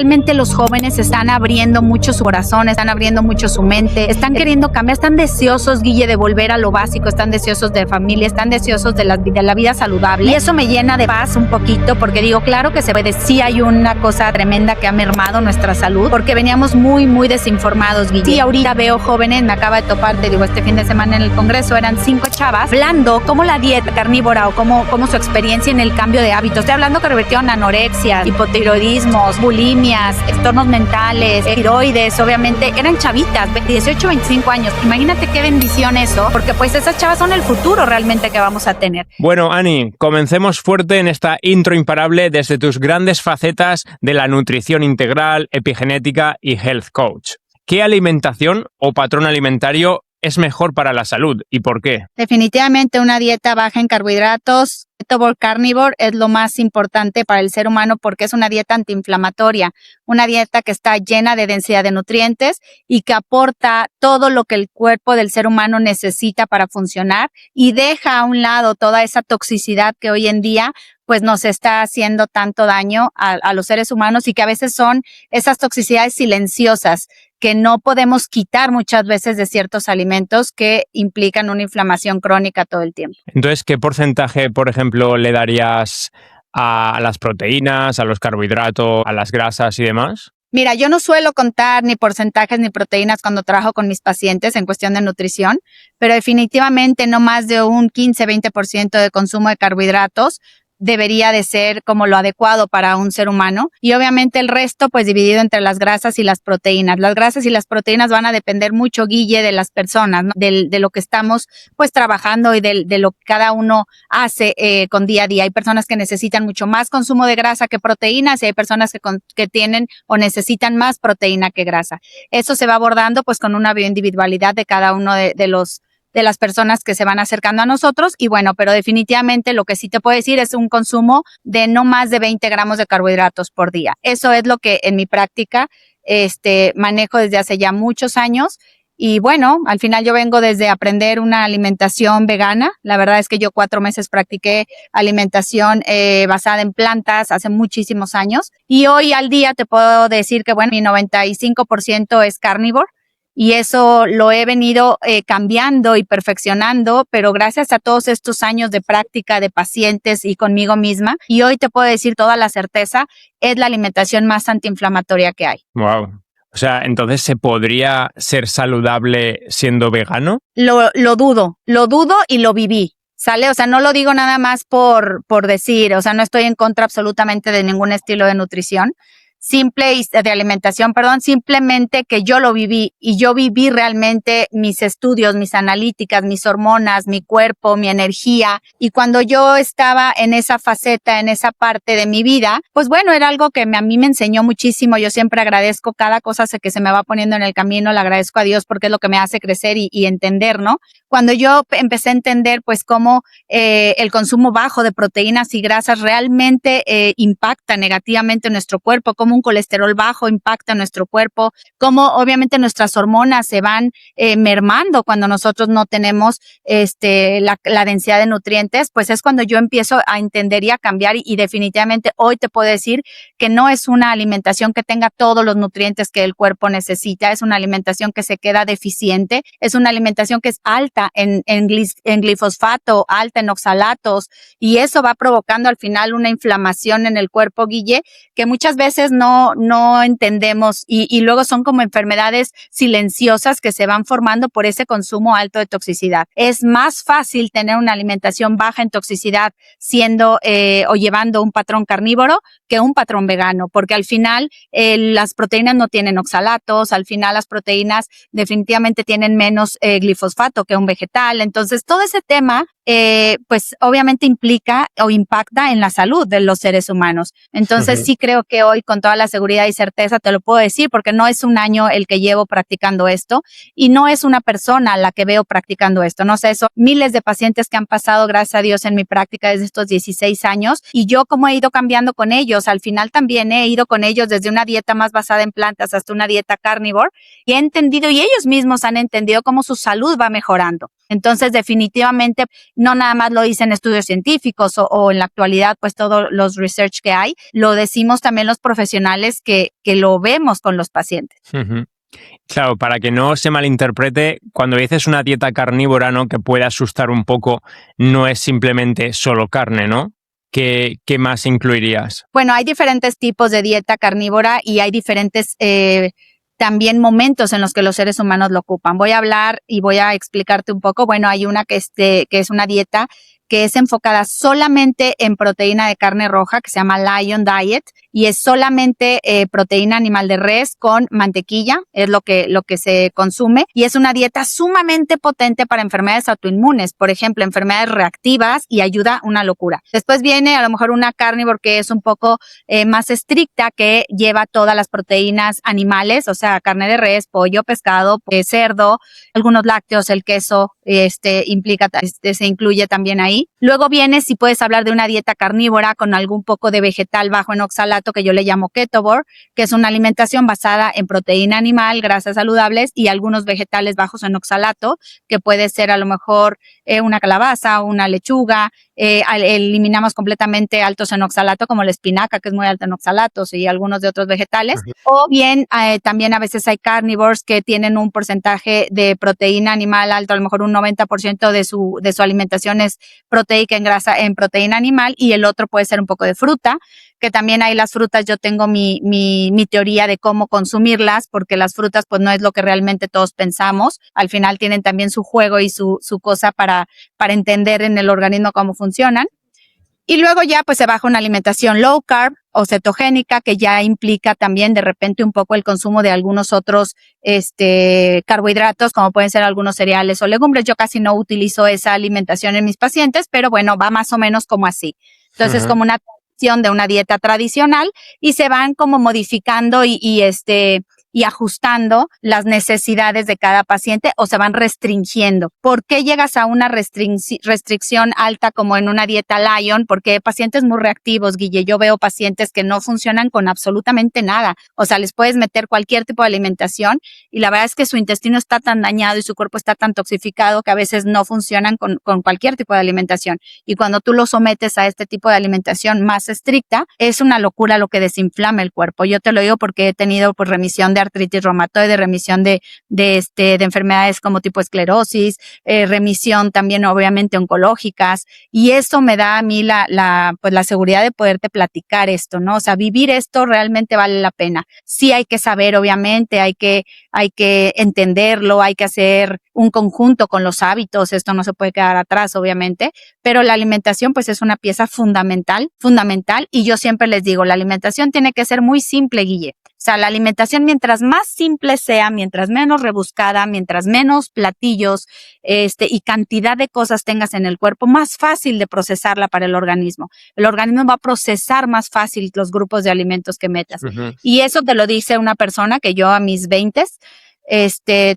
realmente los jóvenes están abriendo mucho su corazón, están abriendo mucho su mente, están queriendo cambiar, están deseosos, Guille, de volver a lo básico, están deseosos de familia, están deseosos de la vida saludable. Y eso me llena de paz un poquito, porque digo, claro que se puede. Sí hay una cosa tremenda que ha mermado nuestra salud, porque veníamos muy desinformados, Guille. Sí, ahorita veo jóvenes, me acaba de topar, te digo, este fin de semana en el congreso eran 5 chavas hablando cómo la dieta carnívora o cómo su experiencia en el cambio de hábitos. Estoy hablando que revirtieron anorexia, hipotiroidismos, bulimias, trastornos mentales, tiroides, obviamente eran chavitas, 18, 25 años. Imagínate qué bendición eso, porque pues esas chavas son el futuro realmente que vamos a tener. Bueno, Ani, comencemos fuerte en esta intro imparable desde tus grandes facetas de la nutrición integral, epigenética y health coach. ¿Qué alimentación o patrón alimentario es mejor para la salud y por qué? Definitivamente una dieta baja en carbohidratos, keto carnívore, es lo más importante para el ser humano porque es una dieta antiinflamatoria, una dieta que está llena de densidad de nutrientes y que aporta todo lo que el cuerpo del ser humano necesita para funcionar y deja a un lado toda esa toxicidad que hoy en día pues nos está haciendo tanto daño a los seres humanos y que a veces son esas toxicidades silenciosas que no podemos quitar muchas veces de ciertos alimentos que implican una inflamación crónica todo el tiempo. Entonces, ¿qué porcentaje, por ejemplo, le darías a las proteínas, a los carbohidratos, a las grasas y demás? Mira, yo no suelo contar ni porcentajes ni proteínas cuando trabajo con mis pacientes en cuestión de nutrición, pero definitivamente no más de un 15-20% de consumo de carbohidratos debería de ser como lo adecuado para un ser humano y obviamente el resto pues dividido entre las grasas y las proteínas. Las grasas y las proteínas van a depender mucho, Guille, de las personas, ¿no? De lo que estamos pues trabajando y de lo que cada uno hace con día a día. Hay personas que necesitan mucho más consumo de grasa que proteínas y hay personas que tienen o necesitan más proteína que grasa. Eso se va abordando pues con una bioindividualidad de cada uno de las personas que se van acercando a nosotros y bueno, pero definitivamente lo que sí te puedo decir es un consumo de no más de 20 gramos de carbohidratos por día. Eso es lo que en mi práctica manejo desde hace ya muchos años y bueno, al final yo vengo desde aprender una alimentación vegana. La verdad es que yo 4 meses practiqué alimentación basada en plantas hace muchísimos años y hoy al día te puedo decir que bueno, mi 95% es carnívoro. Y eso lo he venido cambiando y perfeccionando, pero gracias a todos estos años de práctica de pacientes y conmigo misma, y hoy te puedo decir toda la certeza, es la alimentación más antiinflamatoria que hay. Wow. O sea, entonces, ¿se podría ser saludable siendo vegano? Lo dudo y lo viví. ¿Sale? O sea, no lo digo nada más por decir, o sea, no estoy en contra absolutamente de ningún estilo de nutrición. De alimentación, simplemente que yo lo viví y yo viví realmente mis estudios, mis analíticas, mis hormonas, mi cuerpo, mi energía y cuando yo estaba en esa faceta, en esa parte de mi vida, pues bueno, era algo que a mí me enseñó muchísimo. Yo siempre agradezco cada cosa que se me va poniendo en el camino, le agradezco a Dios porque es lo que me hace crecer y entender, ¿no? Cuando yo empecé a entender pues cómo el consumo bajo de proteínas y grasas realmente impacta negativamente en nuestro cuerpo, cómo un colesterol bajo impacta en nuestro cuerpo, cómo obviamente nuestras hormonas se van mermando cuando nosotros no tenemos la densidad de nutrientes, pues es cuando yo empiezo a entender y a cambiar y definitivamente hoy te puedo decir que no es una alimentación que tenga todos los nutrientes que el cuerpo necesita, es una alimentación que se queda deficiente, es una alimentación que es alta en glifosfato, alta en oxalatos y eso va provocando al final una inflamación en el cuerpo, Guille, que muchas veces no entendemos y luego son como enfermedades silenciosas que se van formando por ese consumo alto de toxicidad. Es más fácil tener una alimentación baja en toxicidad siendo o llevando un patrón carnívoro que un patrón vegano, porque al final las proteínas no tienen oxalatos, al final las proteínas definitivamente tienen menos glifosfato que un vegetal. Entonces, todo ese tema pues obviamente implica o impacta en la salud de los seres humanos. Entonces sí creo que hoy con toda la seguridad y certeza te lo puedo decir porque no es un año el que llevo practicando esto y no es una persona la que veo practicando esto, no sé, son miles de pacientes que han pasado gracias a Dios en mi práctica desde estos 16 años y yo como he ido cambiando con ellos, al final también he ido con ellos desde una dieta más basada en plantas hasta una dieta carnívora y he entendido y ellos mismos han entendido cómo su salud va mejorando. Entonces definitivamente no nada más lo dicen estudios científicos o en la actualidad, pues todos los research que hay, lo decimos también los profesionales que lo vemos con los pacientes. Uh-huh. Claro, para que no se malinterprete, cuando dices una dieta carnívora, ¿no?, que puede asustar un poco, no es simplemente solo carne, ¿no? ¿Qué más incluirías? Bueno, hay diferentes tipos de dieta carnívora y hay diferentes también momentos en los que los seres humanos lo ocupan. Voy a hablar y voy a explicarte un poco. Bueno, hay una que es una dieta que es enfocada solamente en proteína de carne roja, que se llama Lion Diet, y es solamente proteína animal de res con mantequilla, es lo que se consume, y es una dieta sumamente potente para enfermedades autoinmunes, por ejemplo, enfermedades reactivas, y ayuda una locura. Después viene a lo mejor una carnívora que es un poco más estricta, que lleva todas las proteínas animales, o sea, carne de res, pollo, pescado, cerdo, algunos lácteos, el queso, se incluye también ahí. Luego viene, si puedes hablar de una dieta carnívora con algún poco de vegetal bajo en oxalato, que yo le llamo ketovore, que es una alimentación basada en proteína animal, grasas saludables y algunos vegetales bajos en oxalato, que puede ser a lo mejor una calabaza, una lechuga. Eliminamos completamente altos en oxalato, como la espinaca, que es muy alta en oxalatos, y algunos de otros vegetales. O bien, también a veces hay carnívores que tienen un porcentaje de proteína animal alto, a lo mejor un 90% de su alimentación es proteica en proteína animal, y el otro puede ser un poco de fruta, que también hay las frutas. Yo tengo mi teoría de cómo consumirlas, porque las frutas pues no es lo que realmente todos pensamos. Al final tienen también su juego y su cosa para entender en el organismo cómo funcionan. Y luego ya pues se baja una alimentación low carb o cetogénica, que ya implica también de repente un poco el consumo de algunos otros carbohidratos, como pueden ser algunos cereales o legumbres. Yo casi no utilizo esa alimentación en mis pacientes, pero bueno, va más o menos como así. Entonces, como una de una dieta tradicional, y se van como modificando y ajustando las necesidades de cada paciente, o se van restringiendo. ¿Por qué llegas a una restricción alta como en una dieta Lion? Porque hay pacientes muy reactivos, Guille. Yo veo pacientes que no funcionan con absolutamente nada. O sea, les puedes meter cualquier tipo de alimentación y la verdad es que su intestino está tan dañado y su cuerpo está tan toxificado que a veces no funcionan con cualquier tipo de alimentación. Y cuando tú lo sometes a este tipo de alimentación más estricta, es una locura lo que desinflama el cuerpo. Yo te lo digo porque he tenido pues remisión de artritis reumatoide, remisión de enfermedades como tipo esclerosis, remisión también obviamente oncológicas, y eso me da a mí la seguridad de poderte platicar esto, ¿no? O sea, vivir esto realmente vale la pena. Sí hay que saber, obviamente, hay que entenderlo, hay que hacer un conjunto con los hábitos, esto no se puede quedar atrás, obviamente, pero la alimentación pues es una pieza fundamental, y yo siempre les digo, la alimentación tiene que ser muy simple, Guille. O sea, la alimentación, mientras más simple sea, mientras menos rebuscada, mientras menos platillos y cantidad de cosas tengas en el cuerpo, más fácil de procesarla para el organismo. El organismo va a procesar más fácil los grupos de alimentos que metas. Y eso te lo dice una persona que yo a mis 20s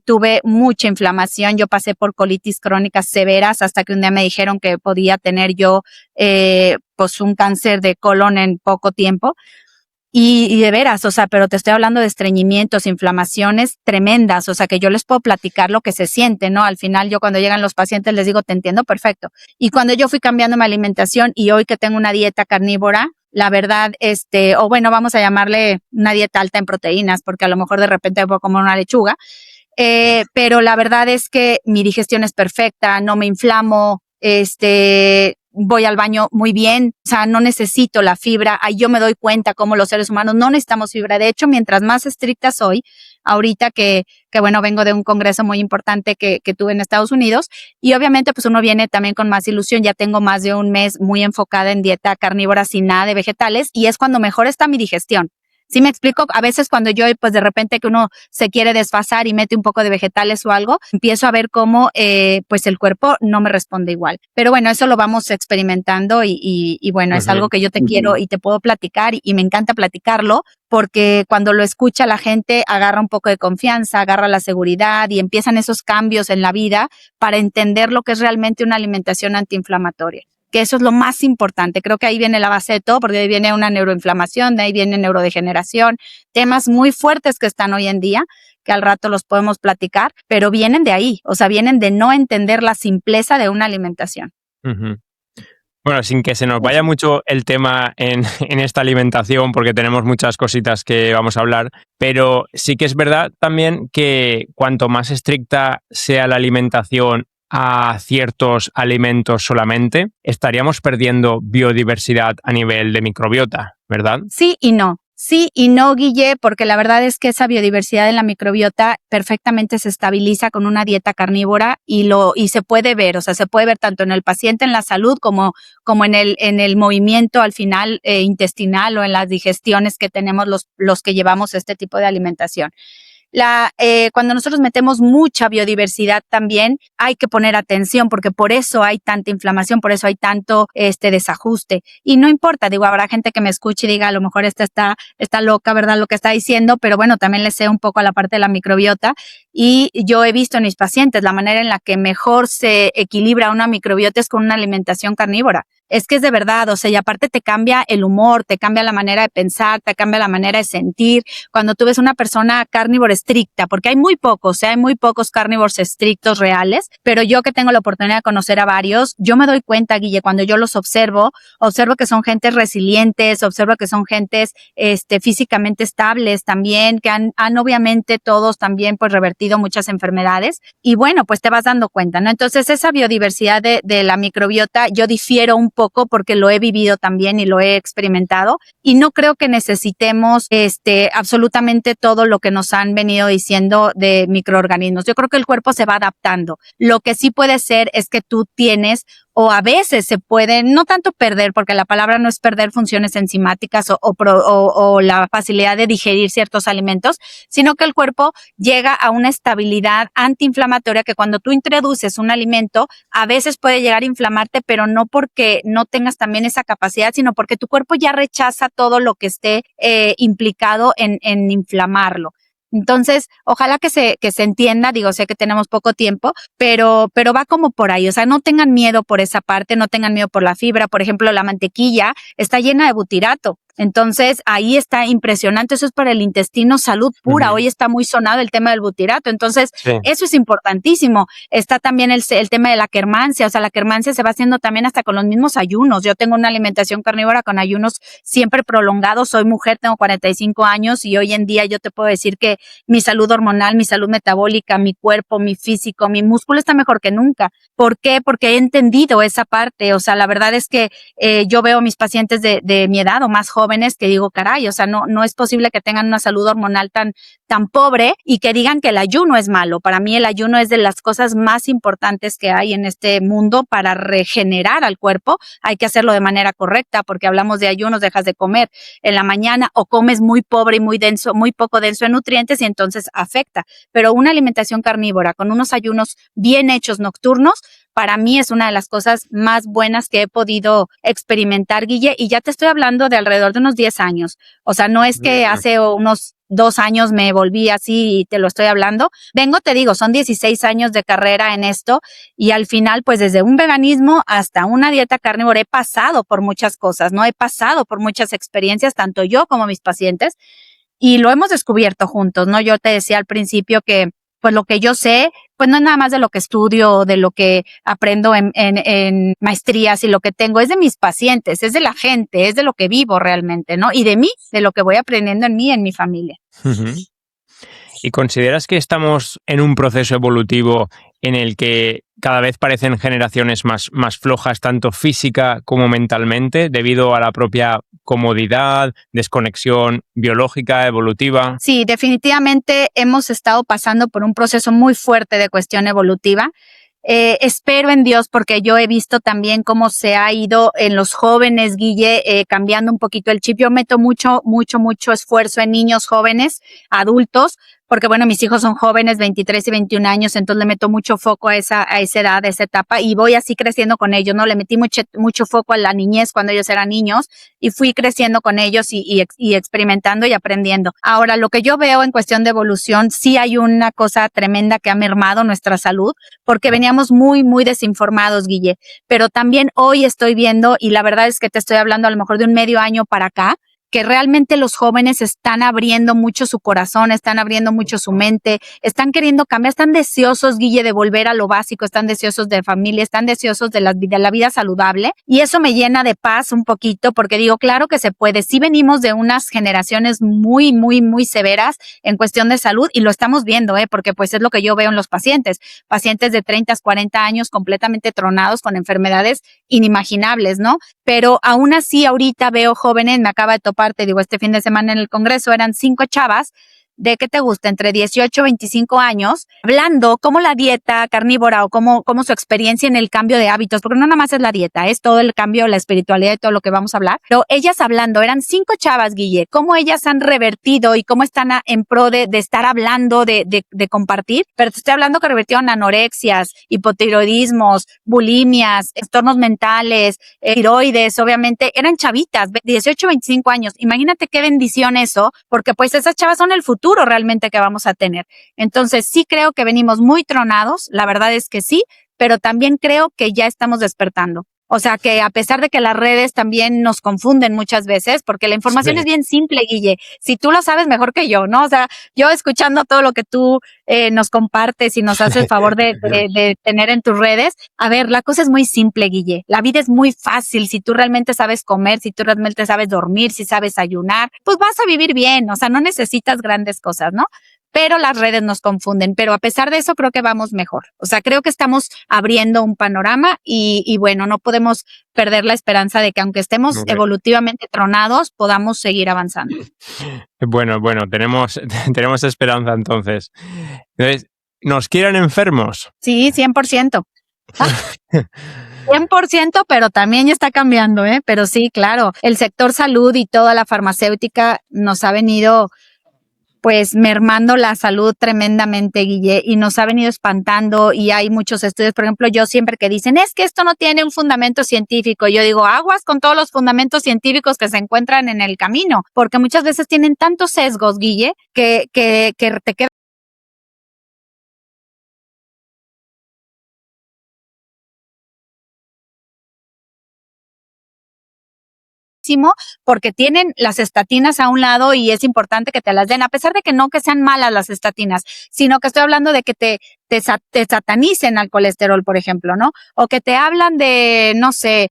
tuve mucha inflamación. Yo pasé por colitis crónicas severas hasta que un día me dijeron que podía tener yo pues un cáncer de colon en poco tiempo. Y de veras, o sea, pero te estoy hablando de estreñimientos, inflamaciones tremendas, o sea, que yo les puedo platicar lo que se siente, ¿no? Al final yo cuando llegan los pacientes les digo, te entiendo perfecto. Y cuando yo fui cambiando mi alimentación y hoy que tengo una dieta carnívora, la verdad, o bueno, vamos a llamarle una dieta alta en proteínas, porque a lo mejor de repente puedo comer una lechuga, pero la verdad es que mi digestión es perfecta, no me inflamo, voy al baño muy bien, o sea, no necesito la fibra. Ahí yo me doy cuenta cómo los seres humanos no necesitamos fibra. De hecho, mientras más estricta soy, ahorita que bueno, vengo de un congreso muy importante que tuve en Estados Unidos, y obviamente pues uno viene también con más ilusión. Ya tengo más de un mes muy enfocada en dieta carnívora sin nada de vegetales, y es cuando mejor está mi digestión. ¿Sí me explico? A veces cuando yo, pues de repente que uno se quiere desfasar y mete un poco de vegetales o algo, empiezo a ver cómo, pues el cuerpo no me responde igual. Pero bueno, eso lo vamos experimentando y bueno, es algo que yo te quiero y te puedo platicar, y me encanta platicarlo, porque cuando lo escucha la gente agarra un poco de confianza, agarra la seguridad y empiezan esos cambios en la vida para entender lo que es realmente una alimentación antiinflamatoria. Que eso es lo más importante. Creo que ahí viene la base de todo, porque ahí viene una neuroinflamación, de ahí viene neurodegeneración, temas muy fuertes que están hoy en día, que al rato los podemos platicar, pero vienen de ahí, o sea, vienen de no entender la simpleza de una alimentación. Ujú. Bueno, sin que se nos vaya mucho el tema en esta alimentación, porque tenemos muchas cositas que vamos a hablar, pero sí que es verdad también que cuanto más estricta sea la alimentación a ciertos alimentos solamente, estaríamos perdiendo biodiversidad a nivel de microbiota, ¿verdad? Sí y no. Sí y no, Guille, porque la verdad es que esa biodiversidad en la microbiota perfectamente se estabiliza con una dieta carnívora y se puede ver, o sea, se puede ver tanto en el paciente en la salud como en el movimiento al final intestinal o en las digestiones que tenemos los que llevamos este tipo de alimentación. Cuando nosotros metemos mucha biodiversidad también hay que poner atención porque por eso hay tanta inflamación, por eso hay tanto desajuste. Y no importa, digo, habrá gente que me escuche y diga, a lo mejor esta está loca, ¿verdad? Lo que está diciendo, pero bueno, también le sé un poco a la parte de la microbiota y yo he visto en mis pacientes la manera en la que mejor se equilibra una microbiota es con una alimentación carnívora. Es que es de verdad, o sea, y aparte te cambia el humor, te cambia la manera de pensar, te cambia la manera de sentir. Cuando tú ves una persona carnívora estricta, porque hay muy pocos carnívoros estrictos reales, pero yo que tengo la oportunidad de conocer a varios, yo me doy cuenta, Guille, cuando yo los observo que son gentes resilientes, observo que son gentes físicamente estables también, que han obviamente todos también pues revertido muchas enfermedades y bueno, pues te vas dando cuenta, ¿no? Entonces esa biodiversidad de la microbiota, yo difiero un poco porque lo he vivido también y lo he experimentado y no creo que necesitemos absolutamente todo lo que nos han venido diciendo de microorganismos. Yo creo que el cuerpo se va adaptando. Lo que sí puede ser es que tú tienes o a veces se puede, no tanto perder, porque la palabra no es perder funciones enzimáticas o la facilidad de digerir ciertos alimentos, sino que el cuerpo llega a una estabilidad antiinflamatoria que cuando tú introduces un alimento, a veces puede llegar a inflamarte, pero no porque no tengas también esa capacidad, sino porque tu cuerpo ya rechaza todo lo que esté implicado en inflamarlo. Entonces, ojalá que se entienda, digo, sé que tenemos poco tiempo, pero va como por ahí, o sea, no tengan miedo por esa parte, no tengan miedo por la fibra, por ejemplo, la mantequilla está llena de butirato. Entonces, ahí está impresionante, eso es para el intestino salud pura. Hoy está muy sonado el tema del butirato, entonces Sí. eso es importantísimo. Está también el tema de la quermancia, o sea, la quermancia se va haciendo también hasta con los mismos ayunos. Yo tengo una alimentación carnívora con ayunos siempre prolongados, soy mujer, tengo 45 años y hoy en día yo te puedo decir que mi salud hormonal, mi salud metabólica, mi cuerpo, mi físico, mi músculo está mejor que nunca. ¿Por qué? Porque he entendido esa parte, o sea, la verdad es que yo veo a mis pacientes de mi edad o más jóvenes que digo, caray, o sea, no es posible que tengan una salud hormonal tan pobre y que digan que el ayuno es malo. Para mí el ayuno es de las cosas más importantes que hay en este mundo para regenerar al cuerpo. Hay que hacerlo de manera correcta porque hablamos de ayunos, dejas de comer en la mañana o comes muy pobre y muy denso, muy poco denso en nutrientes y entonces afecta. Pero una alimentación carnívora con unos ayunos bien hechos nocturnos, para mí es una de las cosas más buenas que he podido experimentar, Guille, y ya te estoy hablando de alrededor de unos 10 años. O sea, no es que hace unos 2 años me volví así y te lo estoy hablando. Te digo, son 16 años de carrera en esto y al final, pues desde un veganismo hasta una dieta carnívora he pasado por muchas cosas, ¿no? He pasado por muchas experiencias, tanto yo como mis pacientes, y lo hemos descubierto juntos, ¿no? Yo te decía al principio que pues lo que yo sé, pues no es nada más de lo que estudio o de lo que aprendo en maestrías y lo que tengo, es de mis pacientes, es de la gente, es de lo que vivo realmente, ¿no? Y de mí, de lo que voy aprendiendo en mí, en mi familia. Uh-huh. ¿Y consideras que estamos en un proceso evolutivo en el que cada vez parecen generaciones más flojas, tanto física como mentalmente, debido a la propia comodidad, desconexión biológica, evolutiva? Sí, definitivamente hemos estado pasando por un proceso muy fuerte de cuestión evolutiva. Espero en Dios porque yo he visto también cómo se ha ido en los jóvenes, Guille, cambiando un poquito el chip. Yo meto mucho esfuerzo en niños jóvenes, adultos, porque bueno, mis hijos son jóvenes, 23 y 21 años, entonces le meto mucho foco a esa edad, a esa etapa y voy así creciendo con ellos, ¿no? Le metí mucho foco a la niñez cuando ellos eran niños y fui creciendo con ellos y experimentando y aprendiendo. Ahora, lo que yo veo en cuestión de evolución, sí hay una cosa tremenda que ha mermado nuestra salud porque veníamos muy desinformados, Guille, pero también hoy estoy viendo y la verdad es que te estoy hablando a lo mejor de un medio año para acá, que realmente los jóvenes están abriendo mucho su corazón, están abriendo mucho su mente, están queriendo cambiar, están deseosos, Guille, de volver a lo básico, están deseosos de familia, están deseosos de la vida saludable, y eso me llena de paz un poquito, porque digo, claro que se puede. Sí venimos de unas generaciones muy, muy, muy severas en cuestión de salud, y lo estamos viendo, porque pues es lo que yo veo en los pacientes de 30, 40 años completamente tronados con enfermedades inimaginables, ¿no? Pero aún así ahorita veo jóvenes, me acaba de topar, te digo, este fin de semana en el congreso eran 5 chavas de ¿qué te gusta? Entre 18 y 25 años, hablando cómo la dieta carnívora o cómo su experiencia en el cambio de hábitos, porque no nada más es la dieta, es todo el cambio, la espiritualidad y todo lo que vamos a hablar. Pero ellas hablando, eran 5 chavas, Guille, cómo ellas han revertido y cómo están en pro de estar hablando, de compartir, pero te estoy hablando que revertieron anorexias, hipotiroidismos, bulimias, trastornos mentales, tiroides, obviamente, eran chavitas, 18, 25 años. Imagínate qué bendición eso, porque pues esas chavas son el futuro realmente que vamos a tener. Entonces sí creo que venimos muy tronados, la verdad es que sí, pero también creo que ya estamos despertando. O sea que a pesar de que las redes también nos confunden muchas veces, porque la información es bien simple, Guille. Si tú lo sabes mejor que yo, ¿no? O sea, yo escuchando todo lo que tú nos compartes y nos haces el favor de tener en tus redes. A ver, la cosa es muy simple, Guille. La vida es muy fácil. Si tú realmente sabes comer, si tú realmente sabes dormir, si sabes ayunar, pues vas a vivir bien. O sea, no necesitas grandes cosas, ¿no? Pero las redes nos confunden. Pero a pesar de eso, creo que vamos mejor. O sea, creo que estamos abriendo un panorama y bueno, no podemos perder la esperanza de que aunque estemos evolutivamente tronados, podamos seguir avanzando. Bueno, tenemos esperanza entonces. Entonces, ¿nos quieren enfermos? Sí, 100%. 100%, pero también ya está cambiando, Pero sí, claro, el sector salud y toda la farmacéutica nos ha venido pues mermando la salud tremendamente, Guille, y nos ha venido espantando, y hay muchos estudios, por ejemplo, yo siempre que dicen, es que esto no tiene un fundamento científico, yo digo, aguas con todos los fundamentos científicos que se encuentran en el camino, porque muchas veces tienen tantos sesgos, Guille, que te quedan porque tienen las estatinas a un lado y es importante que te las den, a pesar de que no que sean malas las estatinas, sino que estoy hablando de que te satanicen al colesterol, por ejemplo, ¿no? O que te hablan de, no sé,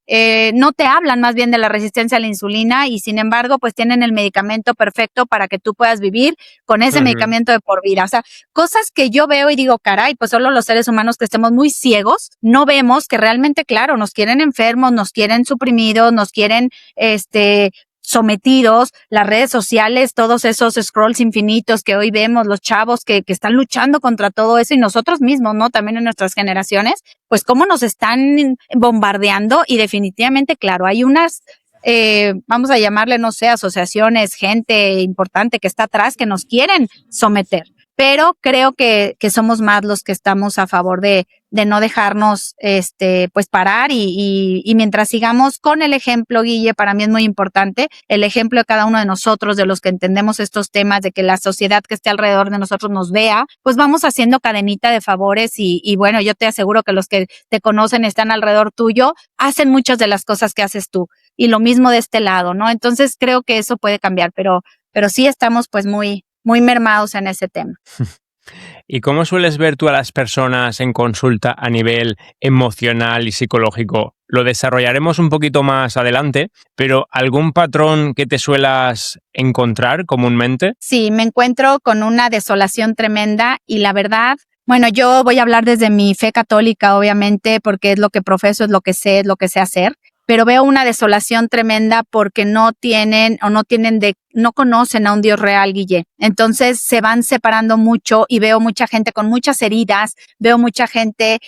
no te hablan más bien de la resistencia a la insulina y sin embargo, pues tienen el medicamento perfecto para que tú puedas vivir con ese medicamento de por vida. O sea, cosas que yo veo y digo, caray, pues solo los seres humanos que estemos muy ciegos, no vemos que realmente, claro, nos quieren enfermos, nos quieren suprimidos, nos quieren, sometidos, las redes sociales, todos esos scrolls infinitos que hoy vemos, los chavos que están luchando contra todo eso y nosotros mismos, ¿no? También en nuestras generaciones, pues cómo nos están bombardeando y definitivamente, claro, hay unas, vamos a llamarle, no sé, asociaciones, gente importante que está atrás que nos quieren someter. Pero creo que somos más los que estamos a favor de no dejarnos, pues parar y mientras sigamos con el ejemplo, Guille, para mí es muy importante, el ejemplo de cada uno de nosotros, de los que entendemos estos temas, de que la sociedad que esté alrededor de nosotros nos vea, pues vamos haciendo cadenita de favores y bueno, yo te aseguro que los que te conocen, están alrededor tuyo, hacen muchas de las cosas que haces tú y lo mismo de este lado, ¿no? Entonces creo que eso puede cambiar, pero sí estamos pues muy mermados en ese tema. ¿Y cómo sueles ver tú a las personas en consulta a nivel emocional y psicológico? Lo desarrollaremos un poquito más adelante, pero ¿algún patrón que te suelas encontrar comúnmente? Sí, me encuentro con una desolación tremenda y la verdad, bueno, yo voy a hablar desde mi fe católica, obviamente, porque es lo que profeso, es lo que sé hacer. Pero veo una desolación tremenda porque no conocen a un Dios real, Guille. Entonces se van separando mucho y veo mucha gente con muchas heridas, veo mucha gente,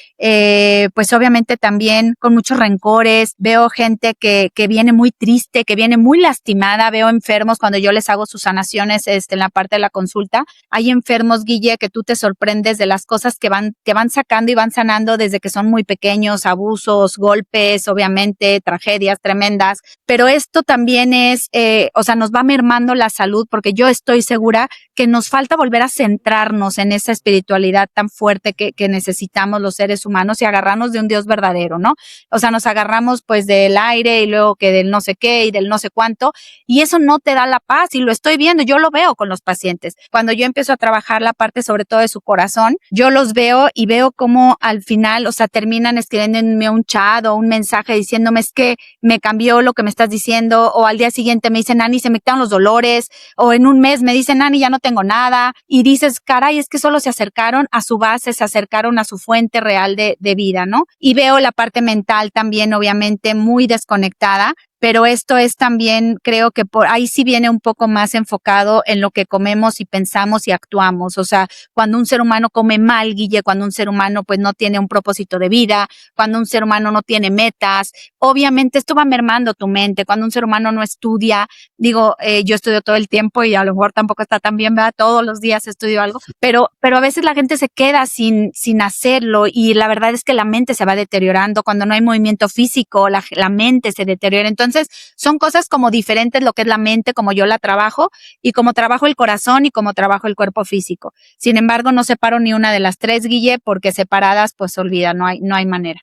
pues obviamente también con muchos rencores, veo gente que viene muy triste, que viene muy lastimada, veo enfermos cuando yo les hago sus sanaciones, en la parte de la consulta. Hay enfermos, Guille, que tú te sorprendes de las cosas que van sacando y van sanando desde que son muy pequeños, abusos, golpes, obviamente, tragedias tremendas. Pero esto también es, o sea, nos va mermando retomando la salud, porque yo estoy segura que nos falta volver a centrarnos en esa espiritualidad tan fuerte que necesitamos los seres humanos y agarrarnos de un Dios verdadero, ¿no? O sea, nos agarramos pues del aire y luego que del no sé qué y del no sé cuánto, y eso no te da la paz, y lo estoy viendo, yo lo veo con los pacientes. Cuando yo empiezo a trabajar la parte sobre todo de su corazón, yo los veo y veo cómo al final, o sea, terminan escribiéndome un chat o un mensaje diciéndome es que me cambió lo que me estás diciendo, o al día siguiente me dicen, Ani, se me quitaron los dolores, o en un mes me dicen, Ani, ya no tengo nada, y dices, caray, es que solo se acercaron a su base, se acercaron a su fuente real de vida, ¿no? Y veo la parte mental también, obviamente, muy desconectada, pero esto es también, creo que por ahí sí viene un poco más enfocado en lo que comemos y pensamos y actuamos. O sea, cuando un ser humano come mal, Guille, cuando un ser humano pues no tiene un propósito de vida, cuando un ser humano no tiene metas, obviamente esto va mermando tu mente. Cuando un ser humano no estudia, digo, yo estudio todo el tiempo y a lo mejor tampoco está tan bien, ¿verdad? Todos los días estudio algo, pero a veces la gente se queda sin hacerlo, y la verdad es que la mente se va deteriorando. Cuando no hay movimiento físico, la mente se deteriora. Entonces, son cosas como diferentes lo que es la mente, como yo la trabajo, y como trabajo el corazón y como trabajo el cuerpo físico. Sin embargo, no separo ni una de las tres, Guille, porque separadas, pues olvida, no hay manera.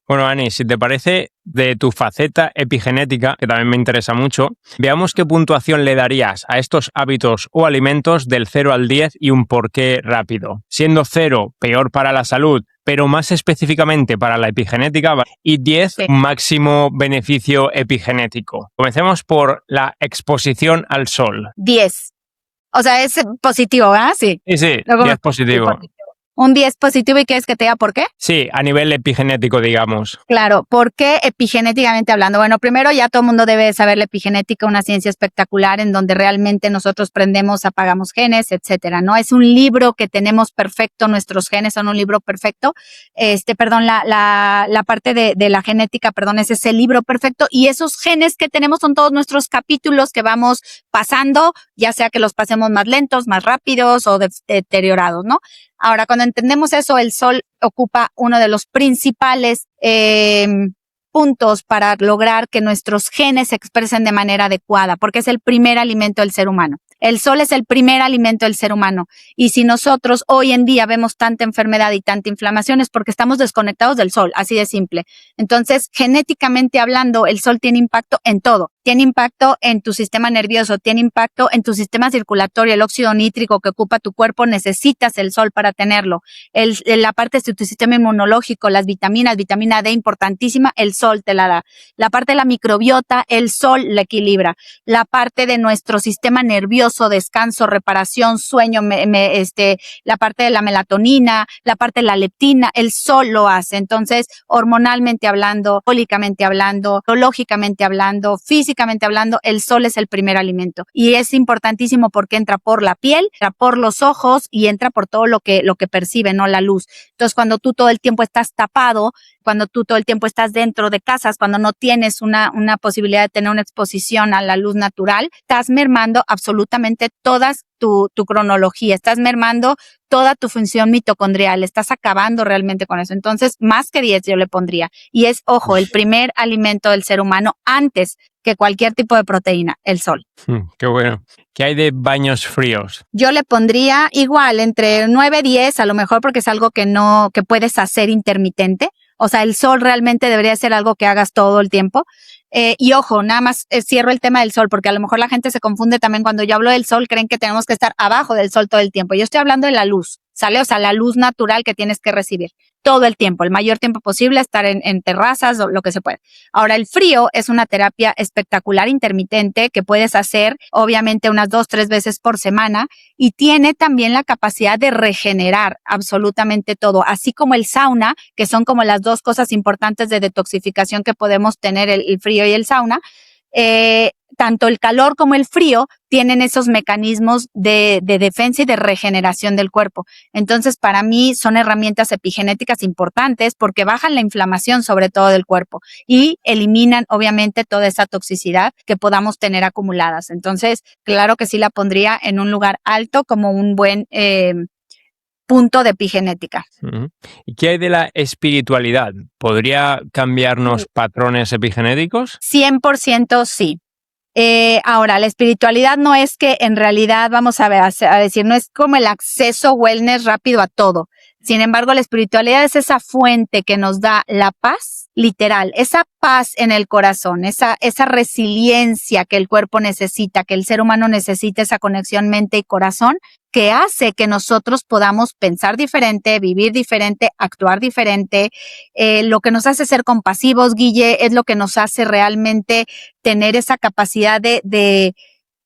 Bueno, Ani, si te parece, de tu faceta epigenética, que también me interesa mucho, veamos qué puntuación le darías a estos hábitos o alimentos del 0 al 10 y un porqué rápido. Siendo 0 peor para la salud, pero más específicamente para la epigenética, y 10 Sí. máximo beneficio epigenético. Comencemos por la exposición al sol. 10. O sea, es positivo, ¿verdad? Sí. Sí, Luego 10 positivo. Un 10 positivo, ¿y quieres que te diga por qué? Sí, a nivel epigenético, digamos. Claro, ¿por qué epigenéticamente hablando? Bueno, primero ya todo el mundo debe saber la epigenética, una ciencia espectacular en donde realmente nosotros prendemos, apagamos genes, etcétera, ¿no? Es un libro que tenemos perfecto, nuestros genes son un libro perfecto. La parte de la genética, es ese libro perfecto, y esos genes que tenemos son todos nuestros capítulos que vamos pasando, ya sea que los pasemos más lentos, más rápidos o deteriorados, ¿no? Ahora, cuando entendemos eso, el sol ocupa uno de los principales puntos para lograr que nuestros genes se expresen de manera adecuada, porque es el primer alimento del ser humano. El sol es el primer alimento del ser humano. Y si nosotros hoy en día vemos tanta enfermedad y tanta inflamación, es porque estamos desconectados del sol, así de simple. Entonces, genéticamente hablando, el sol tiene impacto en todo. Tiene impacto en tu sistema nervioso, tiene impacto en tu sistema circulatorio. El óxido nítrico que ocupa tu cuerpo, necesitas el sol para tenerlo. La parte de tu sistema inmunológico, las vitaminas, vitamina D importantísima, el sol te la da. La parte de la microbiota, el sol la equilibra. La parte de nuestro sistema nervioso, descanso, reparación, sueño, la parte de la melatonina, la parte de la leptina, el sol lo hace. Entonces, hormonalmente hablando, fólicamente hablando, biológicamente hablando, físicamente hablando, el sol es el primer alimento. Y es importantísimo porque entra por la piel, entra por los ojos y entra por todo lo que percibe, ¿no? La luz. Entonces, cuando tú todo el tiempo estás tapado, cuando tú todo el tiempo estás dentro de casas, cuando no tienes una posibilidad de tener una exposición a la luz natural, estás mermando absolutamente toda tu cronología, estás mermando toda tu función mitocondrial, estás acabando realmente con eso. Entonces, más que 10 yo le pondría. Y es, ojo, el primer alimento del ser humano antes que cualquier tipo de proteína, el sol. Qué bueno. ¿Qué hay de baños fríos? Yo le pondría igual entre 9 y 10, a lo mejor porque es algo que puedes hacer intermitente. O sea, el sol realmente debería ser algo que hagas todo el tiempo. Y ojo, nada más cierro el tema del sol, porque a lo mejor la gente se confunde también cuando yo hablo del sol, creen que tenemos que estar abajo del sol todo el tiempo. Yo estoy hablando de la luz, ¿sale? O sea, la luz natural que tienes que recibir todo el tiempo, el mayor tiempo posible, estar en terrazas o lo que se puede. Ahora, el frío es una terapia espectacular intermitente que puedes hacer obviamente unas 2-3 veces por semana, y tiene también la capacidad de regenerar absolutamente todo, así como el sauna, que son como las dos cosas importantes de detoxificación que podemos tener, el frío y el sauna. Tanto el calor como el frío tienen esos mecanismos de defensa y de regeneración del cuerpo. Entonces, para mí son herramientas epigenéticas importantes porque bajan la inflamación sobre todo del cuerpo y eliminan obviamente toda esa toxicidad que podamos tener acumuladas. Entonces, claro que sí la pondría en un lugar alto como un buen punto de epigenética. ¿Y qué hay de la espiritualidad? ¿Podría cambiarnos patrones epigenéticos? 100% sí. Ahora, la espiritualidad no es que en realidad, vamos a decir, no es como el acceso wellness rápido a todo. Sin embargo, la espiritualidad es esa fuente que nos da la paz, literal, esa paz en el corazón, esa resiliencia que el cuerpo necesita, que el ser humano necesita, esa conexión mente y corazón, que hace que nosotros podamos pensar diferente, vivir diferente, actuar diferente. Lo que nos hace ser compasivos, Guille, es lo que nos hace realmente tener esa capacidad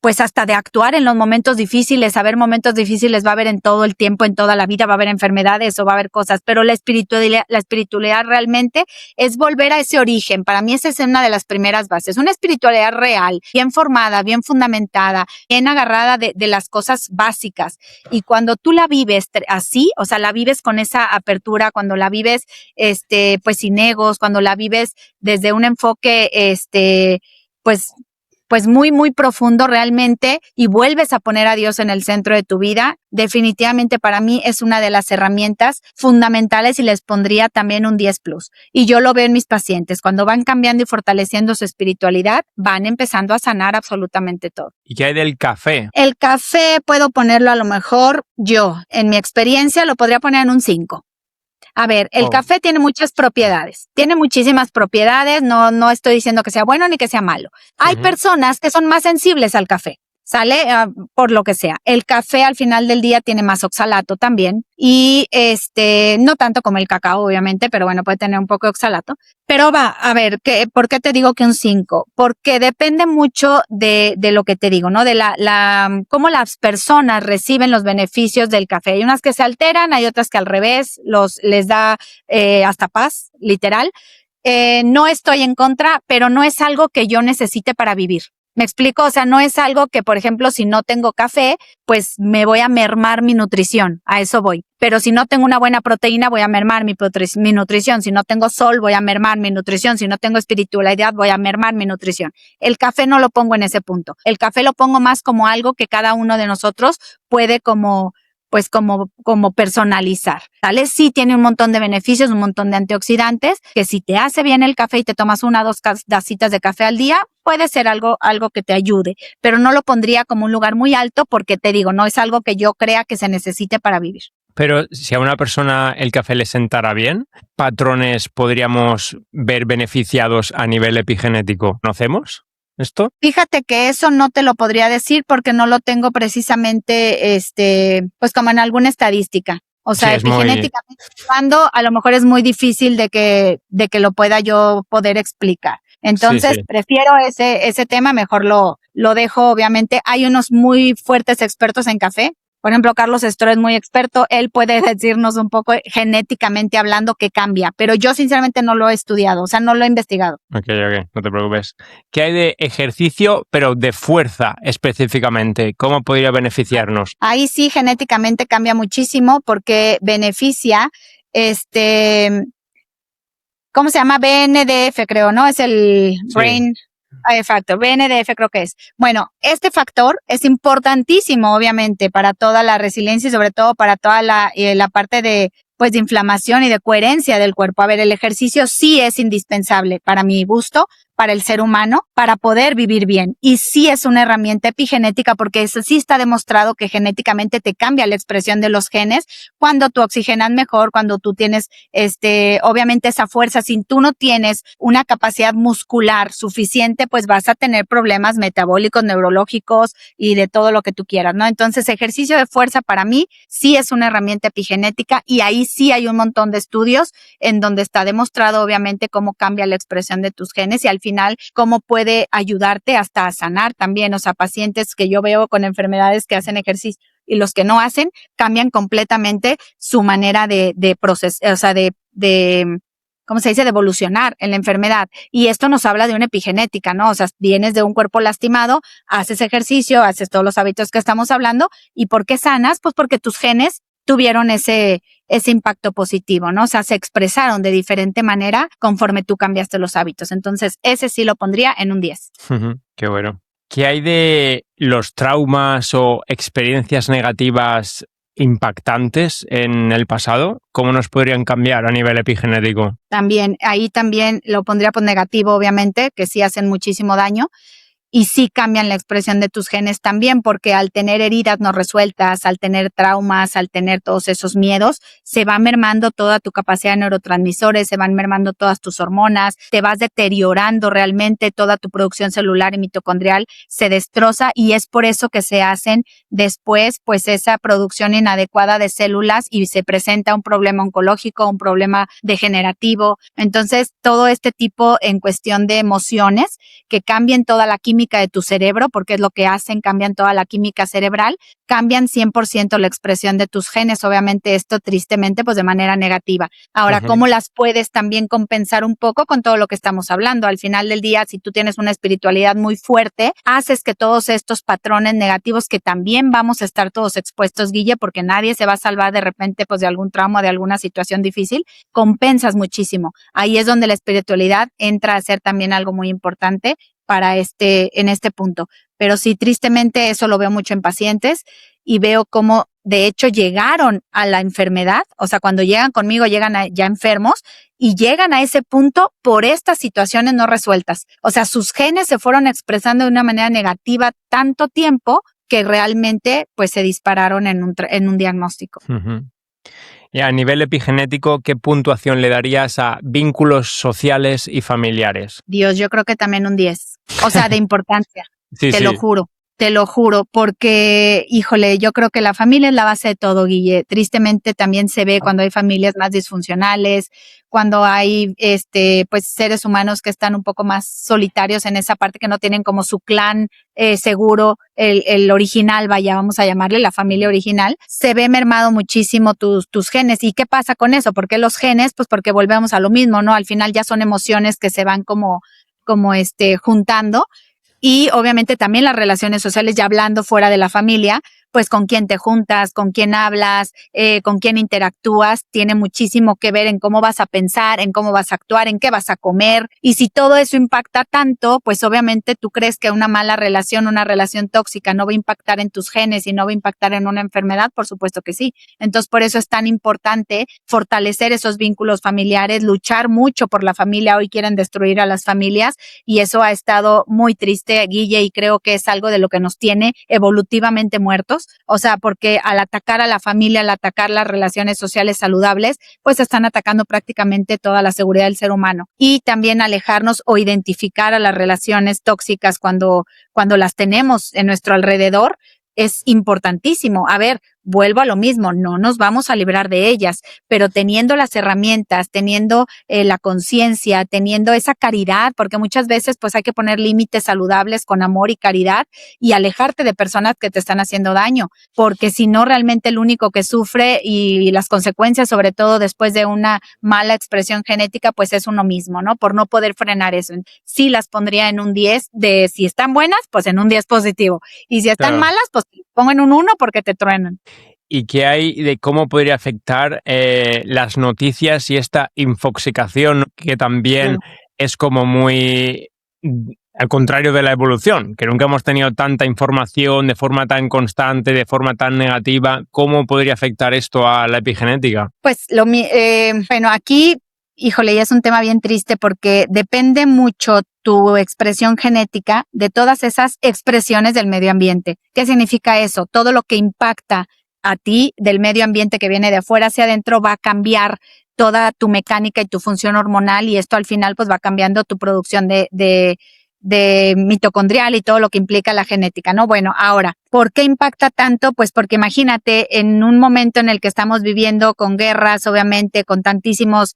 pues hasta de actuar en los momentos difíciles. Haber momentos difíciles va a haber en todo el tiempo, en toda la vida, va a haber enfermedades o va a haber cosas, pero la espiritualidad realmente es volver a ese origen. Para mí esa es una de las primeras bases, una espiritualidad real, bien formada, bien fundamentada, bien agarrada de las cosas básicas. Y cuando tú la vives así, o sea, la vives con esa apertura, cuando la vives pues sin egos, cuando la vives desde un enfoque pues muy, muy profundo realmente y vuelves a poner a Dios en el centro de tu vida, definitivamente para mí es una de las herramientas fundamentales y les pondría también un 10+. Y yo lo veo en mis pacientes, cuando van cambiando y fortaleciendo su espiritualidad, van empezando a sanar absolutamente todo. ¿Y qué hay del café? El café puedo ponerlo a lo mejor yo, en mi experiencia, lo podría poner en un 5. A ver, el café tiene muchas propiedades, tiene muchísimas propiedades, no estoy diciendo que sea bueno ni que sea malo. Hay personas que son más sensibles al café, ¿sale? Por lo que sea. El café al final del día tiene más oxalato también y no tanto como el cacao, obviamente, pero bueno, puede tener un poco de oxalato. Pero a ver, ¿por qué te digo que un 5? Porque depende mucho de lo que te digo, ¿no? De cómo las personas reciben los beneficios del café. Hay unas que se alteran, hay otras que al revés les da hasta paz, literal. No estoy en contra, pero no es algo que yo necesite para vivir. ¿Me explico? O sea, no es algo que, por ejemplo, si no tengo café, pues me voy a mermar mi nutrición. A eso voy. Pero si no tengo una buena proteína, voy a mermar mi nutrición. Si no tengo sol, voy a mermar mi nutrición. Si no tengo espiritualidad, voy a mermar mi nutrición. El café no lo pongo en ese punto. El café lo pongo más como algo que cada uno de nosotros puede como personalizar, ¿vale? Sí tiene un montón de beneficios, un montón de antioxidantes, que si te hace bien el café y te tomas 1 o 2 tacitas de café al día, puede ser algo que te ayude, pero no lo pondría como un lugar muy alto porque te digo, no es algo que yo crea que se necesite para vivir. Pero si a una persona el café le sentara bien, ¿patrones podríamos ver beneficiados a nivel epigenético? ¿Conocemos esto? Fíjate que eso no te lo podría decir porque no lo tengo precisamente, pues como en alguna estadística. O sea, sí, epigenéticamente hablando, a lo mejor es muy difícil de que lo pueda yo poder explicar. Entonces, prefiero ese tema, mejor lo dejo, obviamente. Hay unos muy fuertes expertos en café. Por ejemplo, Carlos Estro es muy experto. Él puede decirnos un poco genéticamente hablando qué cambia, pero yo sinceramente no lo he estudiado, o sea, no lo he investigado. Ok, no te preocupes. ¿Qué hay de ejercicio, pero de fuerza específicamente? ¿Cómo podría beneficiarnos? Ahí sí, genéticamente cambia muchísimo porque beneficia, ¿cómo se llama? BNDF, creo, ¿no? Es el Brain Factor, BNDF creo que es. Bueno, este factor es importantísimo, obviamente, para toda la resiliencia y sobre todo para toda la parte de inflamación y de coherencia del cuerpo. A ver, el ejercicio sí es indispensable para mi gusto, para el ser humano, para poder vivir bien. Y sí es una herramienta epigenética porque eso sí está demostrado que genéticamente te cambia la expresión de los genes cuando tú oxigenas mejor, cuando tú tienes, obviamente esa fuerza. Si tú no tienes una capacidad muscular suficiente, pues vas a tener problemas metabólicos, neurológicos y de todo lo que tú quieras, ¿no? Entonces, ejercicio de fuerza para mí sí es una herramienta epigenética y ahí sí hay un montón de estudios en donde está demostrado, obviamente, cómo cambia la expresión de tus genes y al final cómo puede ayudarte hasta a sanar también. O sea, pacientes que yo veo con enfermedades que hacen ejercicio y los que no hacen cambian completamente su manera de procesar, o sea, ¿cómo se dice? De evolucionar en la enfermedad. Y esto nos habla de una epigenética, ¿no? O sea, vienes de un cuerpo lastimado, haces ejercicio, haces todos los hábitos que estamos hablando. ¿Y por qué sanas? Pues porque tus genes tuvieron ese impacto positivo, ¿no? O sea, se expresaron de diferente manera conforme tú cambiaste los hábitos. Entonces, ese sí lo pondría en un 10. Qué bueno. ¿Qué hay de los traumas o experiencias negativas impactantes en el pasado? ¿Cómo nos podrían cambiar a nivel epigenético? Ahí también lo pondría por negativo, obviamente, que sí hacen muchísimo daño. y sí cambian la expresión de tus genes también, porque al tener heridas no resueltas, al tener traumas, al tener todos esos miedos, se va mermando toda tu capacidad de neurotransmisores, se van mermando todas tus hormonas, te vas deteriorando realmente toda tu producción celular y mitocondrial, se destroza y es por eso que se hacen después pues esa producción inadecuada de células y se presenta un problema oncológico, un problema degenerativo. Entonces, todo este tipo en cuestión de emociones que cambien toda la química de tu cerebro, porque es lo que hacen, cambian toda la química cerebral, cambian 100% la expresión de tus genes, obviamente esto tristemente pues de manera negativa. Ahora, ¿cómo las puedes también compensar un poco con todo lo que estamos hablando? Al final del día, si tú tienes una espiritualidad muy fuerte, haces que todos estos patrones negativos que también vamos a estar todos expuestos, Guille, porque nadie se va a salvar de repente pues de algún trauma, de alguna situación difícil, compensas muchísimo. Ahí es donde la espiritualidad entra a ser también algo muy importante para en este punto. Pero sí, tristemente eso lo veo mucho en pacientes y veo cómo de hecho llegaron a la enfermedad, o sea, cuando llegan conmigo llegan ya enfermos y llegan a ese punto por estas situaciones no resueltas. O sea, sus genes se fueron expresando de una manera negativa tanto tiempo que realmente pues se dispararon en un diagnóstico. Uh-huh. Y a nivel epigenético, ¿qué puntuación le darías a vínculos sociales y familiares? Dios, yo creo que también un 10. O sea, de importancia. Sí, Te lo juro, porque, híjole, yo creo que la familia es la base de todo, Guille. Tristemente también se ve cuando hay familias más disfuncionales, cuando hay, pues, seres humanos que están un poco más solitarios en esa parte, que no tienen como su clan seguro, el original, vaya, vamos a llamarle la familia original. Se ve mermado muchísimo tus genes. ¿Y qué pasa con eso? ¿Por qué los genes? Pues porque volvemos a lo mismo, ¿no? Al final ya son emociones que se van como juntando. Y obviamente también las relaciones sociales, ya hablando fuera de la familia, pues con quién te juntas, con quién hablas, con quién interactúas, tiene muchísimo que ver en cómo vas a pensar, en cómo vas a actuar, en qué vas a comer. Y si todo eso impacta tanto, pues obviamente tú crees que una mala relación, una relación tóxica no va a impactar en tus genes y no va a impactar en una enfermedad, por supuesto que sí. Entonces, por eso es tan importante fortalecer esos vínculos familiares, luchar mucho por la familia. Hoy quieren destruir a las familias y eso ha estado muy triste, Guille, y creo que es algo de lo que nos tiene evolutivamente muertos. O sea, porque al atacar a la familia, al atacar las relaciones sociales saludables, pues están atacando prácticamente toda la seguridad del ser humano. Y también alejarnos o identificar a las relaciones tóxicas cuando las tenemos en nuestro alrededor es importantísimo. A ver, vuelvo a lo mismo, no nos vamos a librar de ellas, pero teniendo las herramientas, teniendo la conciencia, teniendo esa caridad, porque muchas veces pues hay que poner límites saludables con amor y caridad y alejarte de personas que te están haciendo daño, porque si no realmente el único que sufre y las consecuencias, sobre todo después de una mala expresión genética, pues es uno mismo, ¿no? Por no poder frenar eso. Sí las pondría en un 10 de si están buenas, pues en un 10 positivo. Y si están malas, pues pongo en un 1 porque te truenan. ¿Y qué hay de cómo podría afectar las noticias y esta infoxicación que también es como muy al contrario de la evolución, que nunca hemos tenido tanta información de forma tan constante, de forma tan negativa? ¿Cómo podría afectar esto a la epigenética? Pues bueno, aquí, híjole, ya es un tema bien triste porque depende mucho tu expresión genética de todas esas expresiones del medio ambiente. ¿Qué significa eso? Todo lo que impacta a ti del medio ambiente que viene de afuera hacia adentro va a cambiar toda tu mecánica y tu función hormonal y esto al final pues va cambiando tu producción de mitocondrial y todo lo que implica la genética, ¿no? Bueno, ahora, ¿por qué impacta tanto? Pues porque imagínate en un momento en el que estamos viviendo con guerras, obviamente, con tantísimos,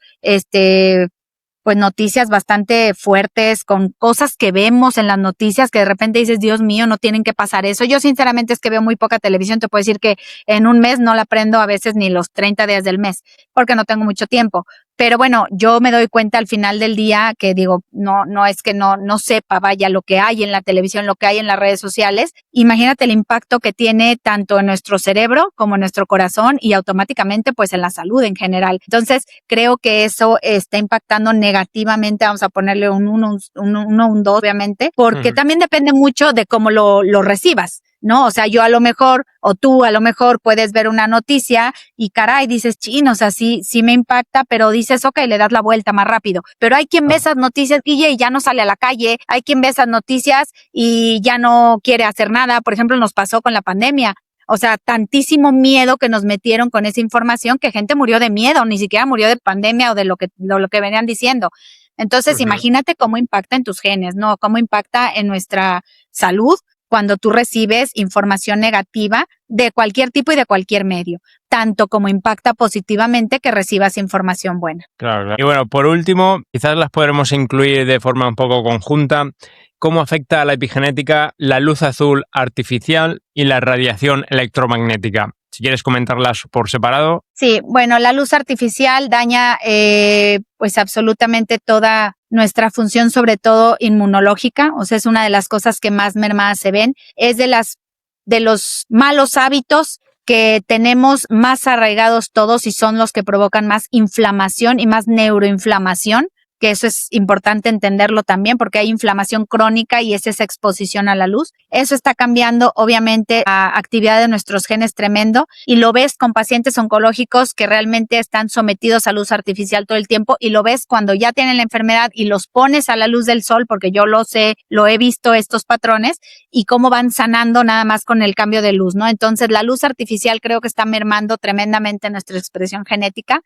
pues noticias bastante fuertes, con cosas que vemos en las noticias que de repente dices, Dios mío, no tienen que pasar eso. Yo sinceramente es que veo muy poca televisión, te puedo decir que en un mes no la prendo a veces ni los 30 días del mes, porque no tengo mucho tiempo. Pero bueno, yo me doy cuenta al final del día que digo, no es que no sepa, vaya, lo que hay en la televisión, lo que hay en las redes sociales. Imagínate el impacto que tiene tanto en nuestro cerebro como en nuestro corazón y automáticamente pues en la salud en general. Entonces, creo que eso está impactando negativamente, vamos a ponerle un 1, un 2, obviamente, porque también depende mucho de cómo lo recibas. ¿no? O sea, yo a lo mejor, o tú a lo mejor puedes ver una noticia y caray, dices, chin, o sea, sí me impacta, pero dices, ok, le das la vuelta más rápido. Pero hay quien ve esas noticias, Guille, y ya no sale a la calle, hay quien ve esas noticias y ya no quiere hacer nada. Por ejemplo, nos pasó con la pandemia. O sea, tantísimo miedo que nos metieron con esa información que gente murió de miedo, ni siquiera murió de pandemia o de lo que venían diciendo. Entonces, imagínate cómo impacta en tus genes, ¿no? Cómo impacta en nuestra salud cuando tú recibes información negativa de cualquier tipo y de cualquier medio, tanto como impacta positivamente que recibas información buena. Claro. Y bueno, por último, quizás las podremos incluir de forma un poco conjunta. ¿Cómo afecta a la epigenética la luz azul artificial y la radiación electromagnética? Si quieres comentarlas por separado. Sí, bueno, la luz artificial daña pues absolutamente toda nuestra función, sobre todo inmunológica. O sea, es una de las cosas que más mermadas se ven. Es de los malos hábitos que tenemos más arraigados todos y son los que provocan más inflamación y más neuroinflamación, que eso es importante entenderlo también porque hay inflamación crónica y es esa exposición a la luz. Eso está cambiando obviamente la actividad de nuestros genes tremendo y lo ves con pacientes oncológicos que realmente están sometidos a luz artificial todo el tiempo y lo ves cuando ya tienen la enfermedad y los pones a la luz del sol, porque yo lo he visto estos patrones y cómo van sanando nada más con el cambio de luz, ¿no? Entonces la luz artificial creo que está mermando tremendamente nuestra expresión genética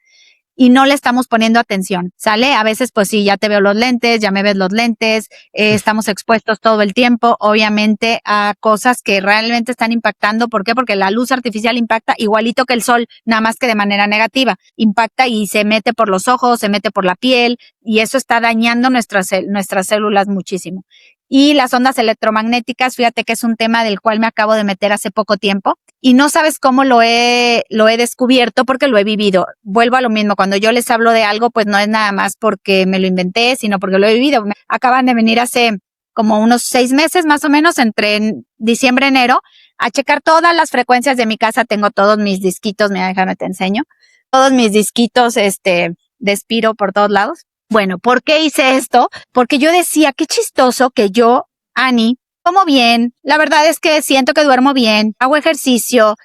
y no le estamos poniendo atención, ¿sale? A veces, pues sí, ya te veo los lentes, ya me ves los lentes, estamos expuestos todo el tiempo, obviamente, a cosas que realmente están impactando. ¿Por qué? Porque la luz artificial impacta igualito que el sol, nada más que de manera negativa. Impacta y se mete por los ojos, se mete por la piel, y eso está dañando nuestras células muchísimo. Y las ondas electromagnéticas, fíjate que es un tema del cual me acabo de meter hace poco tiempo y no sabes cómo lo he descubierto porque lo he vivido. Vuelvo a lo mismo, cuando yo les hablo de algo, pues no es nada más porque me lo inventé, sino porque lo he vivido. Acaban de venir hace como unos 6 meses más o menos, entre diciembre y enero, a checar todas las frecuencias de mi casa. Tengo todos mis disquitos, mira, déjame te enseño, todos mis disquitos de Spiro por todos lados. Bueno, ¿por qué hice esto? Porque yo decía, qué chistoso que yo, Ani, como bien, la verdad es que siento que duermo bien, hago ejercicio,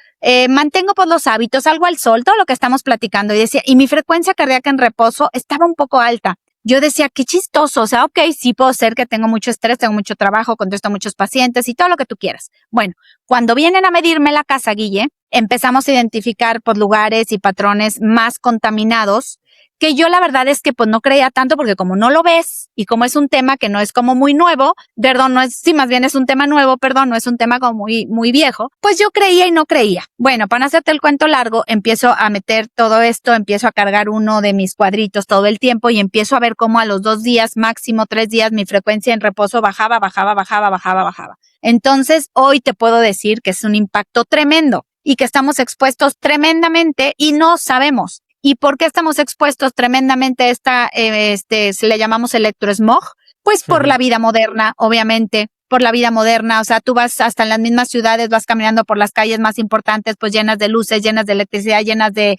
mantengo pues los hábitos, salgo al sol, todo lo que estamos platicando, y decía, y mi frecuencia cardíaca en reposo estaba un poco alta. Yo decía, qué chistoso, o sea, ok, sí puedo ser que tengo mucho estrés, tengo mucho trabajo, contesto a muchos pacientes y todo lo que tú quieras. Bueno, cuando vienen a medirme la casa, Guille, empezamos a identificar pues lugares y patrones más contaminados, que yo la verdad es que pues no creía tanto porque como no lo ves y como es un tema que no es como muy nuevo, más bien es un tema nuevo, no es un tema como muy viejo, pues yo creía y no creía. Bueno, para no hacerte el cuento largo, empiezo a meter todo esto, empiezo a cargar uno de mis cuadritos todo el tiempo y empiezo a ver cómo a los 2 días, máximo 3 días, mi frecuencia en reposo bajaba. Entonces, hoy te puedo decir que es un impacto tremendo y que estamos expuestos tremendamente y no sabemos. ¿Y por qué estamos expuestos tremendamente a se le llamamos electrosmog? Pues por la vida moderna, obviamente, por la vida moderna. O sea, tú vas hasta en las mismas ciudades, vas caminando por las calles más importantes, pues llenas de luces, llenas de electricidad, llenas de,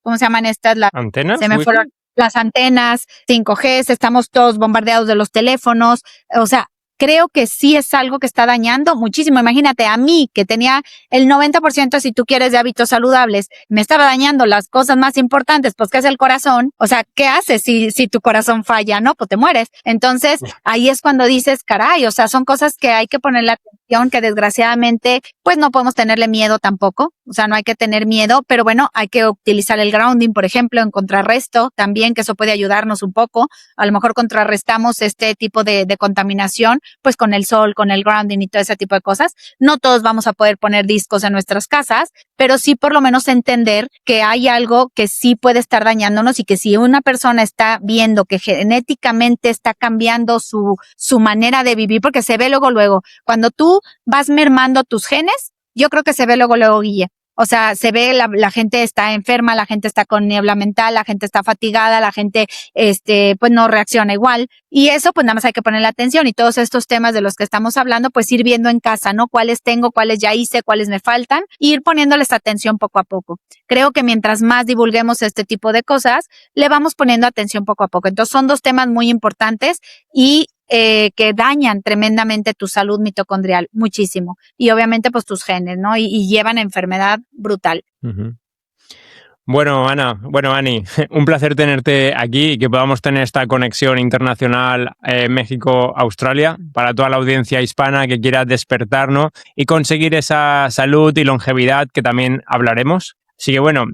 ¿cómo se llaman estas? ¿Antenas? Se me fueron las antenas, 5G, estamos todos bombardeados de los teléfonos. O sea, creo que sí es algo que está dañando muchísimo. Imagínate, a mí que tenía el 90%, si tú quieres, de hábitos saludables, me estaba dañando las cosas más importantes, pues que es el corazón. O sea, ¿qué haces si tu corazón falla? No, pues te mueres. Entonces, ahí es cuando dices, caray, o sea, son cosas que hay que ponerle atención, que desgraciadamente, pues no podemos tenerle miedo tampoco. O sea, no hay que tener miedo, pero bueno, hay que utilizar el grounding, por ejemplo, en contrarresto también, que eso puede ayudarnos un poco. A lo mejor contrarrestamos este tipo de contaminación pues con el sol, con el grounding y todo ese tipo de cosas. No todos vamos a poder poner discos en nuestras casas, pero sí por lo menos entender que hay algo que sí puede estar dañándonos y que si una persona está viendo que genéticamente está cambiando su manera de vivir, porque se ve luego, cuando tú vas mermando tus genes, yo creo que se ve luego, Guille. O sea, se ve la gente está enferma, la gente está con niebla mental, la gente está fatigada, la gente, pues no reacciona igual. Y eso, pues nada más hay que ponerle atención y todos estos temas de los que estamos hablando, pues ir viendo en casa, ¿no? Cuáles tengo, cuáles ya hice, cuáles me faltan, e ir poniéndoles atención poco a poco. Creo que mientras más divulguemos este tipo de cosas, le vamos poniendo atención poco a poco. Entonces son 2 temas muy importantes y que dañan tremendamente tu salud mitocondrial, muchísimo. Y obviamente pues tus genes, ¿no? Y llevan a enfermedad brutal. Uh-huh. Bueno, Ani, un placer tenerte aquí y que podamos tener esta conexión internacional México-Australia para toda la audiencia hispana que quiera despertar, ¿no? Y conseguir esa salud y longevidad que también hablaremos. Así que bueno,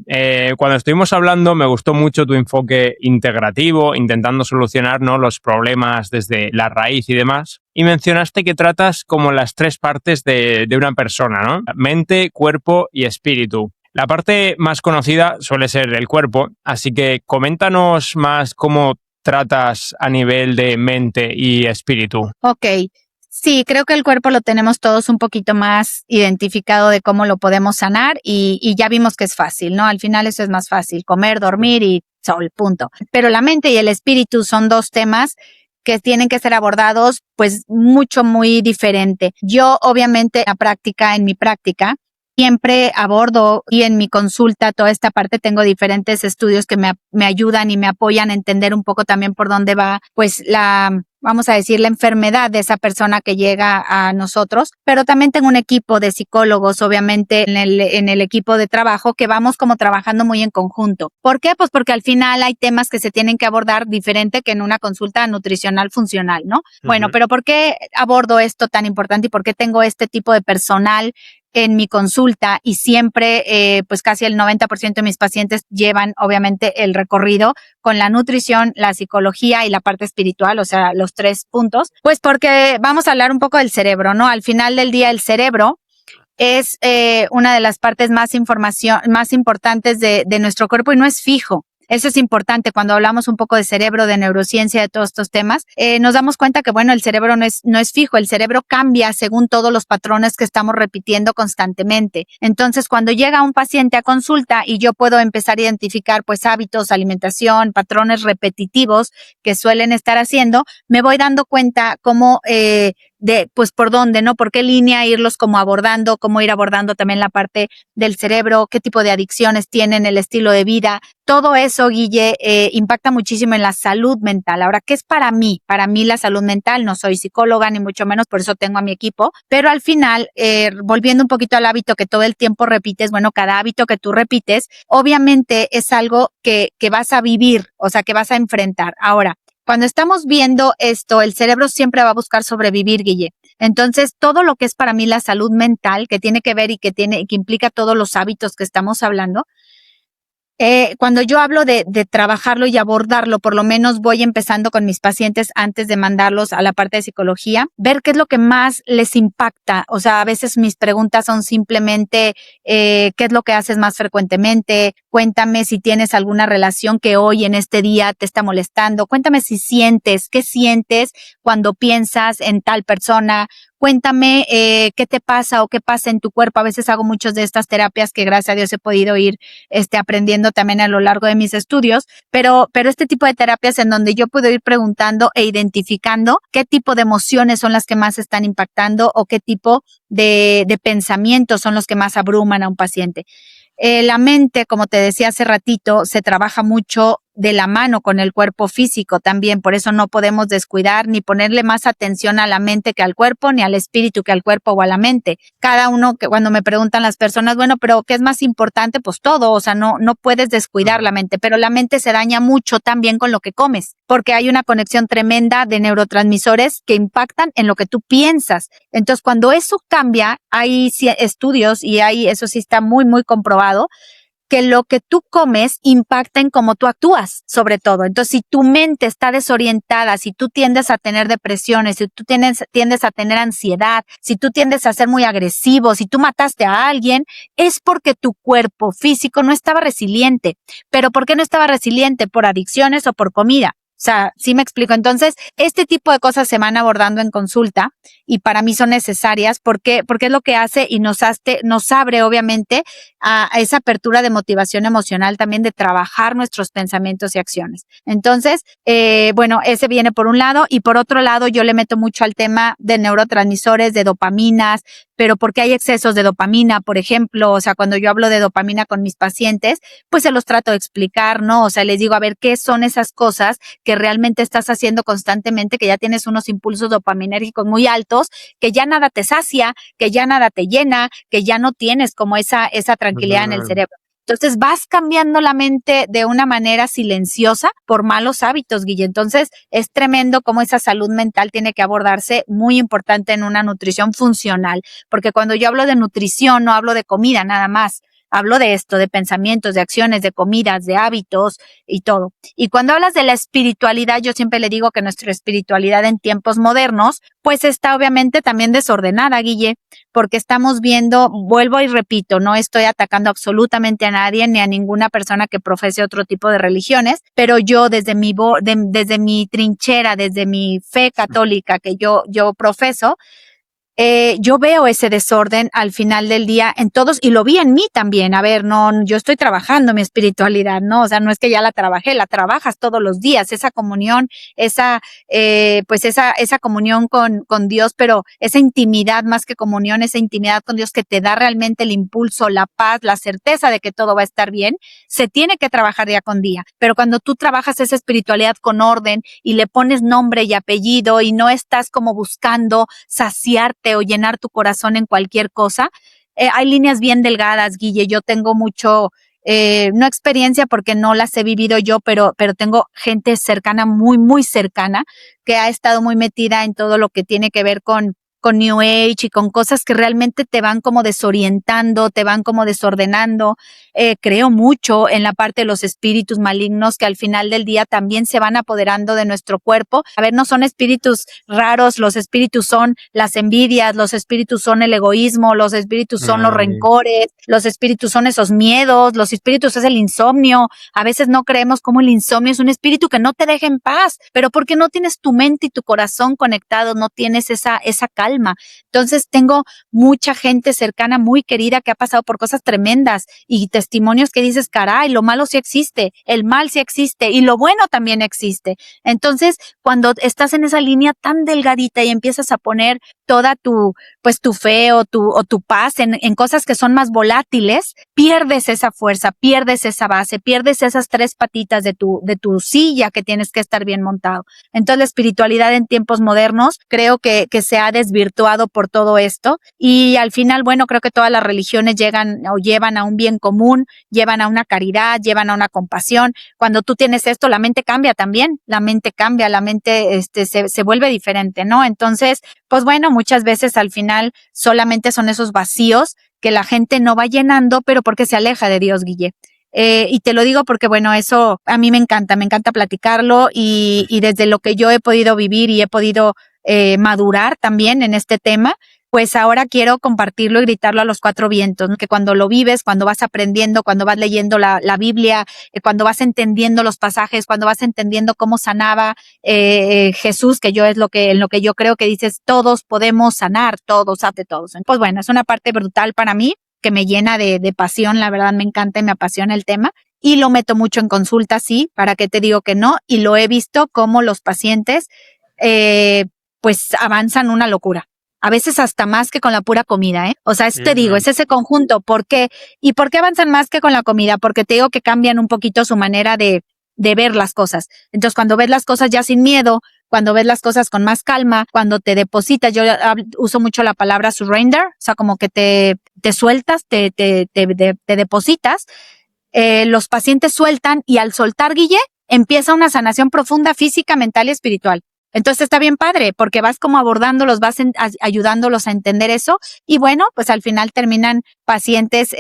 cuando estuvimos hablando me gustó mucho tu enfoque integrativo, intentando solucionar, ¿no?, los problemas desde la raíz y demás. Y mencionaste que tratas como las 3 partes de una persona, ¿no? Mente, cuerpo y espíritu. La parte más conocida suele ser el cuerpo, así que coméntanos más cómo tratas a nivel de mente y espíritu. Ok. Sí, creo que el cuerpo lo tenemos todos un poquito más identificado de cómo lo podemos sanar y ya vimos que es fácil, ¿no? Al final eso es más fácil, comer, dormir y sol, punto. Pero la mente y el espíritu son 2 temas que tienen que ser abordados pues muy diferente. Yo obviamente en mi práctica, siempre abordo y en mi consulta toda esta parte tengo diferentes estudios que me ayudan y me apoyan a entender un poco también por dónde va pues vamos a decir, la enfermedad de esa persona que llega a nosotros, pero también tengo un equipo de psicólogos, obviamente, en el equipo de trabajo que vamos como trabajando muy en conjunto. ¿Por qué? Pues porque al final hay temas que se tienen que abordar diferente que en una consulta nutricional funcional, ¿no? Uh-huh. Bueno, pero ¿por qué abordo esto tan importante y por qué tengo este tipo de personal en mi consulta? Y siempre, pues casi el 90% de mis pacientes llevan, obviamente, el recorrido con la nutrición, la psicología y la parte espiritual, o sea, los 3 puntos. Pues porque vamos a hablar un poco del cerebro, ¿no? Al final del día, el cerebro es una de las partes más importantes de nuestro cuerpo y no es fijo. Eso es importante cuando hablamos un poco de cerebro, de neurociencia, de todos estos temas. Nos damos cuenta que, bueno, el cerebro no es fijo. El cerebro cambia según todos los patrones que estamos repitiendo constantemente. Entonces, cuando llega un paciente a consulta y yo puedo empezar a identificar, pues, hábitos, alimentación, patrones repetitivos que suelen estar haciendo, me voy dando cuenta cómo, pues por dónde, ¿no? Por qué línea irlos como abordando, cómo ir abordando también la parte del cerebro, qué tipo de adicciones tienen, el estilo de vida. Todo eso, Guille, impacta muchísimo en la salud mental. Ahora, ¿qué es para mí? Para mí la salud mental, no soy psicóloga ni mucho menos, por eso tengo a mi equipo, pero al final, volviendo un poquito al hábito que todo el tiempo repites, bueno, cada hábito que tú repites, obviamente es algo que vas a vivir, o sea, que vas a enfrentar. Ahora, cuando estamos viendo esto, el cerebro siempre va a buscar sobrevivir, Guille. Entonces, todo lo que es para mí la salud mental, que tiene que ver y que implica todos los hábitos que estamos hablando, cuando yo hablo de trabajarlo y abordarlo, por lo menos voy empezando con mis pacientes antes de mandarlos a la parte de psicología, ver qué es lo que más les impacta. O sea, a veces mis preguntas son simplemente, ¿qué es lo que haces más frecuentemente? Cuéntame si tienes alguna relación que hoy en este día te está molestando. Cuéntame si qué sientes cuando piensas en tal persona. Cuéntame qué te pasa o qué pasa en tu cuerpo. A veces hago muchas de estas terapias que gracias a Dios he podido ir aprendiendo también a lo largo de mis estudios, pero este tipo de terapias en donde yo puedo ir preguntando e identificando qué tipo de emociones son las que más están impactando o qué tipo de pensamientos son los que más abruman a un paciente. La mente, como te decía hace ratito, se trabaja mucho de la mano con el cuerpo físico también, por eso no podemos descuidar ni ponerle más atención a la mente que al cuerpo, ni al espíritu que al cuerpo o a la mente. Cada uno, que cuando me preguntan las personas, bueno, pero ¿qué es más importante? Pues todo, o sea, no puedes descuidar la mente, pero la mente se daña mucho también con lo que comes, porque hay una conexión tremenda de neurotransmisores que impactan en lo que tú piensas. Entonces, cuando eso cambia, hay estudios y eso sí está muy, muy comprobado, que lo que tú comes impacta en cómo tú actúas, sobre todo. Entonces, si tu mente está desorientada, si tú tiendes a tener depresiones, si tú tiendes a tener ansiedad, si tú tiendes a ser muy agresivo, si tú mataste a alguien, es porque tu cuerpo físico no estaba resiliente. ¿Pero por qué no estaba resiliente? ¿Por adicciones o por comida? O sea, ¿sí me explico? Entonces, este tipo de cosas se van abordando en consulta y para mí son necesarias porque es lo que hace y nos abre, obviamente, a esa apertura de motivación emocional también de trabajar nuestros pensamientos y acciones. Entonces, bueno, ese viene por un lado y por otro lado yo le meto mucho al tema de neurotransmisores, de dopaminas, pero porque hay excesos de dopamina, por ejemplo, o sea, cuando yo hablo de dopamina con mis pacientes, pues se los trato de explicar, ¿no? O sea, les digo, a ver, ¿qué son esas cosas que que realmente estás haciendo constantemente, que ya tienes unos impulsos dopaminérgicos muy altos, que ya nada te sacia, que ya nada te llena, que ya no tienes como esa tranquilidad en el cerebro. Entonces vas cambiando la mente de una manera silenciosa por malos hábitos, Guille. Entonces es tremendo cómo esa salud mental tiene que abordarse, muy importante en una nutrición funcional, porque cuando yo hablo de nutrición no hablo de comida nada más. Hablo de esto, de pensamientos, de acciones, de comidas, de hábitos y todo. Y cuando hablas de la espiritualidad, yo siempre le digo que nuestra espiritualidad en tiempos modernos, pues está obviamente también desordenada, Guille, porque estamos viendo, vuelvo y repito, no estoy atacando absolutamente a nadie ni a ninguna persona que profese otro tipo de religiones, pero yo desde mi trinchera, desde mi fe católica que yo profeso, yo veo ese desorden al final del día en todos y lo vi en mí también. A ver, no, yo estoy trabajando mi espiritualidad, ¿no? O sea, no es que ya la trabajé, la trabajas todos los días, esa comunión, esa comunión con Dios, pero esa intimidad más que comunión, esa intimidad con Dios que te da realmente el impulso, la paz, la certeza de que todo va a estar bien, se tiene que trabajar día con día. Pero cuando tú trabajas esa espiritualidad con orden y le pones nombre y apellido y no estás como buscando saciarte o llenar tu corazón en cualquier cosa, hay líneas bien delgadas, Guille. Yo tengo mucho, no experiencia porque no las he vivido yo, pero tengo gente cercana, muy, muy cercana, que ha estado muy metida en todo lo que tiene que ver con New Age y con cosas que realmente te van como desorientando, te van como desordenando. Creo mucho en la parte de los espíritus malignos que al final del día también se van apoderando de nuestro cuerpo. A ver, no son espíritus raros, los espíritus son las envidias, los espíritus son el egoísmo, los espíritus son los rencores, los espíritus son esos miedos, los espíritus es el insomnio. A veces no creemos como el insomnio es un espíritu que no te deja en paz, pero porque no tienes tu mente y tu corazón conectados, no tienes esa calma. Entonces tengo mucha gente cercana, muy querida, que ha pasado por cosas tremendas y testimonios que dices, caray, lo malo sí existe, el mal sí existe y lo bueno también existe. Entonces, cuando estás en esa línea tan delgadita y empiezas a poner toda tu fe o tu paz en cosas que son más volátiles, pierdes esa fuerza, pierdes esa base, pierdes esas tres patitas de tu silla que tienes que estar bien montado. Entonces, la espiritualidad en tiempos modernos creo que se ha desvirtuado por todo esto y al final, bueno, creo que todas las religiones llegan o llevan a un bien común, llevan a una caridad, llevan a una compasión. Cuando tú tienes esto, la mente cambia también, la mente cambia, la mente se vuelve diferente, ¿no? Entonces, pues bueno, muchas veces al final solamente son esos vacíos que la gente no va llenando, pero porque se aleja de Dios, Guille. Y te lo digo porque, bueno, eso a mí me encanta platicarlo y desde lo que yo he podido vivir y he podido madurar también en este tema, pues ahora quiero compartirlo y gritarlo a los cuatro vientos, ¿no? Que cuando lo vives, cuando vas aprendiendo, cuando vas leyendo la Biblia, cuando vas entendiendo los pasajes, cuando vas entendiendo cómo sanaba Jesús, que yo es en lo que yo creo que dices, todos podemos sanar, todos, ate todos. Pues bueno, es una parte brutal para mí, que me llena de pasión, la verdad me encanta y me apasiona el tema. Y lo meto mucho en consulta, sí, para qué te digo que no, y lo he visto como los pacientes pues avanzan una locura. A veces hasta más que con la pura comida, ¿eh? O sea, te digo, es ese conjunto. ¿Por qué? ¿Y por qué avanzan más que con la comida? Porque te digo que cambian un poquito su manera de ver las cosas. Entonces, cuando ves las cosas ya sin miedo, cuando ves las cosas con más calma, cuando te depositas, yo uso mucho la palabra surrender, o sea, como que te sueltas, te depositas, los pacientes sueltan y al soltar, Guille, empieza una sanación profunda física, mental y espiritual. Entonces está bien padre porque vas como abordándolos, vas ayudándolos a entender eso y bueno, pues al final terminan pacientes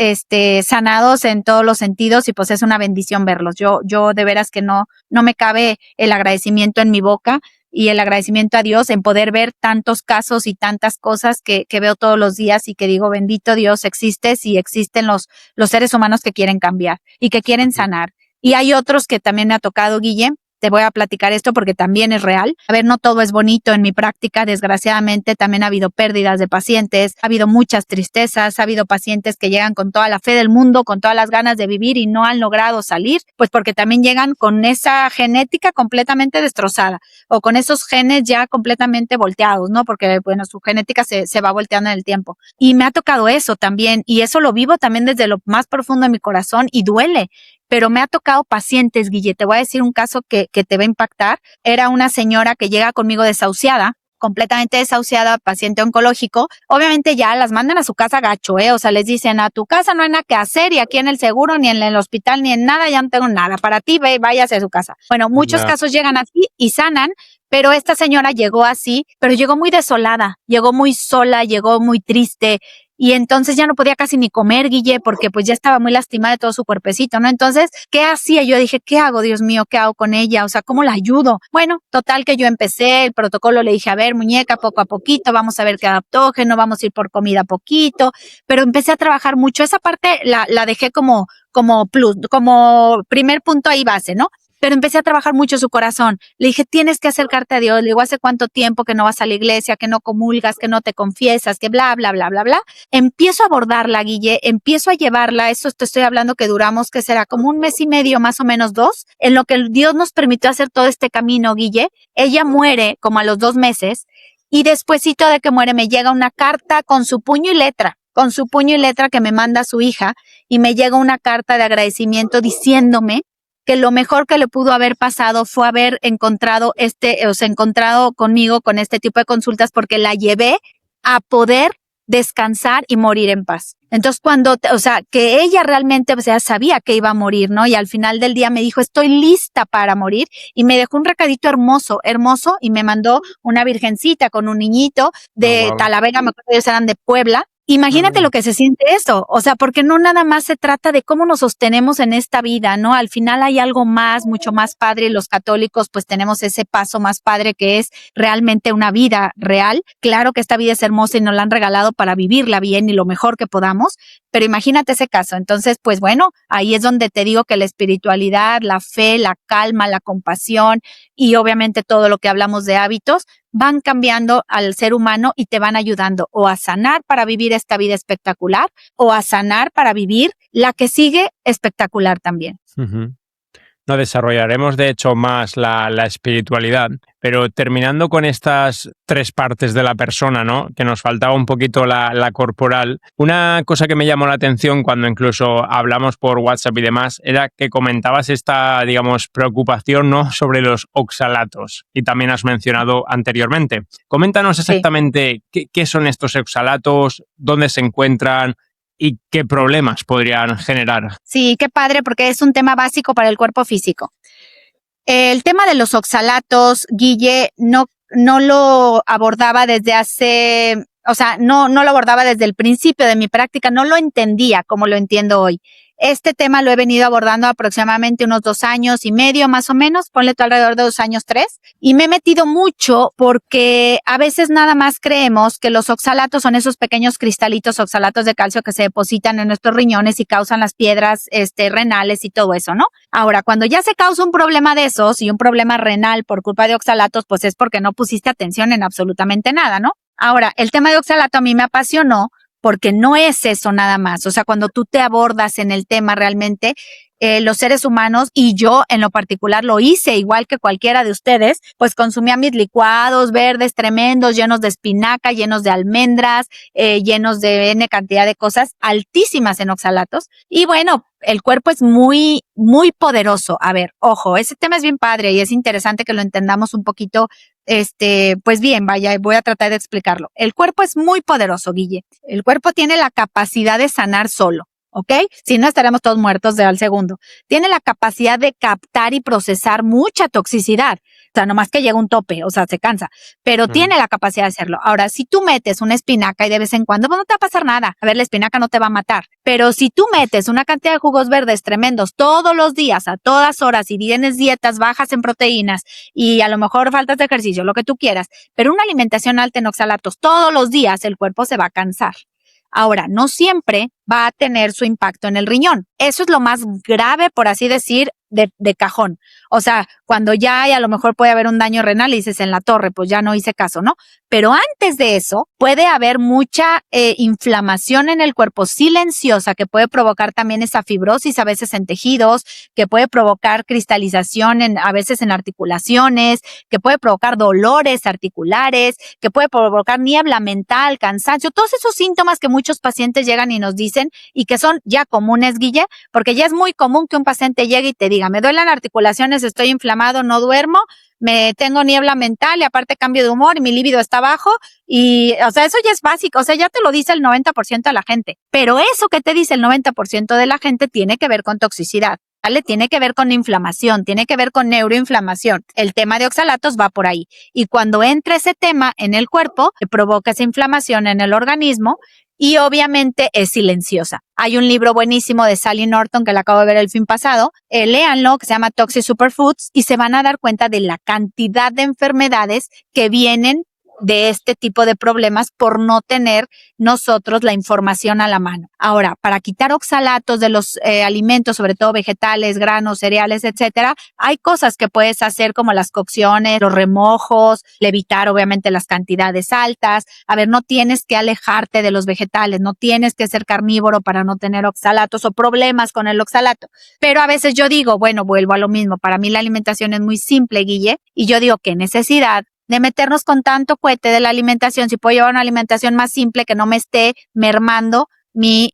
sanados en todos los sentidos y pues es una bendición verlos. Yo de veras que no me cabe el agradecimiento en mi boca y el agradecimiento a Dios en poder ver tantos casos y tantas cosas que veo todos los días y que digo, bendito Dios, existes y existen los seres humanos que quieren cambiar y que quieren sanar. Y hay otros que también me ha tocado, Guille. Te voy a platicar esto porque también es real. A ver, no todo es bonito en mi práctica. Desgraciadamente también ha habido pérdidas de pacientes, ha habido muchas tristezas, ha habido pacientes que llegan con toda la fe del mundo, con todas las ganas de vivir y no han logrado salir, pues porque también llegan con esa genética completamente destrozada o con esos genes ya completamente volteados, ¿no? Porque, bueno, su genética se va volteando en el tiempo. Y me ha tocado eso también y eso lo vivo también desde lo más profundo de mi corazón y duele pero me ha tocado pacientes, Guille. Te voy a decir un caso que te va a impactar. Era una señora que llega conmigo desahuciada, completamente desahuciada, paciente oncológico. Obviamente ya las mandan a su casa gacho, o sea, les dicen, a tu casa no hay nada que hacer y aquí en el seguro, ni en el hospital, ni en nada, ya no tengo nada. Para ti, ve, váyase a su casa. Bueno, muchos casos llegan así y sanan, pero esta señora llegó así, pero llegó muy desolada, llegó muy sola, llegó muy triste. Y entonces ya no podía casi ni comer, Guille, porque pues ya estaba muy lastimada de todo su cuerpecito, ¿no? Entonces, ¿qué hacía? Yo dije, ¿qué hago, Dios mío? ¿Qué hago con ella? O sea, ¿cómo la ayudo? Bueno, total que yo empecé el protocolo, le dije, a ver, muñeca, poco a poquito, vamos a ver qué adaptógeno, vamos a ir por comida poquito, pero empecé a trabajar mucho. Esa parte la dejé como plus, como primer punto ahí base, ¿no? Pero empecé a trabajar mucho su corazón. Le dije, tienes que acercarte a Dios. Le digo, ¿hace cuánto tiempo que no vas a la iglesia, que no comulgas, que no te confiesas, que bla, bla, bla, bla, bla? Empiezo a abordarla, Guille, empiezo a llevarla. Eso te estoy hablando que duramos, que será como 1 mes y medio, más o menos 2, en lo que Dios nos permitió hacer todo este camino, Guille. Ella muere como a los 2 meses y despuesito de que muere me llega una carta con su puño y letra que me manda su hija y me llega una carta de agradecimiento diciéndome que lo mejor que le pudo haber pasado fue haber encontrado encontrado conmigo con este tipo de consultas porque la llevé a poder descansar y morir en paz. Entonces que ella realmente, sabía que iba a morir, ¿no? Y al final del día me dijo, estoy lista para morir y me dejó un recadito hermoso y me mandó una virgencita con un niñito de Talavera, me acuerdo que ellos eran de Puebla. Imagínate lo que se siente eso, o sea, porque no nada más se trata de cómo nos sostenemos en esta vida, ¿no? Al final hay algo más, mucho más padre, y los católicos pues tenemos ese paso más padre que es realmente una vida real. Claro que esta vida es hermosa y nos la han regalado para vivirla bien y lo mejor que podamos, pero imagínate ese caso. Entonces, pues bueno, ahí es donde te digo que la espiritualidad, la fe, la calma, la compasión y obviamente todo lo que hablamos de hábitos van cambiando al ser humano y te van ayudando o a sanar para vivir esta vida espectacular o a sanar para vivir la que sigue espectacular también. Uh-huh. No, desarrollaremos de hecho más la espiritualidad, pero terminando con estas 3 partes de la persona, ¿no? Que nos faltaba un poquito la corporal. Una cosa que me llamó la atención cuando incluso hablamos por WhatsApp y demás era que comentabas esta, digamos, preocupación, ¿no? Sobre los oxalatos y también has mencionado anteriormente. Coméntanos exactamente qué son estos oxalatos, dónde se encuentran y qué problemas podrían generar. Sí, qué padre, porque es un tema básico para el cuerpo físico. El tema de los oxalatos, Guille, no lo abordaba no lo abordaba desde el principio de mi práctica, no lo entendía como lo entiendo hoy. Este tema lo he venido abordando aproximadamente unos 2 años y medio, más o menos, ponle tú alrededor de 2 años, 3, y me he metido mucho porque a veces nada más creemos que los oxalatos son esos pequeños cristalitos oxalatos de calcio que se depositan en nuestros riñones y causan las piedras renales y todo eso, ¿no? Ahora, cuando ya se causa un problema de esos y un problema renal por culpa de oxalatos, pues es porque no pusiste atención en absolutamente nada, ¿no? Ahora, el tema de oxalato a mí me apasionó porque no es eso nada más. O sea, cuando tú te abordas en el tema realmente, los seres humanos, y yo en lo particular lo hice igual que cualquiera de ustedes, pues consumía mis licuados verdes tremendos, llenos de espinaca, llenos de almendras, llenos de N cantidad de cosas altísimas en oxalatos. Y bueno, el cuerpo es muy, muy poderoso. A ver, ojo, ese tema es bien padre y es interesante que lo entendamos un poquito. Pues bien, vaya, voy a tratar de explicarlo. El cuerpo es muy poderoso, Guille. El cuerpo tiene la capacidad de sanar solo, ¿ok? Si no, estaremos todos muertos al segundo. Tiene la capacidad de captar y procesar mucha toxicidad. O sea, nomás que llega un tope, o sea, se cansa, pero tiene la capacidad de hacerlo. Ahora, si tú metes una espinaca y de vez en cuando, pues no te va a pasar nada. A ver, la espinaca no te va a matar. Pero si tú metes una cantidad de jugos verdes tremendos todos los días, a todas horas, y tienes dietas bajas en proteínas y a lo mejor faltas de ejercicio, lo que tú quieras, pero una alimentación alta en oxalatos todos los días, el cuerpo se va a cansar. Ahora, no siempre va a tener su impacto en el riñón. Eso es lo más grave, por así decir, de cajón. O sea, cuando ya hay, a lo mejor puede haber un daño renal y dices en la torre, pues ya no hice caso, ¿no? Pero antes de eso, puede haber mucha inflamación en el cuerpo silenciosa que puede provocar también esa fibrosis a veces en tejidos, que puede provocar cristalización a veces en articulaciones, que puede provocar dolores articulares, que puede provocar niebla mental, cansancio, todos esos síntomas que muchos pacientes llegan y nos dicen dicen y que son ya comunes, Guille, porque ya es muy común que un paciente llegue y te diga, me duelen las articulaciones, estoy inflamado, no duermo, me tengo niebla mental y aparte cambio de humor y mi libido está bajo y, o sea, eso ya es básico, o sea, ya te lo dice el 90% de la gente, pero eso que te dice el 90% de la gente tiene que ver con toxicidad. ¿Vale? Tiene que ver con inflamación, tiene que ver con neuroinflamación. El tema de oxalatos va por ahí. Y cuando entra ese tema en el cuerpo, provoca esa inflamación en el organismo y obviamente es silenciosa. Hay un libro buenísimo de Sally Norton que la acabo de ver el fin pasado. Léanlo, que se llama Toxic Superfoods y se van a dar cuenta de la cantidad de enfermedades que vienen de este tipo de problemas por no tener nosotros la información a la mano. Ahora, para quitar oxalatos de los alimentos, sobre todo vegetales, granos, cereales, etcétera, hay cosas que puedes hacer como las cocciones, los remojos, evitar obviamente las cantidades altas. A ver, no tienes que alejarte de los vegetales, no tienes que ser carnívoro para no tener oxalatos o problemas con el oxalato. Pero a veces yo digo, bueno, vuelvo a lo mismo. Para mí la alimentación es muy simple, Guille, y yo digo, ¿qué necesidad de meternos con tanto cohete de la alimentación? Si puedo llevar una alimentación más simple que no me esté mermando mi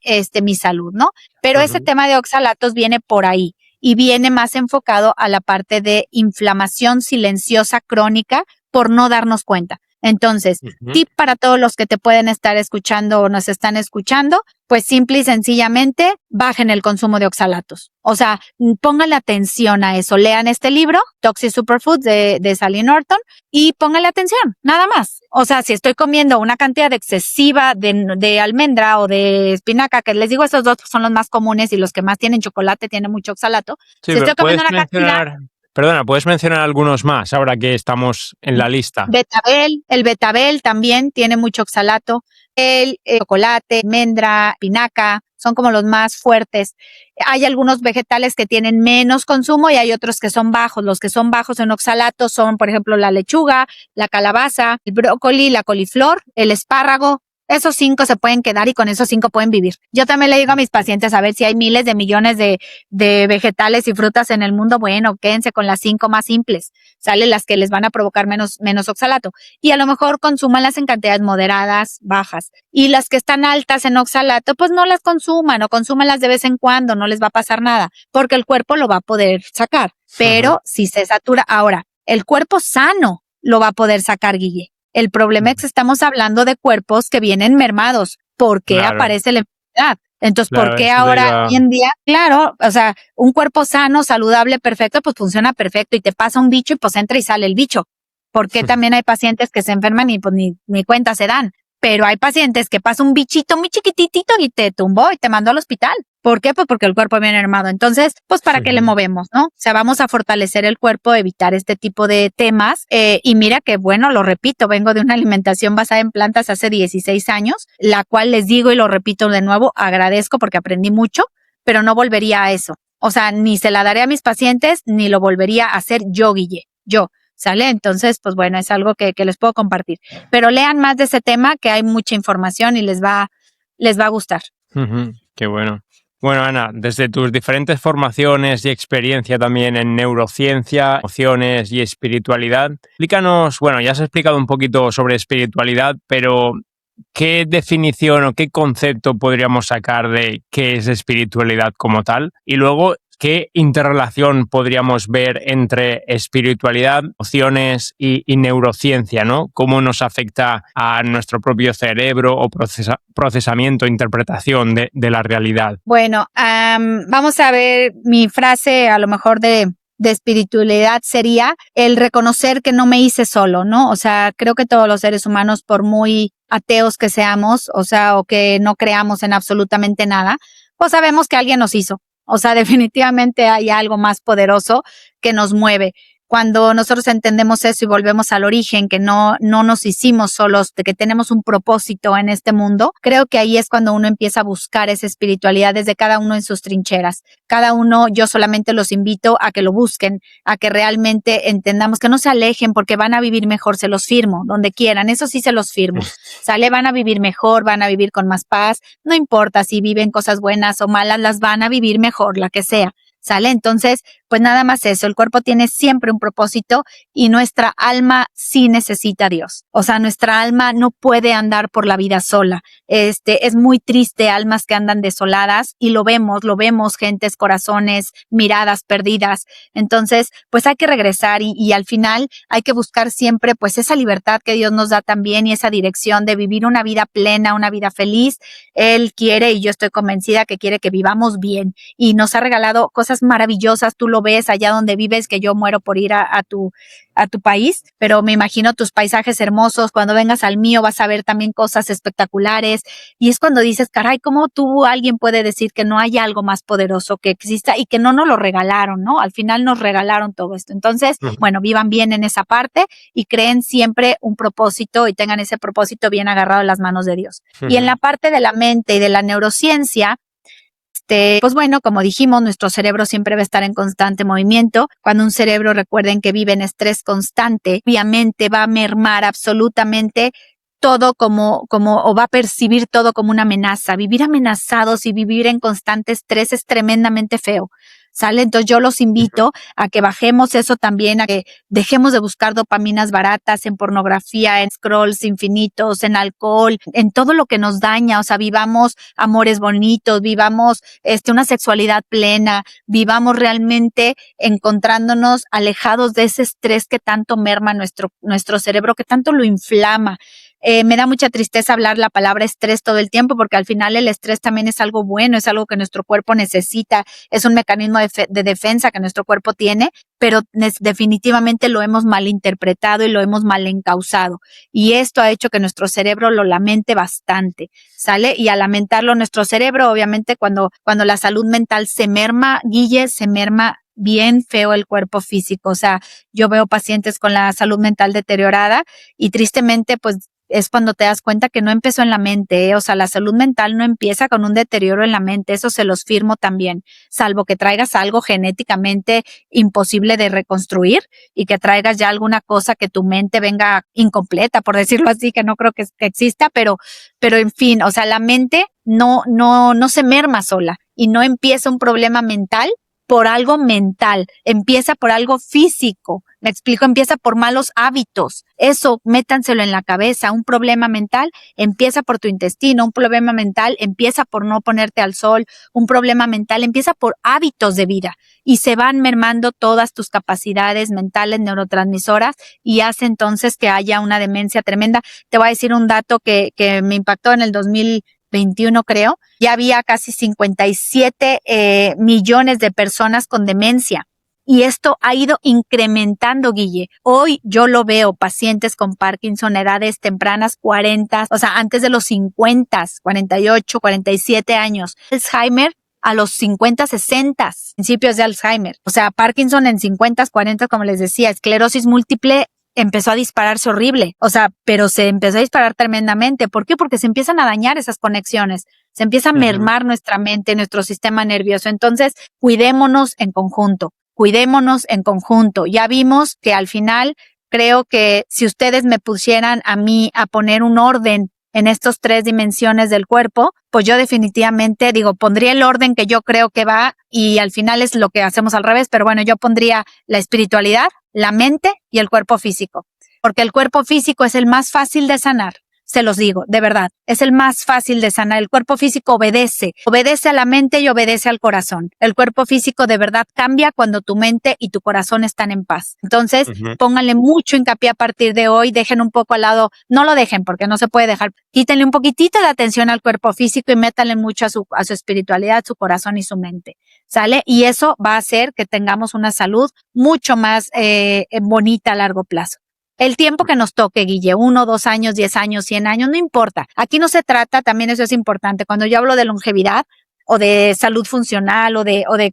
salud, ¿no? Pero ese tema de oxalatos viene por ahí y viene más enfocado a la parte de inflamación silenciosa crónica por no darnos cuenta. Entonces, tip para todos los que te pueden estar escuchando o nos están escuchando, pues simple y sencillamente bajen el consumo de oxalatos. O sea, pónganle atención a eso. Lean este libro, Toxic Superfoods de Sally Norton, y pónganle atención, nada más. O sea, si estoy comiendo una cantidad excesiva de almendra o de espinaca, que les digo, esos dos son los más comunes y los que más tienen chocolate, tienen mucho oxalato. Sí, si estoy comiendo una cantidad... Perdona, ¿puedes mencionar algunos más ahora que estamos en la lista? El betabel también tiene mucho oxalato. El chocolate, almendra, espinaca, son como los más fuertes. Hay algunos vegetales que tienen menos consumo y hay otros que son bajos. Los que son bajos en oxalato son, por ejemplo, la lechuga, la calabaza, el brócoli, la coliflor, el espárrago. Esos 5 se pueden quedar y con esos 5 pueden vivir. Yo también le digo a mis pacientes, a ver si hay miles de millones de vegetales y frutas en el mundo, bueno, quédense con las 5 más simples, sale las que les van a provocar menos oxalato. Y a lo mejor consúmanlas en cantidades moderadas, bajas. Y las que están altas en oxalato, pues no las consuman o consúmanlas de vez en cuando, no les va a pasar nada, porque el cuerpo lo va a poder sacar. Pero si se satura, ahora, el cuerpo sano lo va a poder sacar, Guille. El problema es que estamos hablando de cuerpos que vienen mermados. ¿Por qué aparece la enfermedad? Entonces, ¿por qué ahora, hoy en día? Claro, o sea, un cuerpo sano, saludable, perfecto, pues funciona perfecto y te pasa un bicho y pues entra y sale el bicho. Porque también hay pacientes que se enferman y pues ni cuenta se dan. Pero hay pacientes que pasa un bichito muy chiquitito y te tumbó y te mandó al hospital. ¿Por qué? Pues porque el cuerpo viene armado. Entonces, pues ¿para qué le movemos, no? O sea, vamos a fortalecer el cuerpo, evitar este tipo de temas. Y mira que, bueno, lo repito, vengo de una alimentación basada en plantas hace 16 años, la cual les digo y lo repito de nuevo, agradezco porque aprendí mucho, pero no volvería a eso. O sea, ni se la daré a mis pacientes, ni lo volvería a hacer yo, Guille. Yo. ¿Sale? Entonces, pues bueno, es algo que les puedo compartir. Pero lean más de ese tema, que hay mucha información y les va a gustar. Qué bueno. Bueno, Ana, desde tus diferentes formaciones y experiencia también en neurociencia, emociones y espiritualidad, explícanos, bueno, ya has explicado un poquito sobre espiritualidad, pero ¿qué definición o qué concepto podríamos sacar de qué es espiritualidad como tal? Y luego, ¿qué interrelación podríamos ver entre espiritualidad, emociones y neurociencia, ¿no? ¿Cómo nos afecta a nuestro propio cerebro o procesamiento, interpretación de la realidad? Bueno, vamos a ver, mi frase a lo mejor de espiritualidad sería el reconocer que no me hice solo, ¿no? O sea, creo que todos los seres humanos, por muy ateos que seamos, o sea, o que no creamos en absolutamente nada, pues sabemos que alguien nos hizo. O sea, definitivamente hay algo más poderoso que nos mueve. Cuando nosotros entendemos eso y volvemos al origen, que no nos hicimos solos, de que tenemos un propósito en este mundo, creo que ahí es cuando uno empieza a buscar esa espiritualidad desde cada uno en sus trincheras. Cada uno, yo solamente los invito a que lo busquen, a que realmente entendamos, que no se alejen porque van a vivir mejor, se los firmo, donde quieran, eso sí se los firmo. Sale, van a vivir mejor, van a vivir con más paz, no importa si viven cosas buenas o malas, las van a vivir mejor, la que sea. ¿sale? Entonces, pues nada más eso, el cuerpo tiene siempre un propósito y nuestra alma sí necesita a Dios. O sea, nuestra alma no puede andar por la vida sola. Es muy triste almas que andan desoladas y lo vemos, gentes, corazones, miradas perdidas. Entonces, pues hay que regresar y al final hay que buscar siempre pues esa libertad que Dios nos da también y esa dirección de vivir una vida plena, una vida feliz. Él quiere, y yo estoy convencida que quiere que vivamos bien y nos ha regalado cosas maravillosas. Tú lo ves allá donde vives, que yo muero por ir a tu país, pero me imagino tus paisajes hermosos. Cuando vengas al mío vas a ver también cosas espectaculares y es cuando dices, caray, ¿cómo alguien puede decir que no hay algo más poderoso que exista y que no nos lo regalaron, ¿no? Al final nos regalaron todo esto. Entonces, bueno, vivan bien en esa parte y creen siempre un propósito y tengan ese propósito bien agarrado en las manos de Dios. Y en la parte de la mente y de la neurociencia, pues bueno, como dijimos, nuestro cerebro siempre va a estar en constante movimiento. Cuando un cerebro, recuerden que vive en estrés constante, obviamente va a mermar absolutamente todo o va a percibir todo como una amenaza. Vivir amenazados y vivir en constante estrés es tremendamente feo. ¿Sale? Entonces yo los invito a que bajemos eso también, a que dejemos de buscar dopaminas baratas en pornografía, en scrolls infinitos, en alcohol, en todo lo que nos daña. O sea, vivamos amores bonitos, vivamos una sexualidad plena, vivamos realmente encontrándonos alejados de ese estrés que tanto merma nuestro cerebro, que tanto lo inflama. Me da mucha tristeza hablar la palabra estrés todo el tiempo porque al final el estrés también es algo bueno, es algo que nuestro cuerpo necesita, es un mecanismo de defensa que nuestro cuerpo tiene, pero definitivamente lo hemos malinterpretado y lo hemos mal encauzado. Y esto ha hecho que nuestro cerebro lo lamente bastante, ¿sale? Y al lamentarlo nuestro cerebro, obviamente cuando la salud mental se merma, Guille, se merma bien feo el cuerpo físico. O sea, yo veo pacientes con la salud mental deteriorada y tristemente, pues, es cuando te das cuenta que no empezó en la mente, ¿eh? O sea, la salud mental no empieza con un deterioro en la mente, eso se los firmo también, salvo que traigas algo genéticamente imposible de reconstruir y que traigas ya alguna cosa que tu mente venga incompleta, por decirlo así, que no creo que exista, pero en fin, o sea, la mente no se merma sola y no empieza un problema mental por algo mental, empieza por algo físico. Me explico, empieza por malos hábitos. Eso, métanselo en la cabeza. Un problema mental empieza por tu intestino, un problema mental empieza por no ponerte al sol, un problema mental empieza por hábitos de vida y se van mermando todas tus capacidades mentales, neurotransmisoras y hace entonces que haya una demencia tremenda. Te voy a decir un dato que me impactó en el 2021, creo. Ya había casi 57 millones de personas con demencia. Y esto ha ido incrementando, Guille. Hoy yo lo veo, pacientes con Parkinson, edades tempranas, 40, o sea, antes de los 50, 48, 47 años. Alzheimer a los 50, 60, principios de Alzheimer. O sea, Parkinson en 50, 40, como les decía, esclerosis múltiple empezó a dispararse horrible. O sea, pero se empezó a disparar tremendamente. ¿Por qué? Porque se empiezan a dañar esas conexiones. Se empieza a mermar nuestra mente, nuestro sistema nervioso. Entonces, cuidémonos en conjunto. Cuidémonos en conjunto. Ya vimos que al final creo que si ustedes me pusieran a mí a poner un orden en estas 3 dimensiones del cuerpo, pues yo definitivamente pondría el orden que yo creo que va y al final es lo que hacemos al revés, pero bueno, yo pondría la espiritualidad, la mente y el cuerpo físico, porque el cuerpo físico es el más fácil de sanar. Se los digo, de verdad, es el más fácil de sanar. El cuerpo físico obedece a la mente y obedece al corazón. El cuerpo físico de verdad cambia cuando tu mente y tu corazón están en paz. Entonces, pónganle mucho hincapié a partir de hoy, dejen un poco al lado, no lo dejen porque no se puede dejar, quítenle un poquitito de atención al cuerpo físico y métanle mucho a su espiritualidad, su corazón y su mente, ¿sale? Y eso va a hacer que tengamos una salud mucho más bonita a largo plazo. El tiempo que nos toque, Guille, 1, 2 años, 10 años, 100 años, no importa. Aquí no se trata, también eso es importante, cuando yo hablo de longevidad o de salud funcional o de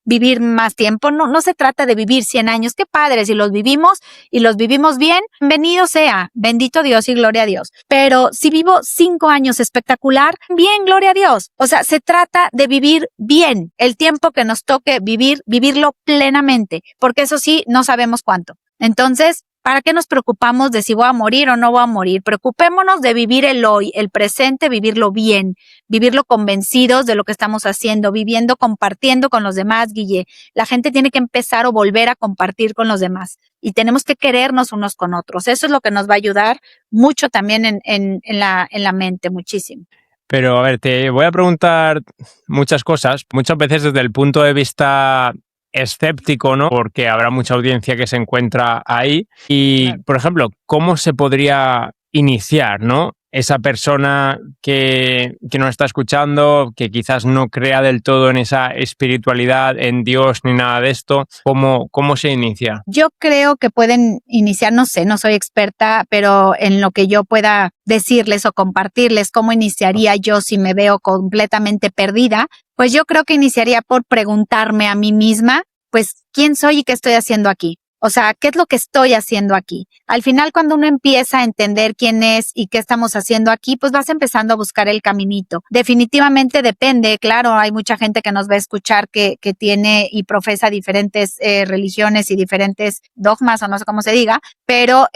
vivir más tiempo, no se trata de vivir 100 años. Qué padre, si los vivimos y los vivimos bien, bienvenido sea, bendito Dios y gloria a Dios. Pero si vivo 5 años espectacular, bien, gloria a Dios. O sea, se trata de vivir bien, el tiempo que nos toque vivirlo plenamente, porque eso sí, no sabemos cuánto. Entonces, ¿Para qué nos preocupamos de si voy a morir o no voy a morir? Preocupémonos de vivir el hoy, el presente, vivirlo bien, vivirlo convencidos de lo que estamos haciendo, viviendo, compartiendo con los demás, Guille. La gente tiene que empezar o volver a compartir con los demás y tenemos que querernos unos con otros. Eso es lo que nos va a ayudar mucho también en la mente, muchísimo. Pero a ver, te voy a preguntar muchas cosas, muchas veces desde el punto de vista escéptico, ¿no? Porque habrá mucha audiencia que se encuentra ahí. Y, Claro. por ejemplo, ¿cómo se podría iniciar, ¿no? Esa persona que nos está escuchando, que quizás no crea del todo en esa espiritualidad, en Dios ni nada de esto, ¿cómo se inicia? Yo creo que pueden iniciar, no sé, no soy experta, pero en lo que yo pueda decirles o compartirles cómo iniciaría yo si me veo completamente perdida, pues yo creo que iniciaría por preguntarme a mí misma, pues, ¿quién soy y qué estoy haciendo aquí? O sea, ¿qué es lo que estoy haciendo aquí? Al final, cuando uno empieza a entender quién es y qué estamos haciendo aquí, pues vas empezando a buscar el caminito. Definitivamente depende, claro, hay mucha gente que nos va a escuchar que tiene y profesa diferentes religiones y diferentes dogmas, o no sé cómo se diga, pero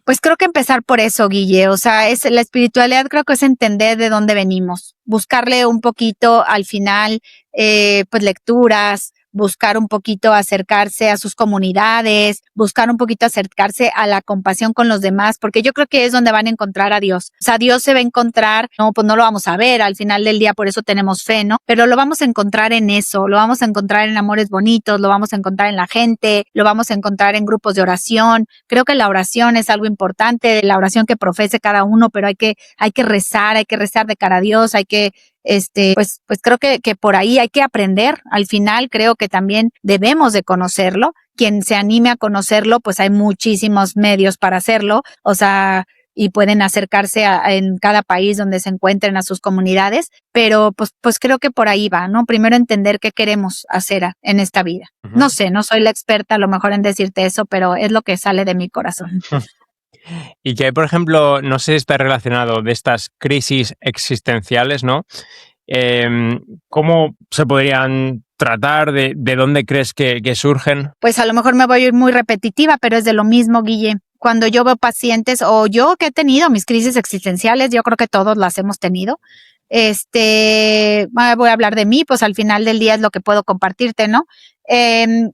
pues creo que empezar por eso, Guille. O sea, es la espiritualidad, creo que es entender de dónde venimos, buscarle un poquito al final, pues lecturas, buscar un poquito acercarse a sus comunidades, buscar un poquito acercarse a la compasión con los demás, porque yo creo que es donde van a encontrar a Dios. O sea, Dios se va a encontrar, no, pues no lo vamos a ver al final del día, por eso tenemos fe, ¿no? Pero lo vamos a encontrar en eso, lo vamos a encontrar en amores bonitos, lo vamos a encontrar en la gente, lo vamos a encontrar en grupos de oración. Creo que la oración es algo importante, la oración que profese cada uno, pero hay que rezar, de cara a Dios, hay que pues creo que por ahí hay que aprender. Al final creo que también debemos de conocerlo. Quien se anime a conocerlo, pues hay muchísimos medios para hacerlo. O sea, y pueden acercarse en cada país donde se encuentren a sus comunidades, pero pues creo que por ahí va, ¿no? Primero entender qué queremos hacer en esta vida. Uh-huh. No sé, no soy la experta a lo mejor en decirte eso, pero es lo que sale de mi corazón. Y que, por ejemplo, no sé si está relacionado de estas crisis existenciales, ¿no? ¿Cómo se podrían tratar? ¿De dónde crees que surgen? Pues a lo mejor me voy a ir muy repetitiva, pero es de lo mismo, Guille. Cuando yo veo pacientes, o yo que he tenido mis crisis existenciales, yo creo que todos las hemos tenido. Voy a hablar de mí, pues al final del día es lo que puedo compartirte, ¿no?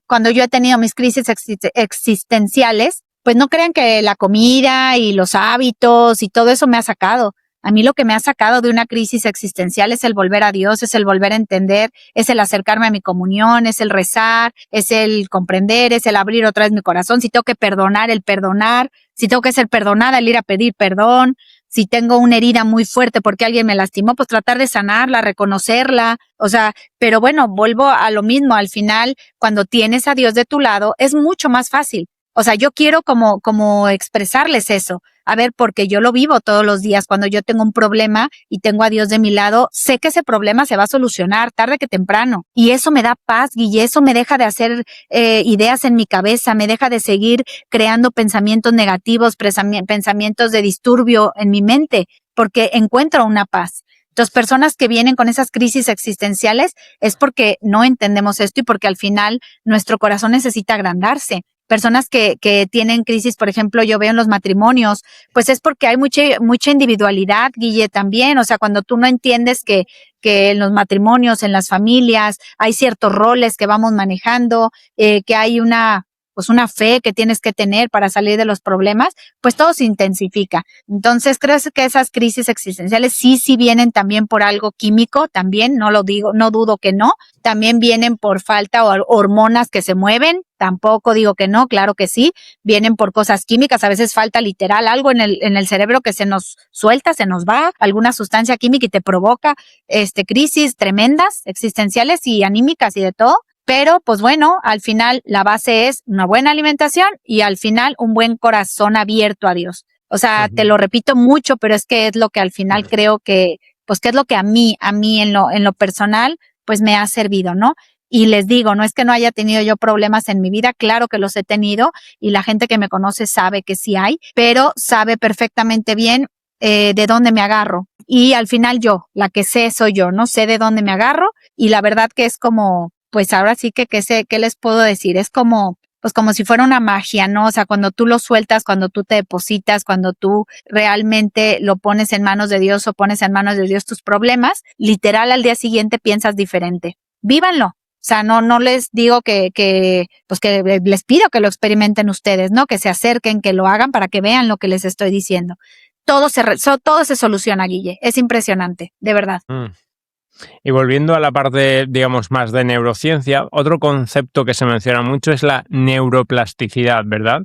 Cuando yo he tenido mis crisis existenciales, pues no crean que la comida y los hábitos y todo eso me ha sacado. A mí lo que me ha sacado de una crisis existencial es el volver a Dios, es el volver a entender, es el acercarme a mi comunión, es el rezar, es el comprender, es el abrir otra vez mi corazón. Si tengo que perdonar, el perdonar. Si tengo que ser perdonada, el ir a pedir perdón. Si tengo una herida muy fuerte porque alguien me lastimó, pues tratar de sanarla, reconocerla. O sea, pero bueno, vuelvo a lo mismo. Al final, cuando tienes a Dios de tu lado, es mucho más fácil. O sea, yo quiero como expresarles eso. A ver, porque yo lo vivo todos los días. Cuando yo tengo un problema y tengo a Dios de mi lado, sé que ese problema se va a solucionar tarde que temprano. Y eso me da paz, Guille. Eso me deja de hacer ideas en mi cabeza, me deja de seguir creando pensamientos negativos, pensamientos de disturbio en mi mente, porque encuentro una paz. Entonces, personas que vienen con esas crisis existenciales es porque no entendemos esto y porque al final nuestro corazón necesita agrandarse. Personas que tienen crisis, por ejemplo, yo veo en los matrimonios, pues es porque hay mucha individualidad, Guille, también. O sea, cuando tú no entiendes que en los matrimonios, en las familias, hay ciertos roles que vamos manejando, que hay una fe que tienes que tener para salir de los problemas, pues todo se intensifica. Entonces, creo que esas crisis existenciales sí vienen también por algo químico, también, no lo digo, no dudo que no. También vienen por falta o hormonas que se mueven, tampoco digo que no, claro que sí. Vienen por cosas químicas, a veces falta literal algo en el cerebro que se nos suelta, se nos va, alguna sustancia química y te provoca crisis tremendas, existenciales y anímicas y de todo. Pero, pues bueno, al final la base es una buena alimentación y al final un buen corazón abierto a Dios. O sea, te lo repito mucho, pero es que es lo que al final creo que, pues que es lo que a mí en lo personal, pues me ha servido, ¿no? Y les digo, no es que no haya tenido yo problemas en mi vida, claro que los he tenido y la gente que me conoce sabe que sí hay, pero sabe perfectamente bien de dónde me agarro. Y al final yo, la que sé soy yo, no sé de dónde me agarro y la verdad que es como, pues ahora sí que sé, ¿qué les puedo decir? Es como pues como si fuera una magia, ¿no? O sea, cuando tú lo sueltas, cuando tú te depositas, cuando tú realmente lo pones en manos de Dios o pones en manos de Dios tus problemas, literal al día siguiente piensas diferente. Vívanlo. O sea, no les digo que les pido que lo experimenten ustedes, ¿no? Que se acerquen, que lo hagan para que vean lo que les estoy diciendo. Todo se soluciona, Guille. Es impresionante, de verdad. Y volviendo a la parte, digamos, más de neurociencia, otro concepto que se menciona mucho es la neuroplasticidad, ¿verdad?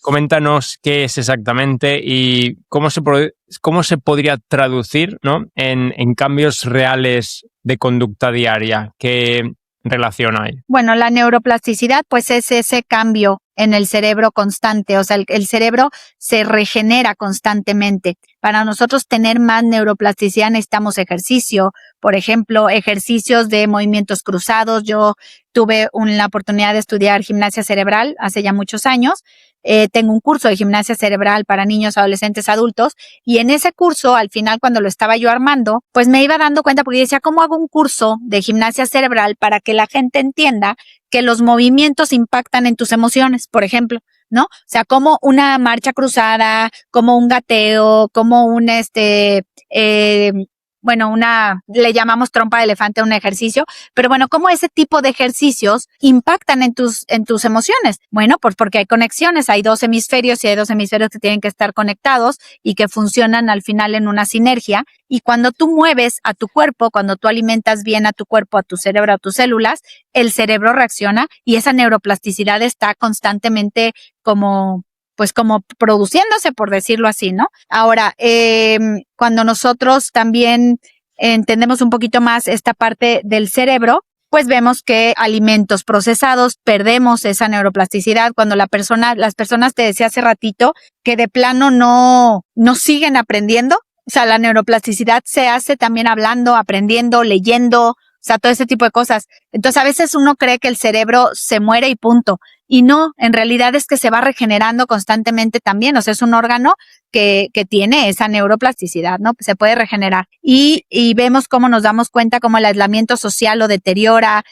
Coméntanos qué es exactamente y cómo se podría traducir, ¿no? en cambios reales de conducta diaria. ¿Qué relación hay? Bueno, la neuroplasticidad pues es ese cambio en el cerebro constante, o sea, el cerebro se regenera constantemente. Para nosotros tener más neuroplasticidad necesitamos ejercicio, por ejemplo, ejercicios de movimientos cruzados. Yo tuve la oportunidad de estudiar gimnasia cerebral hace ya muchos años. Tengo un curso de gimnasia cerebral para niños, adolescentes, adultos, y en ese curso, al final, cuando lo estaba yo armando, pues me iba dando cuenta porque decía, ¿cómo hago un curso de gimnasia cerebral para que la gente entienda que los movimientos impactan en tus emociones, por ejemplo, ¿no? O sea, como una marcha cruzada, como un gateo, como le llamamos trompa de elefante a un ejercicio, pero bueno, ¿cómo ese tipo de ejercicios impactan en tus emociones? Bueno, pues porque hay conexiones, hay dos hemisferios y hay dos hemisferios que tienen que estar conectados y que funcionan al final en una sinergia. Y cuando tú mueves a tu cuerpo, cuando tú alimentas bien a tu cuerpo, a tu cerebro, a tus células, el cerebro reacciona y esa neuroplasticidad está constantemente como produciéndose, por decirlo así, ¿no? Ahora, cuando nosotros también entendemos un poquito más esta parte del cerebro, pues vemos que alimentos procesados perdemos esa neuroplasticidad. Cuando las personas te decía hace ratito que de plano no siguen aprendiendo. O sea, la neuroplasticidad se hace también hablando, aprendiendo, leyendo, o sea, todo ese tipo de cosas. Entonces, a veces uno cree que el cerebro se muere y punto. Y no, en realidad es que se va regenerando constantemente también. O sea, es un órgano que tiene esa neuroplasticidad, ¿no? Se puede regenerar. Y vemos cómo nos damos cuenta cómo el aislamiento social lo deteriora,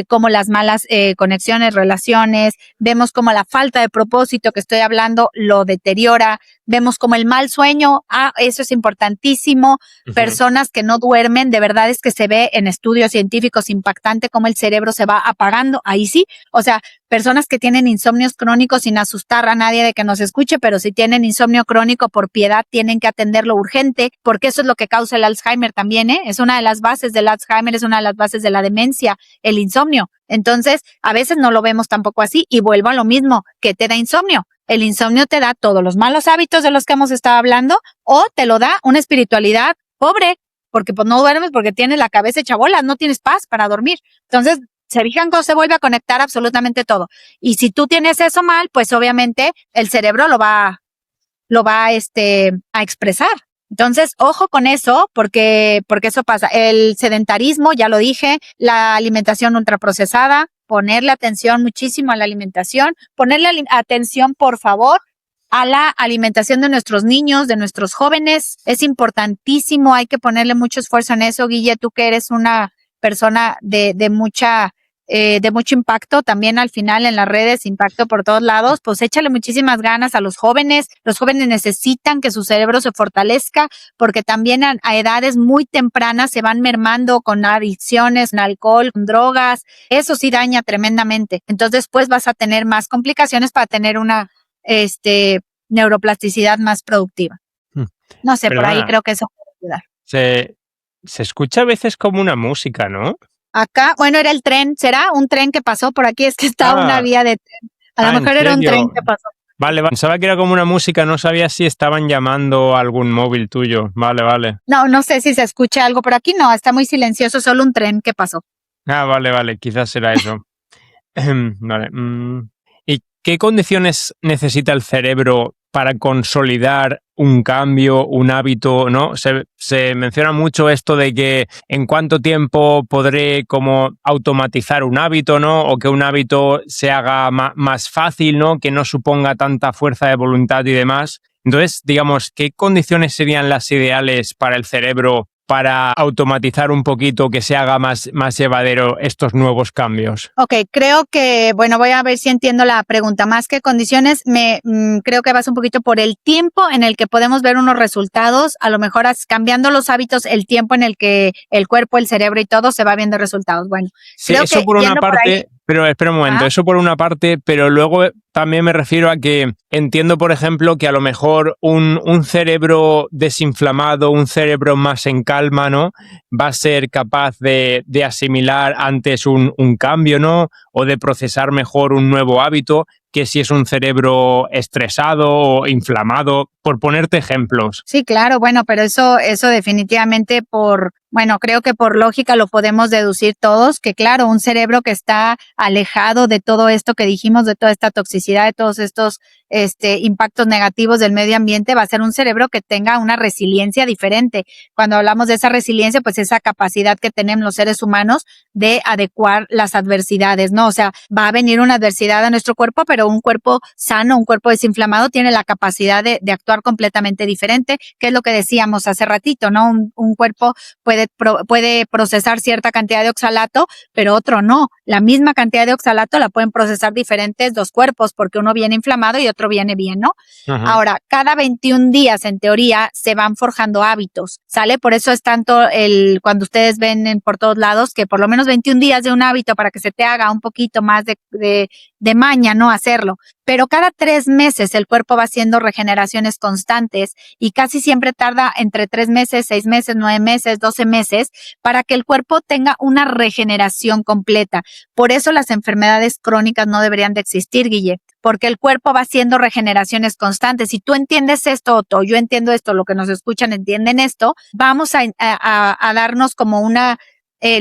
cómo las malas conexiones, relaciones, vemos cómo la falta de propósito que estoy hablando lo deteriora, vemos como el mal sueño, eso es importantísimo. Personas que no duermen, de verdad es que se ve en estudios científicos impactante cómo el cerebro se va apagando, ahí sí, o sea, personas que tienen insomnios crónicos, sin asustar a nadie de que nos escuche, pero si tienen insomnio crónico, por piedad tienen que atenderlo urgente, porque eso es lo que causa el Alzheimer también, es una de las bases del Alzheimer, es una de las bases de la demencia, el insomnio. Entonces, a veces no lo vemos tampoco así, y vuelvo a lo mismo, ¿qué te da insomnio? El insomnio te da todos los malos hábitos de los que hemos estado hablando, o te lo da una espiritualidad pobre, porque pues no duermes, porque tienes la cabeza hecha bolas, no tienes paz para dormir. Entonces, se fijan cómo se vuelve a conectar absolutamente todo. Y si tú tienes eso mal, pues obviamente el cerebro lo va a expresar. Entonces, ojo con eso, porque eso pasa. El sedentarismo, ya lo dije, la alimentación ultraprocesada, ponerle atención muchísimo a la alimentación, ponerle atención, por favor, a la alimentación de nuestros niños, de nuestros jóvenes. Es importantísimo, hay que ponerle mucho esfuerzo en eso. Guille, tú que eres una persona de mucho impacto también al final en las redes, impacto por todos lados, pues échale muchísimas ganas a los jóvenes. Los jóvenes necesitan que su cerebro se fortalezca porque también a edades muy tempranas se van mermando con adicciones, con alcohol, con drogas. Eso sí daña tremendamente. Entonces después vas a tener más complicaciones para tener una neuroplasticidad más productiva. No sé, Perdona, por ahí creo que eso puede ayudar. Se escucha a veces como una música, ¿no? Acá, bueno, era el tren, ¿será? Un tren que pasó por aquí, es que estaba una vía de tren. A lo mejor era un tren que pasó. Vale, pensaba que era como una música, no sabía si estaban llamando a algún móvil tuyo. Vale. No sé si se escucha algo por aquí, no, está muy silencioso, solo un tren que pasó. Vale, quizás será eso. Vale. ¿Y qué condiciones necesita el cerebro para consolidar un cambio, un hábito, ¿no? Se menciona mucho esto de que en cuánto tiempo podré como automatizar un hábito, ¿no? O que un hábito se haga más fácil, ¿no? Que no suponga tanta fuerza de voluntad y demás. Entonces, digamos, ¿qué condiciones serían las ideales para el cerebro para automatizar un poquito, que se haga más llevadero estos nuevos cambios? Ok, creo que, bueno, voy a ver si entiendo la pregunta. Más que condiciones, creo que vas un poquito por el tiempo en el que podemos ver unos resultados, a lo mejor cambiando los hábitos, el tiempo en el que el cuerpo, el cerebro y todo se va viendo resultados. Bueno, Sí, creo eso que por una yendo por ahí, parte, pero espera un momento, eso por una parte, pero luego también me refiero a que entiendo, por ejemplo, que a lo mejor un cerebro desinflamado, un cerebro más en calma, ¿no? Va a ser capaz de asimilar antes un cambio, ¿no? O de procesar mejor un nuevo hábito, que si es un cerebro estresado o inflamado, por ponerte ejemplos. Sí, claro, bueno, pero eso definitivamente creo que por lógica lo podemos deducir todos, que claro, un cerebro que está alejado de todo esto que dijimos, de toda esta toxicidad, de todos estos impactos negativos del medio ambiente, va a ser un cerebro que tenga una resiliencia diferente. Cuando hablamos de esa resiliencia, pues esa capacidad que tenemos los seres humanos de adecuar las adversidades, ¿no? O sea, va a venir una adversidad a nuestro cuerpo, pero un cuerpo sano, un cuerpo desinflamado tiene la capacidad de actuar completamente diferente, que es lo que decíamos hace ratito, ¿no? Un cuerpo puede procesar cierta cantidad de oxalato, pero otro no. La misma cantidad de oxalato la pueden procesar diferentes dos cuerpos, porque uno viene inflamado y otro viene bien, ¿no? Ajá. Ahora, cada 21 días, en teoría, se van forjando hábitos, ¿sale? Por eso es tanto cuando ustedes ven por todos lados que por lo menos 21 días de un hábito para que se te haga un poquito más de maña, ¿no? Hacerlo. Pero cada 3 meses el cuerpo va haciendo regeneraciones constantes y casi siempre tarda entre 3 meses, 6 meses, 9 meses, 12 meses para que el cuerpo tenga una regeneración completa. Por eso las enfermedades crónicas no deberían de existir, Guille, porque el cuerpo va haciendo regeneraciones constantes. Si tú entiendes esto, o yo entiendo esto, lo que nos escuchan entienden esto, vamos a darnos como una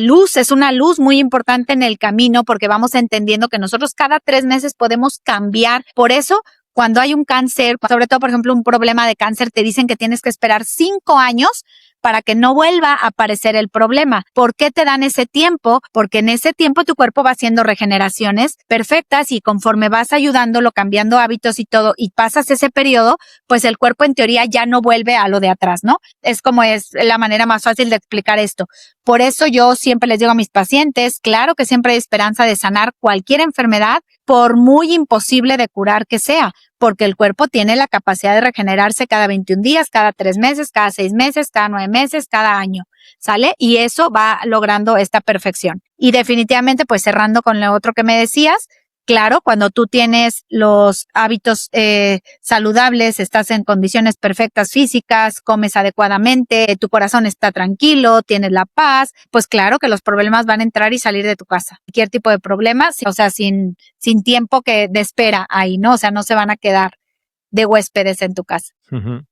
luz, es una luz muy importante en el camino porque vamos entendiendo que nosotros cada 3 meses podemos cambiar. Por eso, cuando hay un cáncer, sobre todo, por ejemplo, un problema de cáncer, te dicen que tienes que esperar 5 años para que no vuelva a aparecer el problema. ¿Por qué te dan ese tiempo? Porque en ese tiempo tu cuerpo va haciendo regeneraciones perfectas y conforme vas ayudándolo, cambiando hábitos y todo, y pasas ese periodo, pues el cuerpo en teoría ya no vuelve a lo de atrás, ¿no? Es la manera más fácil de explicar esto. Por eso yo siempre les digo a mis pacientes, claro que siempre hay esperanza de sanar cualquier enfermedad, por muy imposible de curar que sea, porque el cuerpo tiene la capacidad de regenerarse cada 21 días, cada 3 meses, cada 6 meses, cada 9 meses, cada año, ¿sale? Y eso va logrando esta perfección. Y definitivamente, pues cerrando con lo otro que me decías, claro, cuando tú tienes los hábitos saludables, estás en condiciones perfectas físicas, comes adecuadamente, tu corazón está tranquilo, tienes la paz, pues claro que los problemas van a entrar y salir de tu casa. Cualquier tipo de problemas, o sea, sin tiempo de espera ahí, ¿no? O sea, no se van a quedar de huéspedes en tu casa. Uh-huh.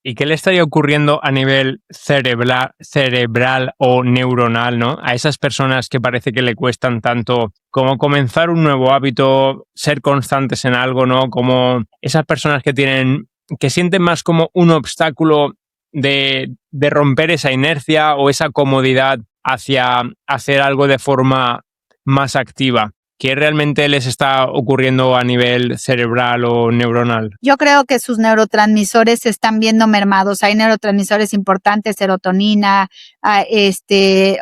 ¿Y qué le estaría ocurriendo a nivel cerebral o neuronal, ¿no? A esas personas que parece que le cuestan tanto como comenzar un nuevo hábito, ser constantes en algo, ¿no? Como esas personas que sienten más como un obstáculo de romper esa inercia o esa comodidad hacia hacer algo de forma más activa. ¿Qué realmente les está ocurriendo a nivel cerebral o neuronal? Yo creo que sus neurotransmisores se están viendo mermados. Hay neurotransmisores importantes, serotonina,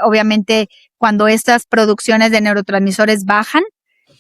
obviamente cuando estas producciones de neurotransmisores bajan,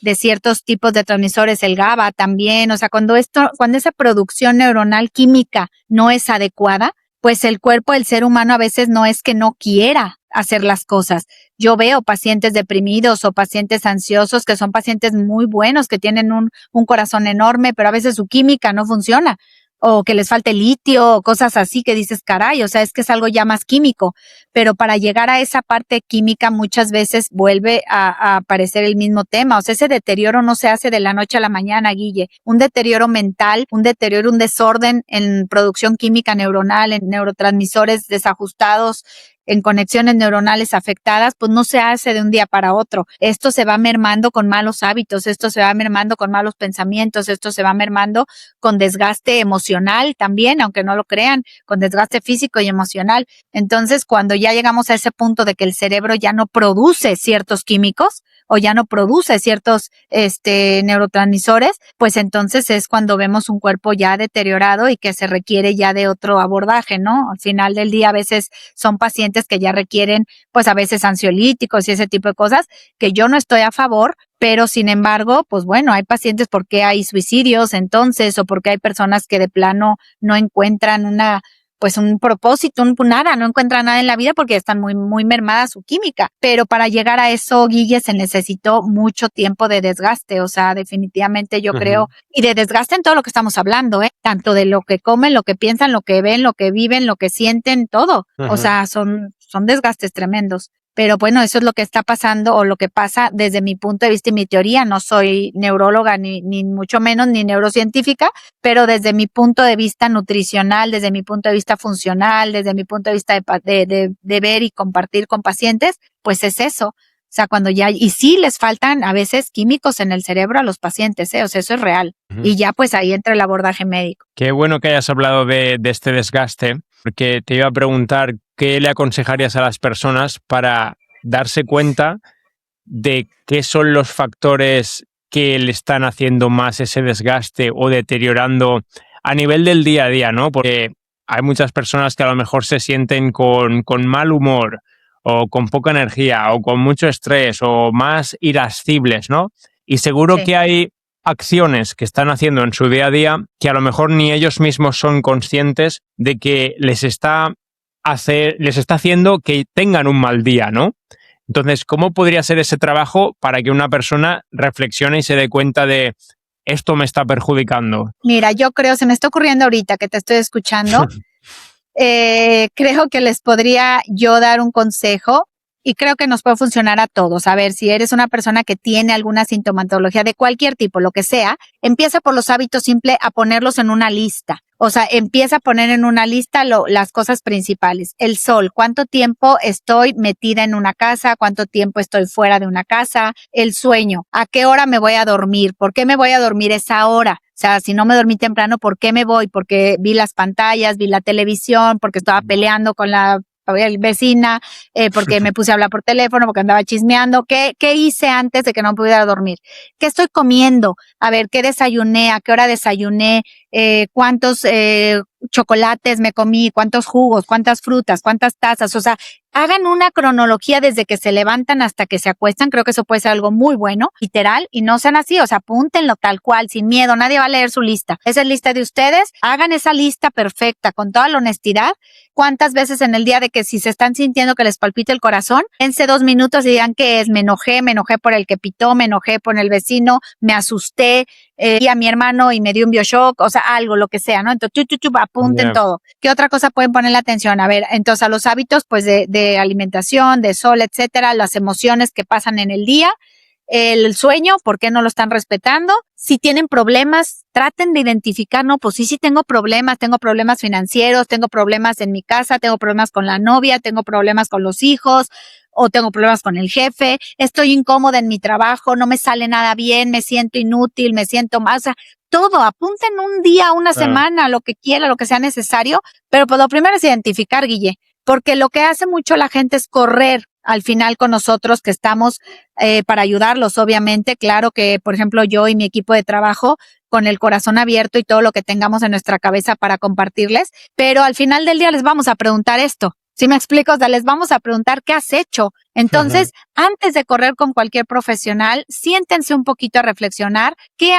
de ciertos tipos de transmisores, el GABA también, o sea, cuando esa producción neuronal química no es adecuada, pues el cuerpo del ser humano a veces no es que no quiera hacer las cosas. Yo veo pacientes deprimidos o pacientes ansiosos que son pacientes muy buenos, que tienen un corazón enorme, pero a veces su química no funciona, o que les falte litio, o cosas así que dices, caray, o sea, es que es algo ya más químico, pero para llegar a esa parte química muchas veces vuelve a aparecer el mismo tema, o sea, ese deterioro no se hace de la noche a la mañana, Guille, un deterioro mental, un desorden en producción química neuronal, en neurotransmisores desajustados, en conexiones neuronales afectadas, pues no se hace de un día para otro. Esto se va mermando con malos hábitos, esto se va mermando con malos pensamientos, esto se va mermando con desgaste emocional también, aunque no lo crean, con desgaste físico y emocional. Entonces, cuando ya llegamos a ese punto de que el cerebro ya no produce ciertos químicos, o ya no produce ciertos neurotransmisores, pues entonces es cuando vemos un cuerpo ya deteriorado y que se requiere ya de otro abordaje, ¿no? Al final del día a veces son pacientes que ya requieren pues a veces ansiolíticos y ese tipo de cosas que yo no estoy a favor, pero sin embargo, pues bueno, hay pacientes porque hay suicidios entonces o porque hay personas que de plano no encuentran un propósito, nada, no encuentran nada en la vida porque están muy, muy mermada su química. Pero para llegar a eso, Guille, se necesitó mucho tiempo de desgaste. O sea, definitivamente yo creo, y de desgaste en todo lo que estamos hablando, tanto de lo que comen, lo que piensan, lo que ven, lo que viven, lo que sienten, todo. O sea, son desgastes tremendos. Pero bueno, eso es lo que está pasando o lo que pasa desde mi punto de vista y mi teoría. No soy neuróloga ni mucho menos ni neurocientífica, pero desde mi punto de vista nutricional, desde mi punto de vista funcional, desde mi punto de vista de ver y compartir con pacientes, pues es eso. O sea, y sí les faltan a veces químicos en el cerebro a los pacientes, o sea, eso es real. Y ya pues ahí entra el abordaje médico. Qué bueno que hayas hablado de este desgaste, porque te iba a preguntar qué le aconsejarías a las personas para darse cuenta de qué son los factores que le están haciendo más ese desgaste o deteriorando a nivel del día a día, ¿no? Porque hay muchas personas que a lo mejor se sienten con mal humor o con poca energía o con mucho estrés o más irascibles, ¿no? Y seguro que hay acciones que están haciendo en su día a día que a lo mejor ni ellos mismos son conscientes de que les está haciendo que tengan un mal día, ¿no? Entonces, ¿cómo podría ser ese trabajo para que una persona reflexione y se dé cuenta de esto me está perjudicando? Mira, yo creo, se me está ocurriendo ahorita que te estoy escuchando, creo que les podría yo dar un consejo y creo que nos puede funcionar a todos. A ver, si eres una persona que tiene alguna sintomatología de cualquier tipo, lo que sea, empieza por los hábitos simples a ponerlos en una lista. O sea, empieza a poner en una lista las cosas principales. El sol, cuánto tiempo estoy metida en una casa, cuánto tiempo estoy fuera de una casa. El sueño, a qué hora me voy a dormir, por qué me voy a dormir esa hora. O sea, si no me dormí temprano, ¿por qué me voy? Porque vi las pantallas, vi la televisión, porque estaba peleando con la vecina, porque me puse a hablar por teléfono, porque andaba chismeando. ¿Qué hice antes de que no pudiera dormir? ¿Qué estoy comiendo? A ver, ¿qué desayuné? ¿A qué hora desayuné? ¿Cuántos chocolates me comí? ¿Cuántos jugos? ¿Cuántas frutas? ¿Cuántas tazas? O sea, hagan una cronología desde que se levantan hasta que se acuestan. Creo que eso puede ser algo muy bueno, literal, y no sean así, o sea, apúntenlo tal cual, sin miedo. Nadie va a leer su lista. Esa es lista de ustedes. Hagan esa lista perfecta, con toda la honestidad. ¿Cuántas veces en el día de que si se están sintiendo que les palpita el corazón, dense 2 minutos y digan qué es? Me enojé por el que pitó, me enojé por el vecino, me asusté, y a mi hermano y me dio un bioshock, o sea, algo, lo que sea, ¿no? Entonces, apunten todo. ¿Qué otra cosa pueden poner la atención? A ver, entonces a los hábitos, pues de alimentación, de sol, etcétera, las emociones que pasan en el día, el sueño, ¿por qué no lo están respetando? Si tienen problemas, traten de identificar, no, pues sí tengo problemas financieros, tengo problemas en mi casa, tengo problemas con la novia, tengo problemas con los hijos, o tengo problemas con el jefe, estoy incómoda en mi trabajo, no me sale nada bien, me siento inútil, me siento mal, o sea, todo, apunten un día, una semana, lo que quiera, lo que sea necesario, pero pues lo primero es identificar, Guille, porque lo que hace mucho la gente es correr al final con nosotros que estamos para ayudarlos, obviamente. Claro que, por ejemplo, yo y mi equipo de trabajo con el corazón abierto y todo lo que tengamos en nuestra cabeza para compartirles, pero al final del día les vamos a preguntar esto. ¿Sí me explico? O sea, les vamos a preguntar qué has hecho. Entonces, antes de correr con cualquier profesional, siéntense un poquito a reflexionar qué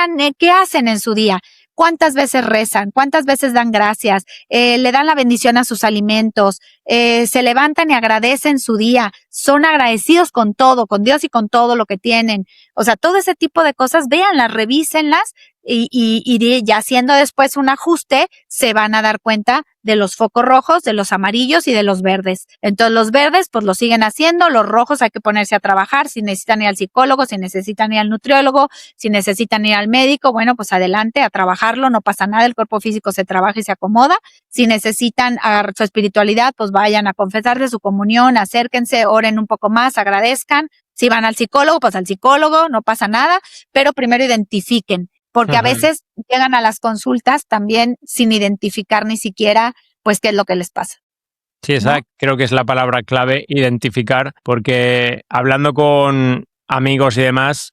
hacen en su día. ¿Cuántas veces rezan? ¿Cuántas veces dan gracias? ¿Le dan la bendición a sus alimentos? ¿Se levantan y agradecen su día? ¿Son agradecidos con todo, con Dios y con todo lo que tienen? O sea, todo ese tipo de cosas, véanlas, revísenlas y ya haciendo después un ajuste, se van a dar cuenta de los focos rojos, de los amarillos y de los verdes. Entonces, los verdes, pues lo siguen haciendo, los rojos hay que ponerse a trabajar, si necesitan ir al psicólogo, si necesitan ir al nutriólogo, si necesitan ir al médico, bueno, pues adelante a trabajarlo, no pasa nada, el cuerpo físico se trabaja y se acomoda. Si necesitan a su espiritualidad, pues vayan a confesarse su comunión, acérquense, oren un poco más, agradezcan. Si van al psicólogo, pues al psicólogo, no pasa nada, pero primero identifiquen. Porque a veces llegan a las consultas también sin identificar ni siquiera, pues, qué es lo que les pasa. Sí, esa creo que es la palabra clave, identificar, porque hablando con amigos y demás,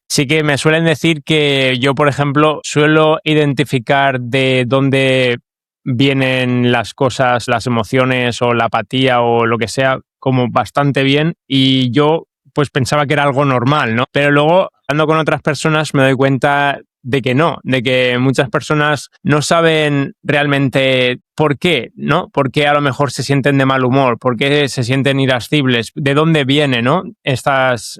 sí que me suelen decir que yo, por ejemplo, suelo identificar de dónde vienen las cosas, las emociones o la apatía o lo que sea, como bastante bien, y yo pues pensaba que era algo normal, ¿no? Pero luego, hablando con otras personas, me doy cuenta de que no, de que muchas personas no saben realmente por qué, ¿no? Por qué a lo mejor se sienten de mal humor, por qué se sienten irascibles, de dónde vienen, ¿no? Estas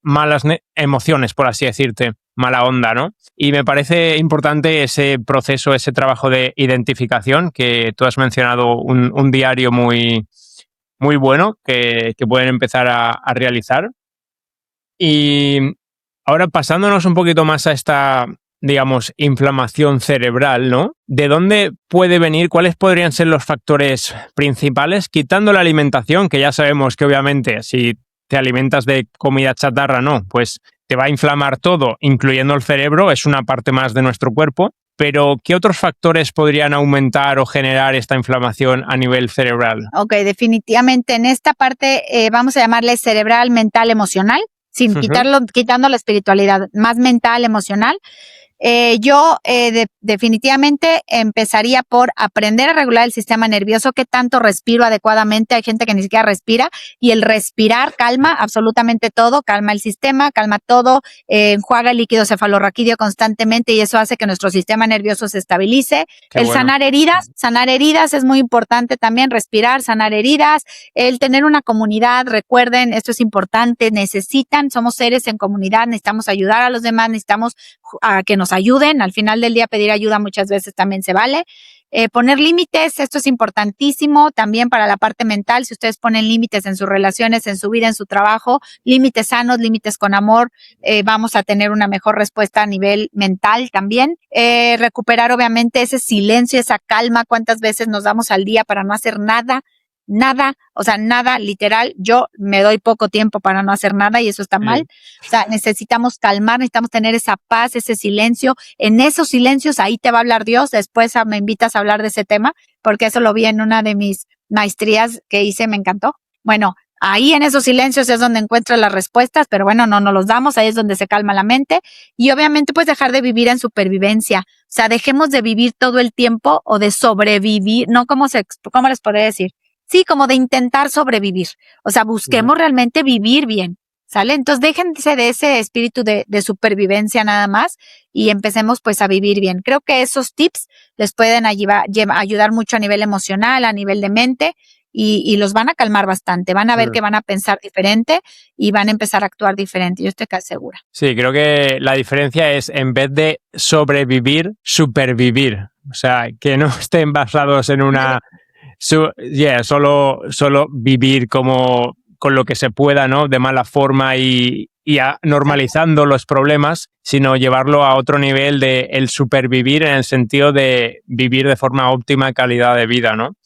malas emociones, por así decirte, mala onda, ¿no? Y me parece importante ese proceso, ese trabajo de identificación que tú has mencionado, un diario muy bueno que pueden empezar a realizar. Y ahora pasándonos un poquito más a esta, digamos, inflamación cerebral, ¿no? ¿De dónde puede venir? ¿Cuáles podrían ser los factores principales? Quitando la alimentación, que ya sabemos que obviamente si te alimentas de comida chatarra, no, pues te va a inflamar todo, incluyendo el cerebro, es una parte más de nuestro cuerpo. Pero, ¿qué otros factores podrían aumentar o generar esta inflamación a nivel cerebral? Ok, definitivamente en esta parte vamos a llamarle cerebral, mental, emocional, sin quitando la espiritualidad, más mental, emocional. Yo definitivamente empezaría por aprender a regular el sistema nervioso, qué tanto respiro adecuadamente. Hay gente que ni siquiera respira y el respirar calma absolutamente todo, calma el sistema, calma todo, enjuaga el líquido cefalorraquídeo constantemente y eso hace que nuestro sistema nervioso se estabilice. Sanar heridas es muy importante también, respirar, sanar heridas, el tener una comunidad, recuerden, esto es importante, somos seres en comunidad, necesitamos ayudar a los demás, necesitamos a que nos ayuden. Al final del día pedir ayuda muchas veces también se vale. Poner límites, esto es importantísimo también para la parte mental. Si ustedes ponen límites en sus relaciones, en su vida, en su trabajo, límites sanos, límites con amor, vamos a tener una mejor respuesta a nivel mental también. Recuperar obviamente ese silencio, esa calma. ¿Cuántas veces nos damos al día para no hacer nada? Nada, literal, yo me doy poco tiempo para no hacer nada y eso está mal. O sea, necesitamos calmar, necesitamos tener esa paz, ese silencio. En esos silencios ahí te va a hablar Dios. Después me invitas a hablar de ese tema, porque eso lo vi en una de mis maestrías que hice, me encantó. Bueno, ahí en esos silencios es donde encuentras las respuestas, pero bueno, no nos los damos, ahí es donde se calma la mente. Y obviamente pues dejar de vivir en supervivencia. O sea, dejemos de vivir todo el tiempo o de sobrevivir, no cómo les podría decir. Sí, como de intentar sobrevivir. O sea, busquemos realmente vivir bien, ¿sale? Entonces déjense de ese espíritu de supervivencia nada más y empecemos pues a vivir bien. Creo que esos tips les pueden ayudar mucho a nivel emocional, a nivel de mente y los van a calmar bastante. Van a ver que van a pensar diferente y van a empezar a actuar diferente. Yo estoy casi segura. Sí, creo que la diferencia es en vez de sobrevivir, supervivir. O sea, que no estén basados en una... solo vivir como con lo que se pueda, ¿no? De mala forma y normalizando los problemas, sino llevarlo a otro nivel de el supervivir en el sentido de vivir de forma óptima calidad de vida, ¿no?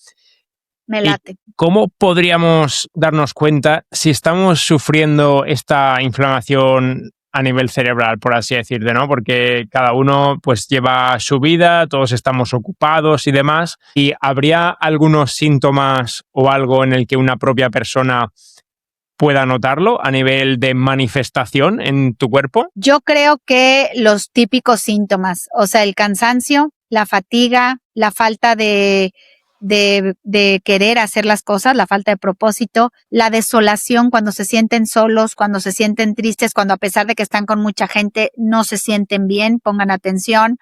Me late. ¿Y cómo podríamos darnos cuenta si estamos sufriendo esta inflamación a nivel cerebral, por así decirlo, ¿no? Porque cada uno pues lleva su vida, todos estamos ocupados y demás. ¿Y habría algunos síntomas o algo en el que una propia persona pueda notarlo a nivel de manifestación en tu cuerpo? Yo creo que los típicos síntomas, o sea, el cansancio, la fatiga, la falta de querer hacer las cosas, la falta de propósito, la desolación cuando se sienten solos, cuando se sienten tristes, cuando a pesar de que están con mucha gente no se sienten bien, pongan atención.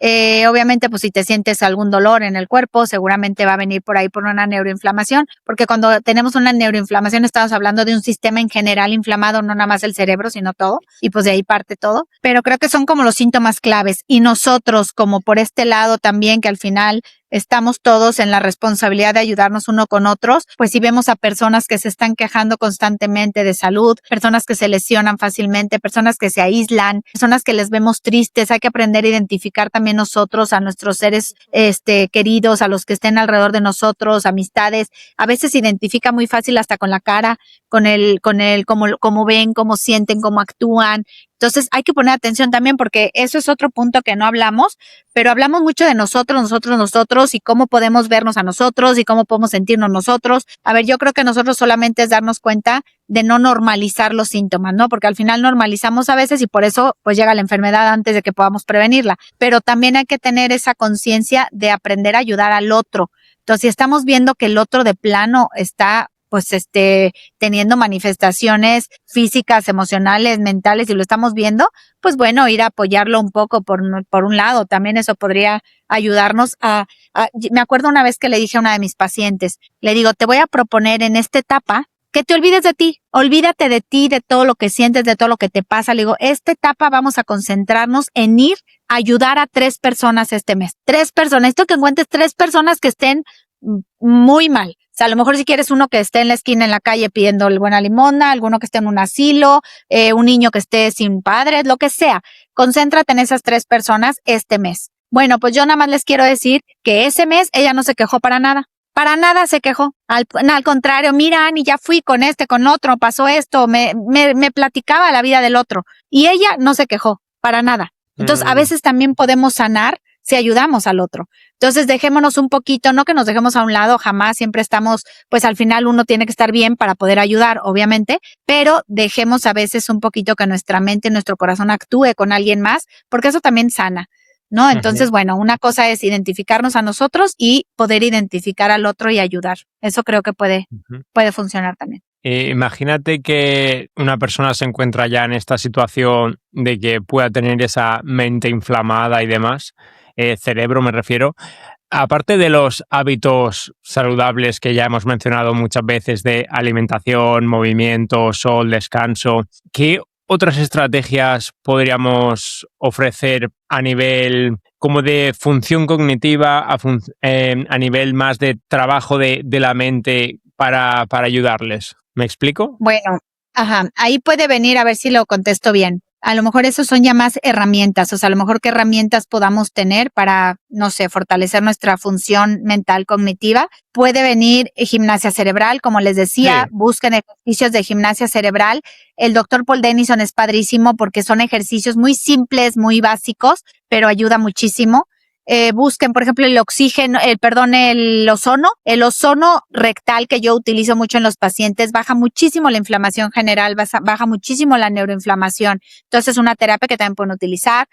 Obviamente, pues si te sientes algún dolor en el cuerpo, seguramente va a venir por ahí por una neuroinflamación, porque cuando tenemos una neuroinflamación estamos hablando de un sistema en general inflamado, no nada más el cerebro, sino todo, y pues de ahí parte todo. Pero creo que son como los síntomas claves y nosotros como por este lado también que al final estamos todos en la responsabilidad de ayudarnos uno con otros, pues si vemos a personas que se están quejando constantemente de salud, personas que se lesionan fácilmente, personas que se aíslan, personas que les vemos tristes, hay que aprender a identificar también nosotros a nuestros seres queridos, a los que estén alrededor de nosotros, amistades. A veces se identifica muy fácil hasta con la cara, con cómo ven, cómo sienten, cómo actúan, Entonces hay que poner atención también porque eso es otro punto que no hablamos, pero hablamos mucho de nosotros y cómo podemos vernos a nosotros y cómo podemos sentirnos nosotros. A ver, yo creo que nosotros solamente es darnos cuenta de no normalizar los síntomas, ¿no? Porque al final normalizamos a veces y por eso pues llega la enfermedad antes de que podamos prevenirla. Pero también hay que tener esa conciencia de aprender a ayudar al otro. Entonces, si estamos viendo que el otro de plano está pues teniendo manifestaciones físicas, emocionales, mentales y lo estamos viendo, pues bueno, ir a apoyarlo un poco por un lado. También eso podría ayudarnos me acuerdo una vez que le dije a una de mis pacientes, le digo, te voy a proponer en esta etapa que te olvides de ti, olvídate de ti, de todo lo que sientes, de todo lo que te pasa. Le digo, esta etapa vamos a concentrarnos en ir a ayudar a 3 personas este mes. 3 personas, esto que encuentres 3 personas que estén muy mal. O sea, a lo mejor si quieres uno que esté en la esquina en la calle pidiendo buena limosna, alguno que esté en un asilo, un niño que esté sin padres, lo que sea. Concéntrate en esas 3 personas este mes. Bueno, pues yo nada más les quiero decir que ese mes ella no se quejó para nada. Para nada se quejó. Al contrario, mira, Ani, ya fui con con otro, pasó esto, me platicaba la vida del otro. Y ella no se quejó, para nada. Entonces, a veces también podemos sanar si ayudamos al otro. Entonces, dejémonos un poquito, no que nos dejemos a un lado, jamás, siempre estamos, pues al final uno tiene que estar bien para poder ayudar, obviamente, pero dejemos a veces un poquito que nuestra mente, nuestro corazón actúe con alguien más, porque eso también sana, ¿no? Entonces, bueno, una cosa es identificarnos a nosotros y poder identificar al otro y ayudar. Eso creo que puede funcionar también. Imagínate que una persona se encuentra ya en esta situación de que pueda tener esa mente inflamada y demás, cerebro me refiero. Aparte de los hábitos saludables que ya hemos mencionado muchas veces de alimentación, movimiento, sol, descanso, ¿qué otras estrategias podríamos ofrecer a nivel como de función cognitiva, a nivel más de trabajo de la mente para ayudarles? ¿Me explico? Bueno, ahí puede venir, a ver si lo contesto bien. A lo mejor esos son ya más herramientas, o sea, a lo mejor qué herramientas podamos tener para, no sé, fortalecer nuestra función mental cognitiva. Puede venir gimnasia cerebral, como les decía, sí. Busquen ejercicios de gimnasia cerebral. El doctor Paul Denison es padrísimo porque son ejercicios muy simples, muy básicos, pero ayuda muchísimo. Busquen, por ejemplo, el ozono rectal que yo utilizo mucho en los pacientes, baja muchísimo la inflamación general, baja muchísimo la neuroinflamación. Entonces, es una terapia que también pueden utilizar.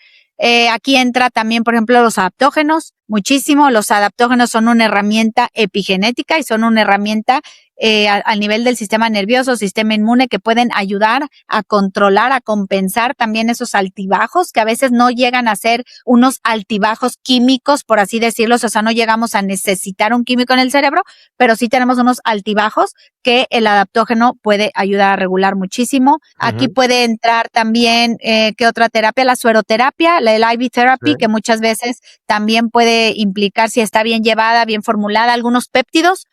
Aquí entra también, por ejemplo, los adaptógenos, muchísimo. Los adaptógenos son una herramienta epigenética y son una herramienta al nivel del sistema nervioso, sistema inmune, que pueden ayudar a controlar, a compensar también esos altibajos, que a veces no llegan a ser unos altibajos químicos, por así decirlo, o sea, no llegamos a necesitar un químico en el cerebro, pero sí tenemos unos altibajos que el adaptógeno puede ayudar a regular muchísimo. Aquí puede entrar también, ¿qué otra terapia? La sueroterapia, el IV therapy, que muchas veces también puede implicar, si está bien llevada, bien formulada, algunos péptidos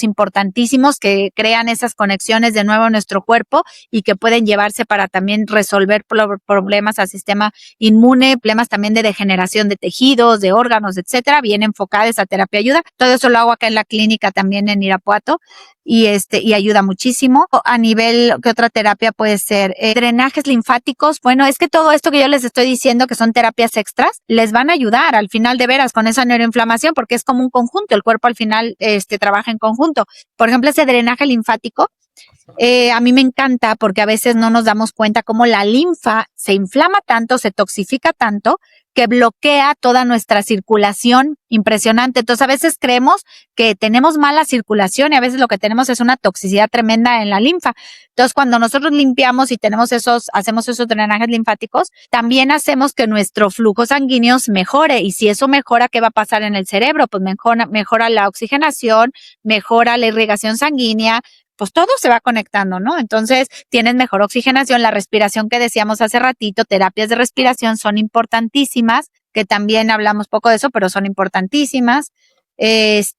importantísimos que crean esas conexiones de nuevo en nuestro cuerpo y que pueden llevarse para también resolver problemas al sistema inmune, problemas también de degeneración de tejidos, de órganos, etcétera. Bien enfocada esa terapia ayuda. Todo eso lo hago acá en la clínica también en Irapuato y ayuda muchísimo. A nivel, ¿qué otra terapia puede ser? Drenajes linfáticos. Bueno, es que todo esto que yo les estoy diciendo que son terapias extras, les van a ayudar al final de veras con esa neuroinflamación porque es como un conjunto. El cuerpo al final trabaja en conjunto. Por ejemplo, ese drenaje linfático, a mí me encanta porque a veces no nos damos cuenta cómo la linfa se inflama tanto, se toxifica tanto, que bloquea toda nuestra circulación impresionante. Entonces, a veces creemos que tenemos mala circulación y a veces lo que tenemos es una toxicidad tremenda en la linfa. Entonces, cuando nosotros limpiamos y hacemos esos drenajes linfáticos, también hacemos que nuestro flujo sanguíneo mejore. Y si eso mejora, ¿qué va a pasar en el cerebro? Pues mejora la oxigenación, mejora la irrigación sanguínea, pues todo se va conectando, ¿no? Entonces, tienes mejor oxigenación, la respiración que decíamos hace ratito, terapias de respiración son importantísimas, que también hablamos poco de eso, pero son importantísimas. Pues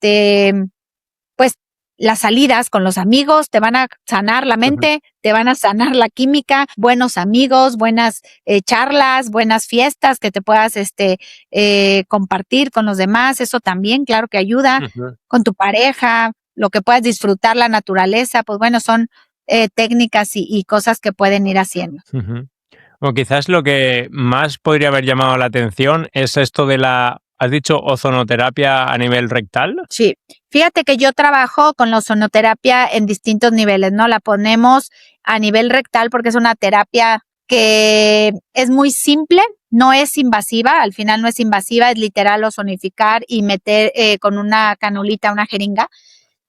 las salidas con los amigos te van a sanar la mente, te van a sanar la química, buenos amigos, buenas charlas, buenas fiestas que te puedas compartir con los demás, eso también, claro que ayuda, con tu pareja, lo que puedas disfrutar, la naturaleza, pues bueno, son técnicas y cosas que pueden ir haciendo. O quizás lo que más podría haber llamado la atención es esto de ¿has dicho ozonoterapia a nivel rectal? Sí, fíjate que yo trabajo con la ozonoterapia en distintos niveles, ¿no? La ponemos a nivel rectal porque es una terapia que es muy simple, no es invasiva, al final no es invasiva, es literal ozonificar y meter con una canulita, una jeringa.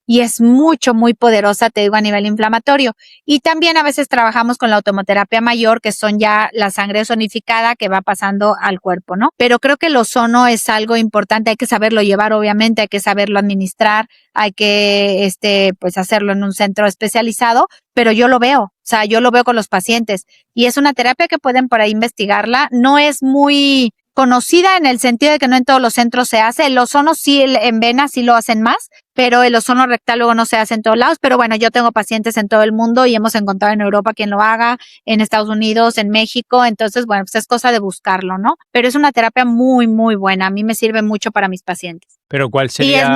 Y es muy poderosa, te digo, a nivel inflamatorio. Y también a veces trabajamos con la automoterapia mayor, que son ya la sangre ozonificada que va pasando al cuerpo, ¿no? Pero creo que el ozono es algo importante, hay que saberlo llevar, obviamente, hay que saberlo administrar, hay que, pues hacerlo en un centro especializado, pero yo lo veo, o sea, yo lo veo con los pacientes. Y es una terapia que pueden por ahí investigarla, no es muy conocida en el sentido de que no en todos los centros se hace. El ozono sí, en venas sí lo hacen más, pero el ozono rectal luego no se hace en todos lados. Pero bueno, yo tengo pacientes en todo el mundo y hemos encontrado en Europa quien lo haga, en Estados Unidos, en México. Entonces, bueno, pues es cosa de buscarlo, ¿no? Pero es una terapia muy buena. A mí me sirve mucho para mis pacientes. Pero Y es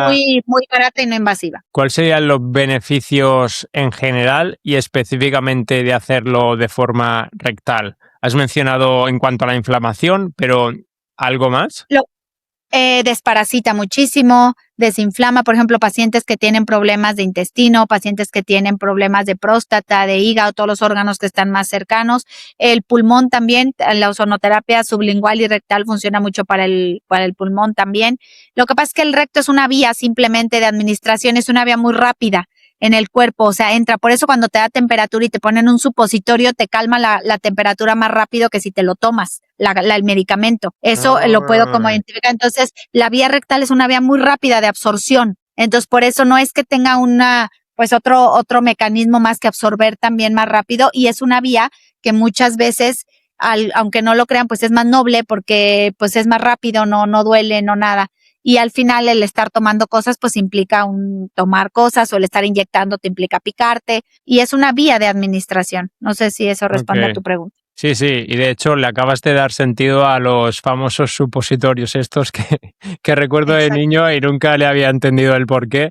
muy barata y no invasiva. ¿cuáles serían los beneficios en general y específicamente de hacerlo de forma rectal? Has mencionado en cuanto a la inflamación, pero ¿algo más? Desparasita muchísimo, desinflama, por ejemplo, pacientes que tienen problemas de intestino, pacientes que tienen problemas de próstata, de hígado, todos los órganos que están más cercanos. El pulmón también, la ozonoterapia sublingual y rectal funciona mucho para el pulmón también. Lo que pasa es que el recto es una vía simplemente de administración, es una vía muy rápida en el cuerpo, o sea, entra. Por eso cuando te da temperatura y te ponen un supositorio, te calma la temperatura más rápido que si te lo tomas, el medicamento. Eso lo puedo como identificar. Entonces, la vía rectal es una vía muy rápida de absorción. Entonces, por eso no es que tenga pues otro mecanismo más que absorber también más rápido, y es una vía que muchas veces, aunque no lo crean, pues es más noble porque pues es más rápido, no duele, no nada. Y al final el estar tomando cosas pues implica tomar cosas, o el estar inyectando te implica picarte, y es una vía de administración. No sé si eso responde a tu pregunta. Sí, y de hecho le acabas de dar sentido a los famosos supositorios estos que recuerdo de niño y nunca le había entendido el porqué.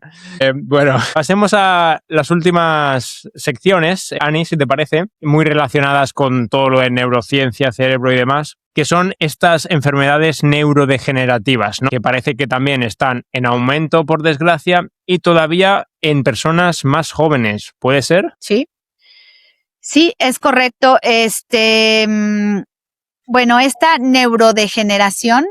Bueno, pasemos a las últimas secciones, Ani, si te parece, muy relacionadas con todo lo de neurociencia, cerebro y demás, que son estas enfermedades neurodegenerativas, ¿no? Que parece que también están en aumento, por desgracia, y todavía en personas más jóvenes. ¿Puede ser? Sí, es correcto. Bueno, esta neurodegeneración,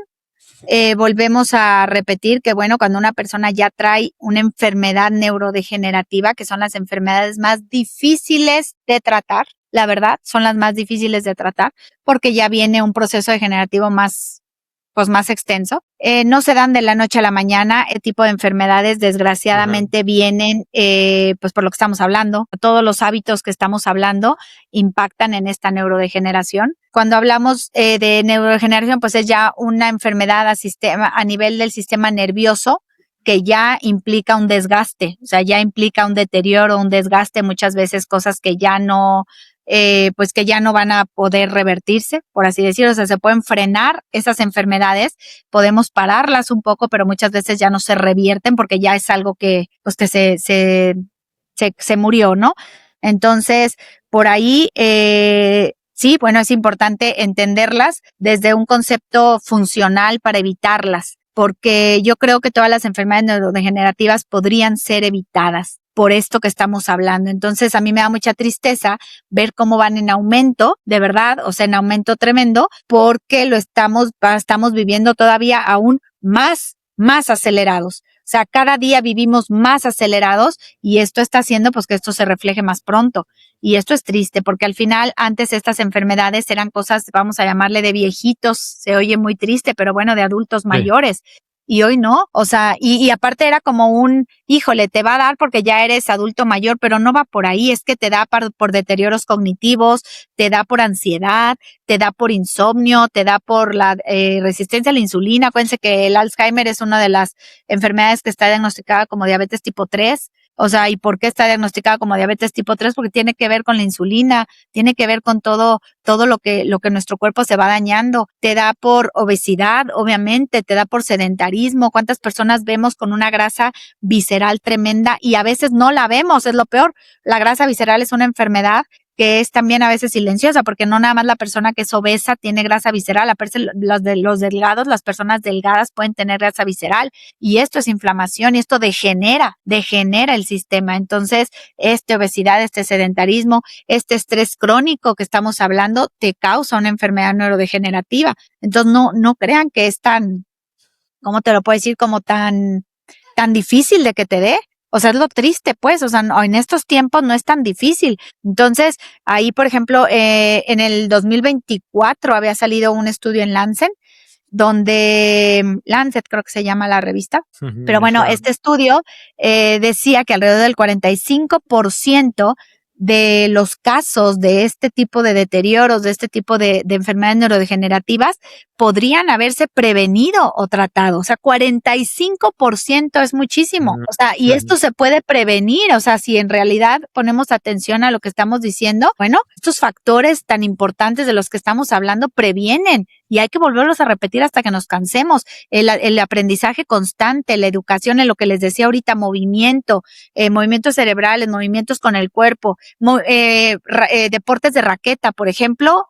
volvemos a repetir que, bueno, cuando una persona ya trae una enfermedad neurodegenerativa, que son las enfermedades más difíciles de tratar, la verdad, son las más difíciles de tratar, porque ya viene un proceso degenerativo más extenso. No se dan de la noche a la mañana. El tipo de enfermedades, desgraciadamente, vienen, pues por lo que estamos hablando. Todos los hábitos que estamos hablando impactan en esta neurodegeneración. Cuando hablamos de neurodegeneración, pues es ya una enfermedad a nivel del sistema nervioso, que ya implica un desgaste, o sea, ya implica un deterioro, un desgaste, muchas veces cosas que ya no van a poder revertirse, por así decirlo. O sea, se pueden frenar esas enfermedades, podemos pararlas un poco, pero muchas veces ya no se revierten porque ya es algo que, pues, que se murió, ¿no? Entonces, por ahí, sí, bueno, es importante entenderlas desde un concepto funcional para evitarlas, porque yo creo que todas las enfermedades neurodegenerativas podrían ser evitadas por esto que estamos hablando. Entonces, a mí me da mucha tristeza ver cómo van en aumento, de verdad, o sea, en aumento tremendo, porque estamos viviendo todavía aún más acelerados. O sea, cada día vivimos más acelerados, y esto está haciendo pues que esto se refleje más pronto. Y esto es triste, porque al final antes estas enfermedades eran cosas, vamos a llamarle, de viejitos, se oye muy triste, pero bueno, de adultos mayores. Y hoy no, o sea, y aparte era como híjole, te va a dar porque ya eres adulto mayor, pero no va por ahí. Es que te da por deterioros cognitivos, te da por ansiedad, te da por insomnio, te da por la resistencia a la insulina. Acuérdense que el Alzheimer es una de las enfermedades que está diagnosticada como diabetes tipo 3. O sea, ¿y por qué está diagnosticada como diabetes tipo 3? Porque tiene que ver con la insulina, tiene que ver con todo lo que nuestro cuerpo se va dañando. Te da por obesidad, obviamente, te da por sedentarismo. ¿Cuántas personas vemos con una grasa visceral tremenda y a veces no la vemos? Es lo peor. La grasa visceral es una enfermedad que es también a veces silenciosa, porque no nada más la persona que es obesa tiene grasa visceral, los delgados, las personas delgadas pueden tener grasa visceral, y esto es inflamación y esto degenera el sistema. Entonces, obesidad, sedentarismo, estrés crónico que estamos hablando, te causa una enfermedad neurodegenerativa. Entonces, no crean que es tan, ¿cómo te lo puedo decir? Como tan difícil de que te dé. O sea, es lo triste, pues, o sea, en estos tiempos no es tan difícil. Entonces, ahí, por ejemplo, en el 2024 había salido un estudio en Lancet, Lancet creo que se llama la revista, pero bueno, este estudio decía que alrededor del 45% de los casos de este tipo de deterioros, de este tipo de enfermedades neurodegenerativas, podrían haberse prevenido o tratado. O sea, 45% es muchísimo. O sea, y esto se puede prevenir. O sea, si en realidad ponemos atención a lo que estamos diciendo, bueno, estos factores tan importantes de los que estamos hablando previenen, y hay que volverlos a repetir hasta que nos cansemos. El aprendizaje constante, la educación, en lo que les decía ahorita, movimientos cerebrales, movimientos con el cuerpo, deportes de raqueta, por ejemplo,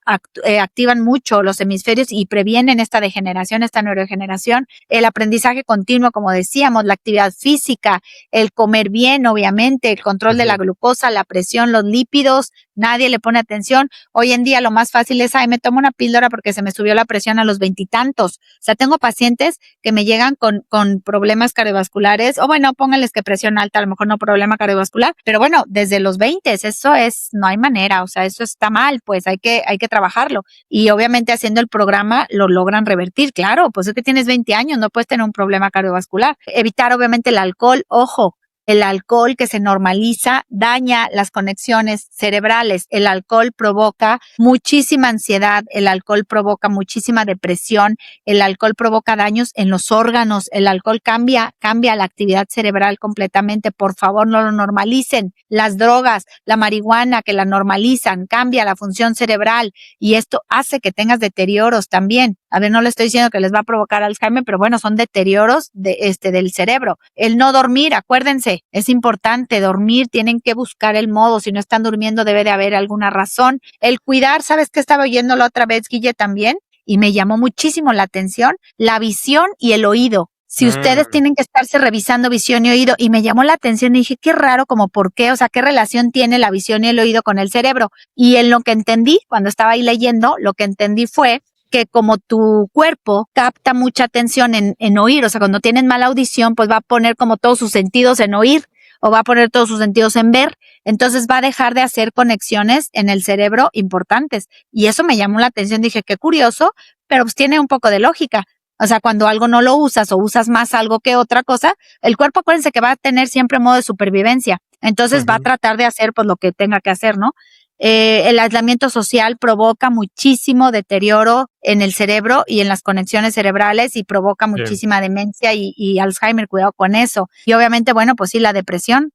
activan mucho los hemisferios y previenen esta degeneración, esta neurodegeneración. El aprendizaje continuo, como decíamos, la actividad física, el comer bien, obviamente, el control de la glucosa, la presión, los lípidos, nadie le pone atención. Hoy en día lo más fácil es, me tomo una píldora porque se me subió la presión a los 20 y tantos. O sea, tengo pacientes que me llegan con problemas cardiovasculares, o bueno, pónganles que presión alta, a lo mejor no problema cardiovascular, pero bueno, desde los 20, eso no hay manera, o sea, eso está mal, pues hay que trabajarlo. Y obviamente haciendo el programa lo logran revertir, claro, pues es que tienes 20 años, no puedes tener un problema cardiovascular. Evitar obviamente el alcohol, ojo. El alcohol que se normaliza daña las conexiones cerebrales. El alcohol provoca muchísima ansiedad, el alcohol provoca muchísima depresión, el alcohol provoca daños en los órganos, el alcohol cambia la actividad cerebral completamente. Por favor, no lo normalicen. Las drogas, la marihuana que la normalizan, cambia la función cerebral, y esto hace que tengas deterioros también. A ver, no le estoy diciendo que les va a provocar Alzheimer, pero bueno, son deterioros del cerebro. El no dormir, acuérdense, es importante dormir, tienen que buscar el modo. Si no están durmiendo, debe de haber alguna razón. El cuidar, ¿sabes qué estaba oyendo la otra vez, Guille, también? Y me llamó muchísimo la atención, la visión y el oído. Si ustedes tienen que estarse revisando visión y oído, y me llamó la atención y dije, qué raro, como por qué, o sea, qué relación tiene la visión y el oído con el cerebro. Y en lo que entendí, cuando estaba ahí leyendo, lo que entendí fue que como tu cuerpo capta mucha atención en oír, o sea, cuando tienen mala audición, pues va a poner como todos sus sentidos en oír, o va a poner todos sus sentidos en ver, entonces va a dejar de hacer conexiones en el cerebro importantes. Y eso me llamó la atención, dije, qué curioso, pero pues tiene un poco de lógica. O sea, cuando algo no lo usas o usas más algo que otra cosa, el cuerpo, acuérdense que va a tener siempre modo de supervivencia. Entonces va a tratar de hacer pues lo que tenga que hacer, ¿no? El aislamiento social provoca muchísimo deterioro en el cerebro y en las conexiones cerebrales, y provoca muchísima demencia y Alzheimer, cuidado con eso. Y obviamente, bueno, pues sí, la depresión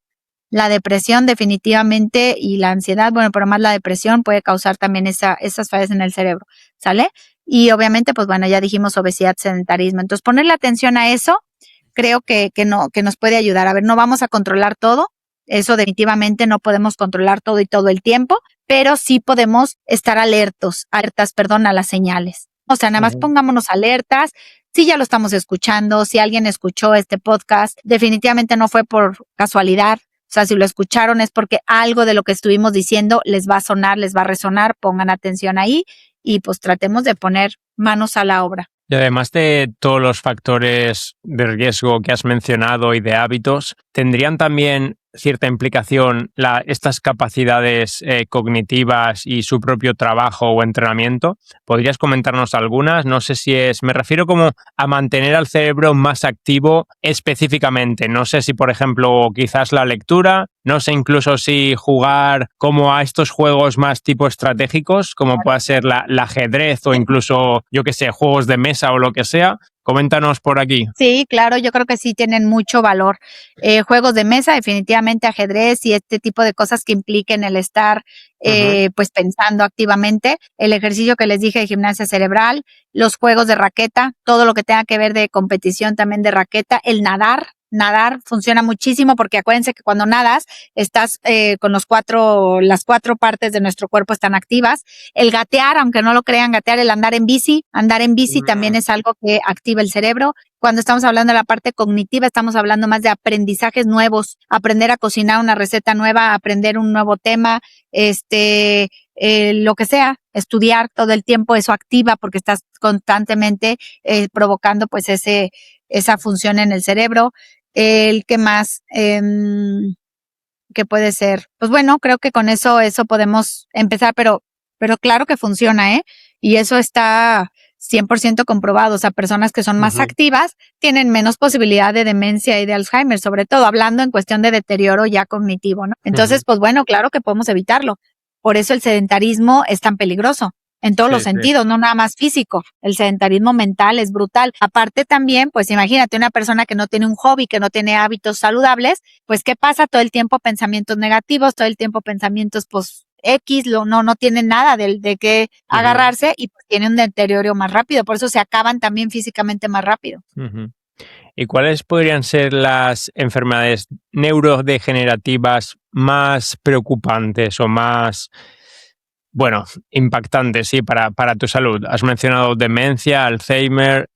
definitivamente, y la ansiedad, bueno, pero más la depresión puede causar también esas fallas en el cerebro, ¿sale? Y obviamente, pues bueno, ya dijimos obesidad, sedentarismo. Entonces, ponerle atención a eso, creo que nos puede ayudar. A ver, no vamos a controlar todo. Eso definitivamente no podemos controlar todo y todo el tiempo, pero sí podemos estar alertas, a las señales. O sea, nada más pongámonos alertas. Si ya lo estamos escuchando, si alguien escuchó este podcast, definitivamente no fue por casualidad. O sea, si lo escucharon es porque algo de lo que estuvimos diciendo les va a sonar, les va a resonar. Pongan atención ahí y pues tratemos de poner manos a la obra. Y además de todos los factores de riesgo que has mencionado y de hábitos, ¿tendrían también cierta implicación estas capacidades cognitivas y su propio trabajo o entrenamiento? ¿Podrías comentarnos algunas? No sé si me refiero como a mantener al cerebro más activo específicamente. No sé si, por ejemplo, quizás la lectura, no sé incluso si jugar como a estos juegos más tipo estratégicos, como pueda ser el ajedrez o incluso, yo qué sé, juegos de mesa o lo que sea. Coméntanos por aquí. Sí, claro, yo creo que sí tienen mucho valor. Juegos de mesa, definitivamente ajedrez y este tipo de cosas que impliquen el estar pues pensando activamente. El ejercicio que les dije de gimnasia cerebral, los juegos de raqueta, todo lo que tenga que ver de competición también de raqueta, el nadar. nadar funciona muchísimo porque acuérdense que cuando nadas estás con las cuatro partes de nuestro cuerpo están activas. El gatear, aunque no lo crean, el andar en bici también es algo que activa el cerebro. Cuando estamos hablando de la parte cognitiva, estamos hablando más de aprendizajes nuevos, aprender a cocinar una receta nueva, aprender un nuevo tema, lo que sea, estudiar todo el tiempo, eso activa porque estás constantemente provocando pues esa función en el cerebro. El que más, ¿qué puede ser? Pues bueno, creo que con eso podemos empezar, pero claro que funciona, ¿eh? Y eso está 100% comprobado. O sea, personas que son más activas tienen menos posibilidad de demencia y de Alzheimer, sobre todo hablando en cuestión de deterioro ya cognitivo, ¿no? Entonces, pues bueno, claro que podemos evitarlo. Por eso el sedentarismo es tan peligroso. En todos los sentidos, no nada más físico. El sedentarismo mental es brutal. Aparte también, pues imagínate una persona que no tiene un hobby, que no tiene hábitos saludables, pues ¿qué pasa? Todo el tiempo pensamientos negativos, todo el tiempo pensamientos pues X, no tiene nada de qué agarrarse y pues tiene un deterioro más rápido. Por eso se acaban también físicamente más rápido. ¿Y cuáles podrían ser las enfermedades neurodegenerativas más preocupantes o más, bueno, impactantes, sí, para tu salud? Has mencionado demencia, Alzheimer,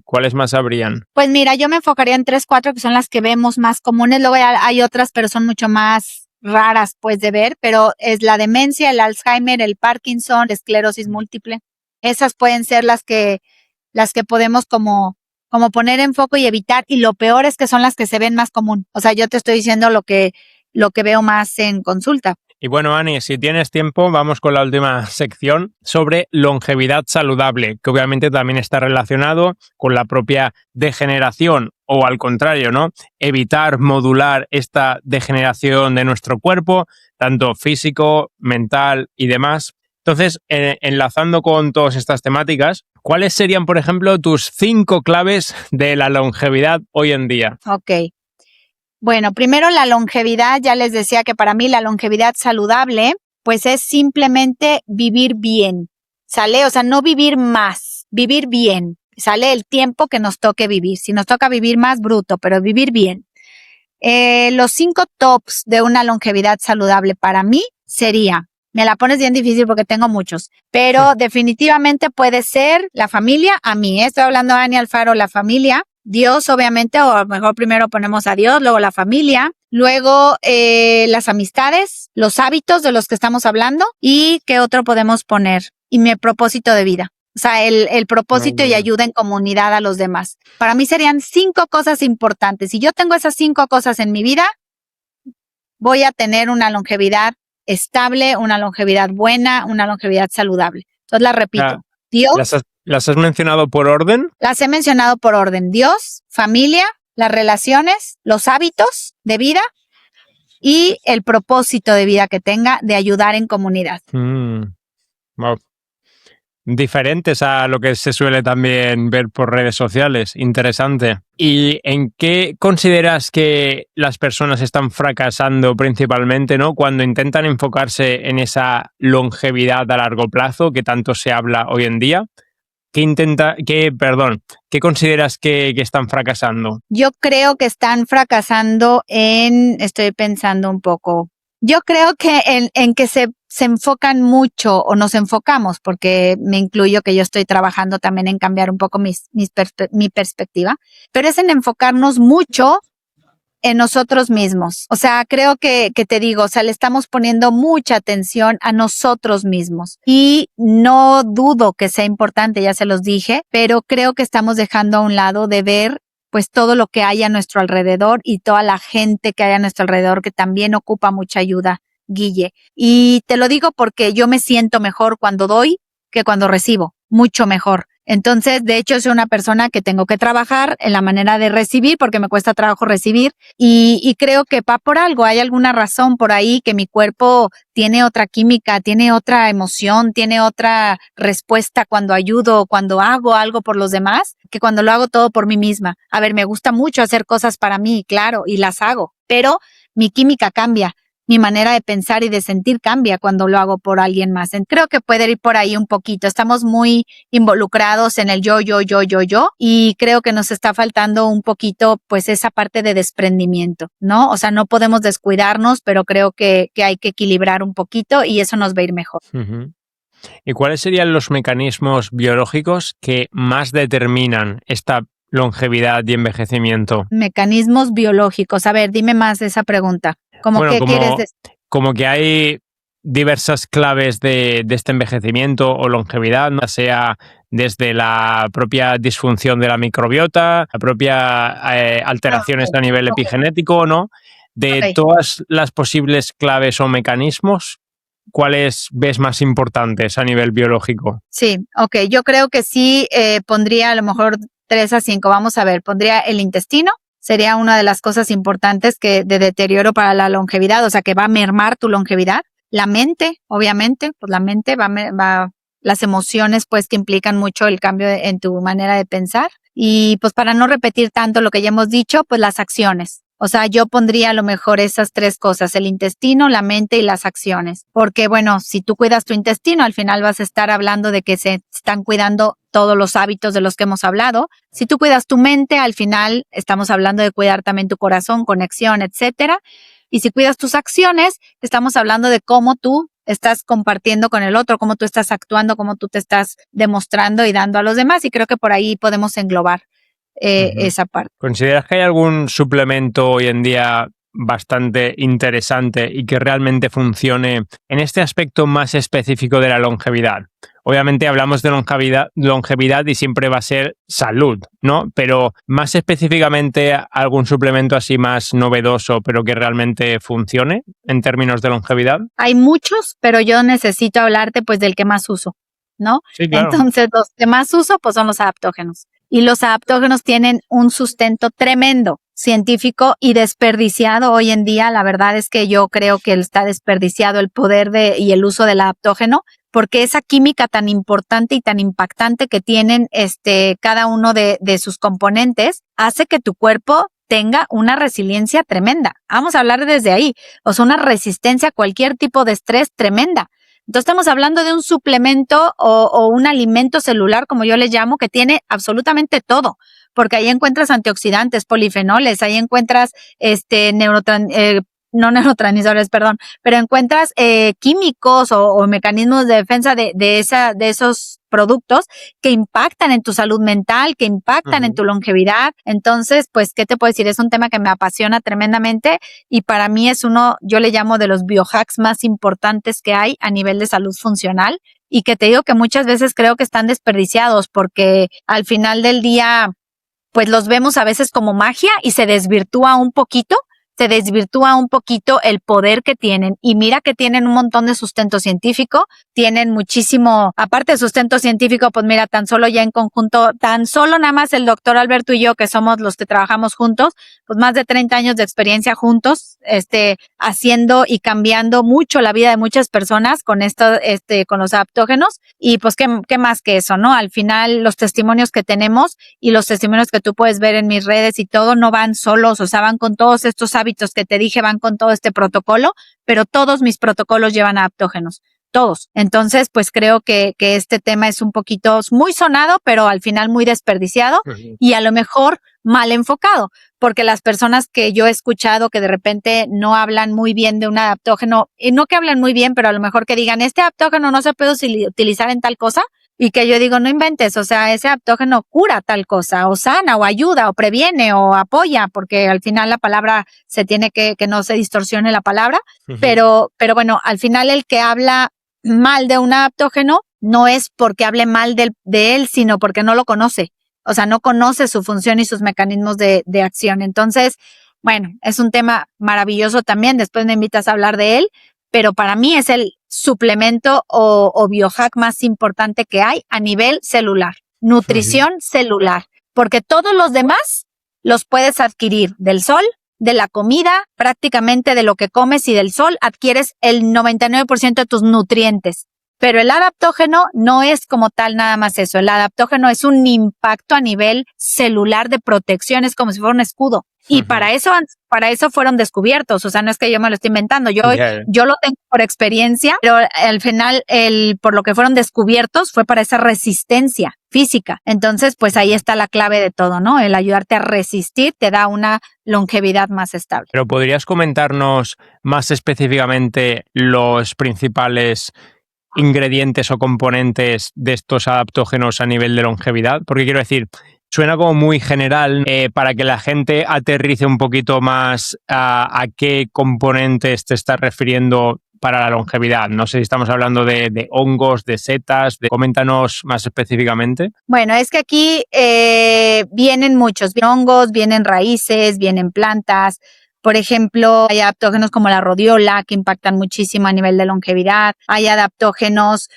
¿cuáles más habrían? Pues mira, yo me enfocaría en 3, 4 que son las que vemos más comunes. Luego hay otras, pero son mucho más raras pues de ver, pero es la demencia, el Alzheimer, el Parkinson, la esclerosis múltiple. Esas pueden ser las que podemos como poner en foco y evitar, y lo peor es que son las que se ven más común. O sea, yo te estoy diciendo lo que veo más en consulta. Y bueno, Ani, si tienes tiempo, vamos con la última sección sobre longevidad saludable, que obviamente también está relacionado con la propia degeneración o al contrario, ¿no? Evitar modular esta degeneración de nuestro cuerpo, tanto físico, mental y demás. Entonces, enlazando con todas estas temáticas, ¿cuáles serían, por ejemplo, tus 5 claves de la longevidad hoy en día? Ok. Bueno, primero la longevidad, ya les decía que para mí la longevidad saludable, pues es simplemente vivir bien, ¿sale? O sea, no vivir más, vivir bien, ¿sale? El tiempo que nos toque vivir. Si nos toca vivir más, bruto, pero vivir bien. Los 5 tops de una longevidad saludable para mí sería, me la pones bien difícil porque tengo muchos, pero definitivamente puede ser la familia, a mí, estoy hablando de Ani Alfaro, la familia, Dios obviamente, o a lo mejor primero ponemos a Dios, luego la familia, luego las amistades, los hábitos de los que estamos hablando y qué otro podemos poner, y mi propósito de vida. O sea, el propósito y ayuda en comunidad a los demás. Para mí serían 5 cosas importantes. Si yo tengo esas 5 cosas en mi vida, voy a tener una longevidad estable, una longevidad buena, una longevidad saludable. Entonces la repito. Dios. ¿Las has mencionado por orden? Las he mencionado por orden. Dios, familia, las relaciones, los hábitos de vida y el propósito de vida que tenga de ayudar en comunidad. Wow. Diferentes a lo que se suele también ver por redes sociales. Interesante. ¿Y en qué consideras que las personas están fracasando principalmente, ¿no? Cuando intentan enfocarse en esa longevidad a largo plazo que tanto se habla hoy en día? ¿Qué consideras que están fracasando? Yo creo que están fracasando estoy pensando un poco. Yo creo que en que se enfocan mucho o nos enfocamos, porque me incluyo que yo estoy trabajando también en cambiar un poco mi perspectiva, pero es en enfocarnos mucho en nosotros mismos. O sea, creo que te digo, o sea, le estamos poniendo mucha atención a nosotros mismos y no dudo que sea importante, ya se los dije, pero creo que estamos dejando a un lado de ver pues todo lo que hay a nuestro alrededor y toda la gente que hay a nuestro alrededor que también ocupa mucha ayuda, Guille. Y te lo digo porque yo me siento mejor cuando doy que cuando recibo, mucho mejor. Entonces, de hecho, soy una persona que tengo que trabajar en la manera de recibir porque me cuesta trabajo recibir y creo que va por algo, hay alguna razón por ahí que mi cuerpo tiene otra química, tiene otra emoción, tiene otra respuesta cuando ayudo, cuando hago algo por los demás, que cuando lo hago todo por mí misma. A ver, me gusta mucho hacer cosas para mí, claro, y las hago, pero mi química cambia. mi manera de pensar y de sentir cambia cuando lo hago por alguien más. Creo que puede ir por ahí un poquito. Estamos muy involucrados en el yo, y creo que nos está faltando un poquito pues esa parte de desprendimiento, ¿no? O sea, no podemos descuidarnos, pero creo que hay que equilibrar un poquito y eso nos va a ir mejor. Uh-huh. ¿Y cuáles serían los mecanismos biológicos que más determinan esta longevidad y envejecimiento? Mecanismos biológicos. A ver, dime más de esa pregunta. ¿Quieres decir? Como que hay diversas claves de este envejecimiento o longevidad, ¿no? Sea desde la propia disfunción de la microbiota, la propia alteraciones a nivel epigenético, ¿no? De todas las posibles claves o mecanismos, ¿cuáles ves más importantes a nivel biológico? Sí, yo creo que sí pondría a lo mejor 3 a 5. Vamos a ver, pondría el intestino. Sería una de las cosas importantes de deterioro para la longevidad, o sea, que va a mermar tu longevidad. La mente, obviamente, pues la mente las emociones, pues, que implican mucho el cambio en tu manera de pensar. Y, pues, para no repetir tanto lo que ya hemos dicho, pues, las acciones. O sea, yo pondría a lo mejor esas 3 cosas, el intestino, la mente y las acciones. Porque, bueno, si tú cuidas tu intestino, al final vas a estar hablando de que se están cuidando todos los hábitos de los que hemos hablado. Si tú cuidas tu mente, al final estamos hablando de cuidar también tu corazón, conexión, etcétera. Y si cuidas tus acciones, estamos hablando de cómo tú estás compartiendo con el otro, cómo tú estás actuando, cómo tú te estás demostrando y dando a los demás. Y creo que por ahí podemos englobar esa parte. ¿Consideras que hay algún suplemento hoy en día bastante interesante y que realmente funcione en este aspecto más específico de la longevidad? Obviamente hablamos de longevidad y siempre va a ser salud, ¿no? Pero más específicamente algún suplemento así más novedoso, pero que realmente funcione en términos de longevidad. Hay muchos, pero yo necesito hablarte pues del que más uso, ¿no? Sí, claro. Entonces, los que más uso pues son los adaptógenos. Y los adaptógenos tienen un sustento tremendo, científico y desperdiciado hoy en día. La verdad es que yo creo que está desperdiciado el poder y el uso del adaptógeno, porque esa química tan importante y tan impactante que tienen cada uno de sus componentes hace que tu cuerpo tenga una resiliencia tremenda. Vamos a hablar desde ahí, o sea, una resistencia a cualquier tipo de estrés tremenda. Entonces estamos hablando de un suplemento o un alimento celular, como yo le llamo, que tiene absolutamente todo, porque ahí encuentras antioxidantes, polifenoles, ahí encuentras no neurotransmisores, perdón, pero encuentras químicos o mecanismos de defensa de esos productos que impactan en tu salud mental, que impactan en tu longevidad. Entonces, pues, ¿qué te puedo decir? Es un tema que me apasiona tremendamente y para mí es yo le llamo de los biohacks más importantes que hay a nivel de salud funcional y que te digo que muchas veces creo que están desperdiciados porque al final del día, pues los vemos a veces como magia y se desvirtúa un poquito el poder que tienen. Y mira que tienen un montón de sustento científico, tienen muchísimo, aparte de sustento científico, pues mira, tan solo ya en conjunto, tan solo nada más el doctor Alberto y yo, que somos los que trabajamos juntos, pues más de 30 años de experiencia juntos, haciendo y cambiando mucho la vida de muchas personas con con los adaptógenos. Y pues, ¿qué más que eso, no? Al final, los testimonios que tenemos y los testimonios que tú puedes ver en mis redes y todo, no van solos, o sea, van con todos estos hábitos que te dije, van con todo este protocolo, pero todos mis protocolos llevan adaptógenos. Todos. Entonces, pues creo que este tema es un poquito muy sonado, pero al final muy desperdiciado y a lo mejor mal enfocado, porque las personas que yo he escuchado que de repente no hablan muy bien de un adaptógeno, y no que hablen muy bien, pero a lo mejor que digan, este adaptógeno no se puede utilizar en tal cosa, y que yo digo, no inventes, o sea, ese adaptógeno cura tal cosa, o sana, o ayuda, o previene, o apoya, porque al final la palabra se tiene que no se distorsione la palabra, pero bueno, al final el que habla mal de un adaptógeno no es porque hable mal de él, sino porque no lo conoce. O sea, no conoce su función y sus mecanismos de acción. Entonces, bueno, es un tema maravilloso también. Después me invitas a hablar de él, pero para mí es el suplemento o biohack más importante que hay a nivel celular. Nutrición celular. Porque todos los demás los puedes adquirir del sol, de la comida, prácticamente de lo que comes y del sol, adquieres el 99% de tus nutrientes. Pero el adaptógeno no es como tal nada más eso. El adaptógeno es un impacto a nivel celular de protección, es como si fuera un escudo. Y para eso fueron descubiertos. O sea, no es que yo me lo esté inventando. Yo lo tengo por experiencia, pero al final, por lo que fueron descubiertos fue para esa resistencia física. Entonces, pues ahí está la clave de todo, ¿no? El ayudarte a resistir te da una longevidad más estable. Pero ¿podrías comentarnos más específicamente los principales ingredientes o componentes de estos adaptógenos a nivel de longevidad? Porque quiero decir, suena como muy general para que la gente aterrice un poquito más a qué componentes te estás refiriendo para la longevidad. No sé si estamos hablando de hongos, de setas, coméntanos más específicamente. Bueno, es que aquí vienen muchos hongos, vienen raíces, vienen plantas. Por ejemplo, hay adaptógenos como la rodiola que impactan muchísimo a nivel de longevidad. Hay adaptógenos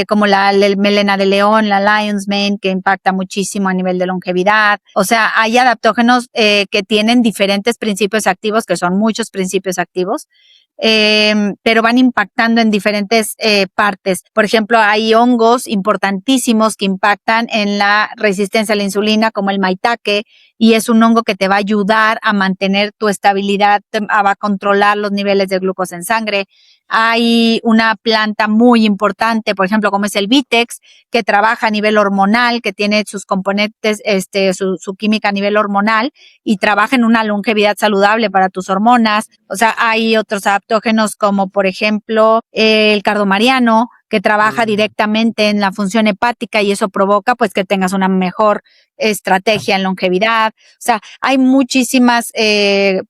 como la melena de león, la lion's mane, que impacta muchísimo a nivel de longevidad. O sea, hay adaptógenos que tienen diferentes principios activos, que son muchos principios activos, pero van impactando en diferentes partes. Por ejemplo, hay hongos importantísimos que impactan en la resistencia a la insulina, como el maitake, y es un hongo que te va a ayudar a mantener tu estabilidad, va a controlar los niveles de glucosa en sangre. Hay una planta muy importante, por ejemplo, como es el Vitex, que trabaja a nivel hormonal, que tiene sus componentes, su química a nivel hormonal y trabaja en una longevidad saludable para tus hormonas. O sea, hay otros adaptógenos como, por ejemplo, el cardomariano, que trabaja directamente en la función hepática y eso provoca pues que tengas una mejor estrategia en longevidad. O sea, hay muchísimas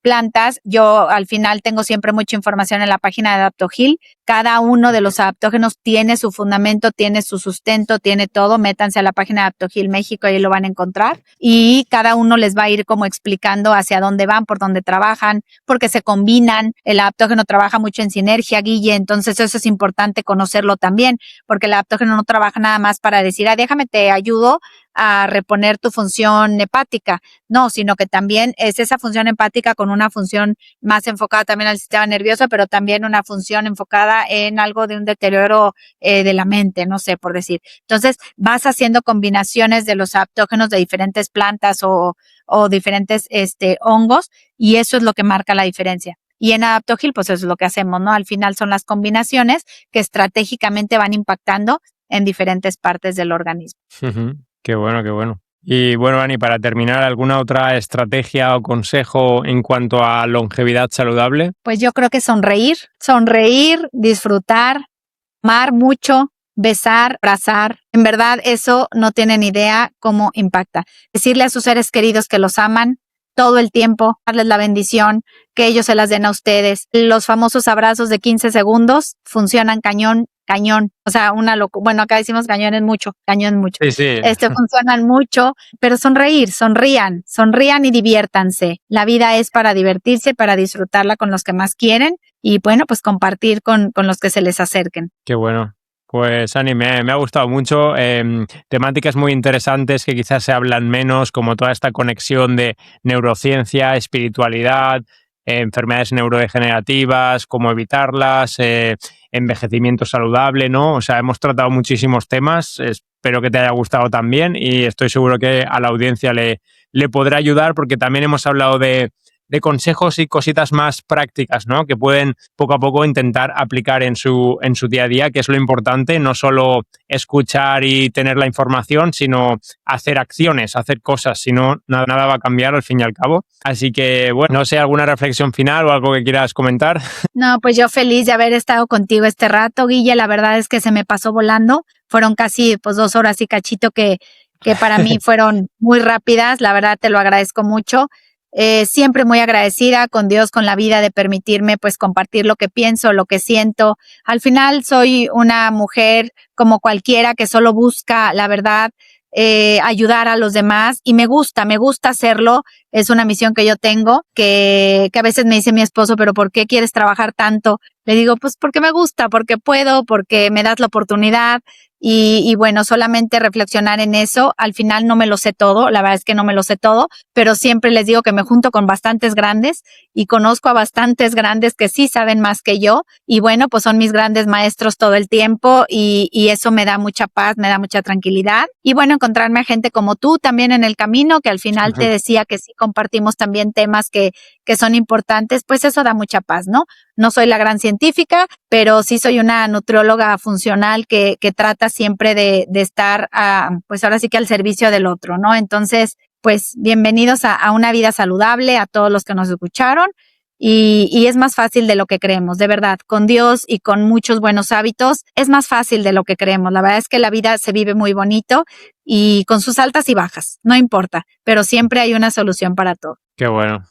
plantas. Yo al final tengo siempre mucha información en la página de Adaptogil. Cada uno de los adaptógenos tiene su fundamento, tiene su sustento, tiene todo. Métanse a la página de Adaptogil México y ahí lo van a encontrar. Y cada uno les va a ir como explicando hacia dónde van, por dónde trabajan, porque se combinan. El adaptógeno trabaja mucho en sinergia, Guille, entonces eso es importante conocerlo también, porque el adaptógeno no trabaja nada más para decir, déjame te ayudo a reponer tu función hepática. No, sino que también es esa función hepática con una función más enfocada también al sistema nervioso, pero también una función enfocada en algo de un deterioro de la mente, no sé, por decir. Entonces, vas haciendo combinaciones de los adaptógenos de diferentes plantas o diferentes hongos, y eso es lo que marca la diferencia. Y en Adaptogil, pues eso es lo que hacemos, ¿no? Al final son las combinaciones que estratégicamente van impactando en diferentes partes del organismo. Uh-huh. Qué bueno, qué bueno. Y bueno, Ani, para terminar, ¿alguna otra estrategia o consejo en cuanto a longevidad saludable? Pues yo creo que sonreír, disfrutar, amar mucho, besar, abrazar. En verdad, eso no tienen idea cómo impacta. Decirle a sus seres queridos que los aman todo el tiempo, darles la bendición, que ellos se las den a ustedes. Los famosos abrazos de 15 segundos funcionan cañón. O sea, bueno, acá decimos cañón mucho. Sí. Funcionan mucho, pero sonrían y diviértanse. La vida es para divertirse, para disfrutarla con los que más quieren y bueno, pues compartir con los que se les acerquen. Qué bueno. Pues Ani, me ha gustado mucho. Temáticas muy interesantes que quizás se hablan menos, como toda esta conexión de neurociencia, espiritualidad, enfermedades neurodegenerativas, cómo evitarlas, envejecimiento saludable, ¿no? O sea, hemos tratado muchísimos temas. Espero que te haya gustado también y estoy seguro que a la audiencia le podrá ayudar, porque también hemos hablado de consejos y cositas más prácticas, ¿no? Que pueden poco a poco intentar aplicar en su día a día, que es lo importante, no solo escuchar y tener la información, sino hacer acciones, hacer cosas, si no, nada va a cambiar al fin y al cabo. Así que, bueno, no sé, ¿alguna reflexión final o algo que quieras comentar? No, pues yo feliz de haber estado contigo este rato, Guille, la verdad es que se me pasó volando, fueron casi 2 horas y cachito que para mí fueron muy rápidas, la verdad te lo agradezco mucho. Siempre muy agradecida con Dios, con la vida, de permitirme pues compartir lo que pienso, lo que siento. Al final soy una mujer como cualquiera que solo busca, la verdad, ayudar a los demás y me gusta hacerlo. Es una misión que yo tengo, que a veces me dice mi esposo, pero ¿por qué quieres trabajar tanto? Le digo, pues porque me gusta, porque puedo, porque me das la oportunidad. y bueno, solamente reflexionar en eso. Al final no me lo sé todo, la verdad es que no me lo sé todo, pero siempre les digo que me junto con bastantes grandes y conozco a bastantes grandes que sí saben más que yo y bueno, pues son mis grandes maestros todo el tiempo y eso me da mucha paz, me da mucha tranquilidad. Y bueno, encontrarme a gente como tú también en el camino, que al final te decía que sí compartimos también temas que son importantes, pues eso da mucha paz, ¿no? No soy la gran científica, pero sí soy una nutrióloga funcional que trata siempre de estar, pues ahora sí que al servicio del otro, ¿no? Entonces, pues bienvenidos a una vida saludable, a todos los que nos escucharon. Y es más fácil de lo que creemos, de verdad, con Dios y con muchos buenos hábitos, es más fácil de lo que creemos. La verdad es que la vida se vive muy bonito y con sus altas y bajas, no importa, pero siempre hay una solución para todo. Qué bueno.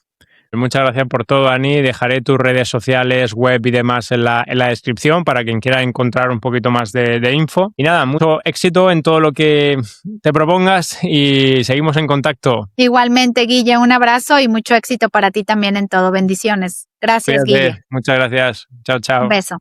Muchas gracias por todo, Ani. Dejaré tus redes sociales, web y demás en la descripción para quien quiera encontrar un poquito más de info. Y nada, mucho éxito en todo lo que te propongas y seguimos en contacto. Igualmente, Guille, un abrazo y mucho éxito para ti también en todo. Bendiciones. Gracias, Cuídate. Guille. Muchas gracias. Chao, chao. Un beso.